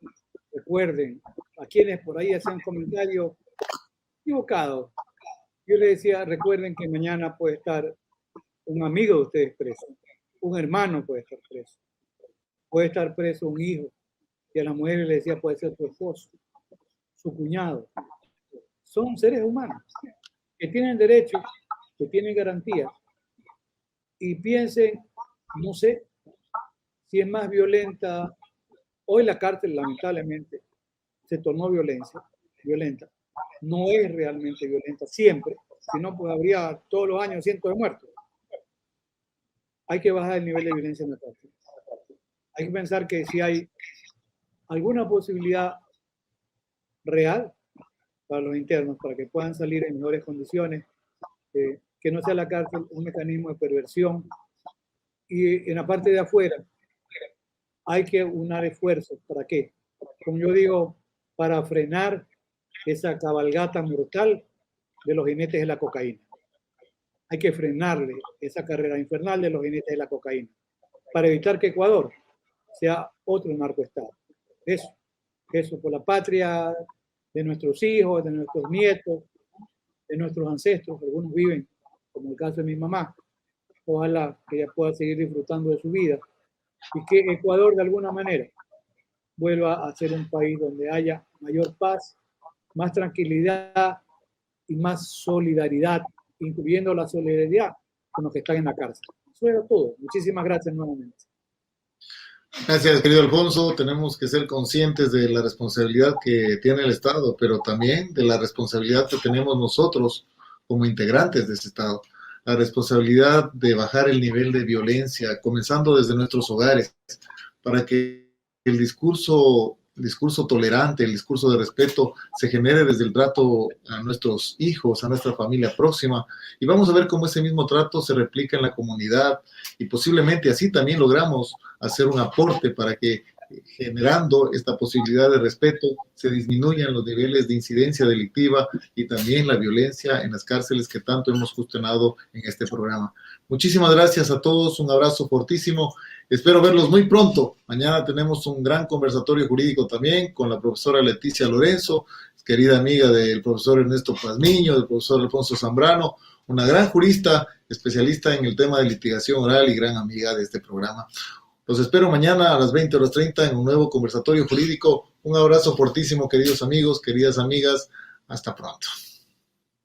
recuerden, a quienes por ahí hacían comentarios equivocados, yo les decía, recuerden que mañana puede estar un amigo de ustedes preso, un hermano puede estar preso un hijo, y a las mujeres les decía puede ser su esposo, su cuñado. Son seres humanos que tienen derechos, que tienen garantías, y piensen, no sé, si es más violenta. Hoy la cárcel, lamentablemente, se tornó violenta. No es realmente violenta siempre, si no, pues habría todos los años cientos de muertos. Hay que bajar el nivel de violencia en la cárcel. Hay que pensar que si hay alguna posibilidad real para los internos, para que puedan salir en mejores condiciones, que no sea la cárcel un mecanismo de perversión. Y en la parte de afuera hay que unar esfuerzos. ¿Para qué? Como yo digo, para frenar esa cabalgata mortal de los jinetes de la cocaína. Hay que frenarle esa carrera infernal de los jinetes de la cocaína para evitar que Ecuador sea otro narcoestado. Eso por la patria de nuestros hijos, de nuestros nietos, de nuestros ancestros. Algunos viven, como el caso de mi mamá. Ojalá que ella pueda seguir disfrutando de su vida y que Ecuador de alguna manera vuelva a ser un país donde haya mayor paz, más tranquilidad y más solidaridad, incluyendo la solidaridad con los que están en la cárcel. Eso era todo. Muchísimas gracias nuevamente. Gracias, querido Alfonso. Tenemos que ser conscientes de la responsabilidad que tiene el Estado, pero también de la responsabilidad que tenemos nosotros como integrantes de ese Estado. La responsabilidad de bajar el nivel de violencia, comenzando desde nuestros hogares, para que el discurso tolerante, el discurso de respeto se genere desde el trato a nuestros hijos, a nuestra familia próxima, y vamos a ver cómo ese mismo trato se replica en la comunidad, y posiblemente así también logramos hacer un aporte para que, generando esta posibilidad de respeto, se disminuyan los niveles de incidencia delictiva y también la violencia en las cárceles que tanto hemos cuestionado en este programa. Muchísimas gracias a todos, un abrazo fortísimo. Espero verlos muy pronto. Mañana tenemos un gran conversatorio jurídico también con la profesora Leticia Lorenzo, querida amiga del profesor Ernesto Pazmiño, del profesor Alfonso Zambrano, una gran jurista, especialista en el tema de litigación oral y gran amiga de este programa. Los espero mañana a las 20:30 en un nuevo conversatorio jurídico. Un abrazo fortísimo, queridos amigos, queridas amigas. Hasta pronto.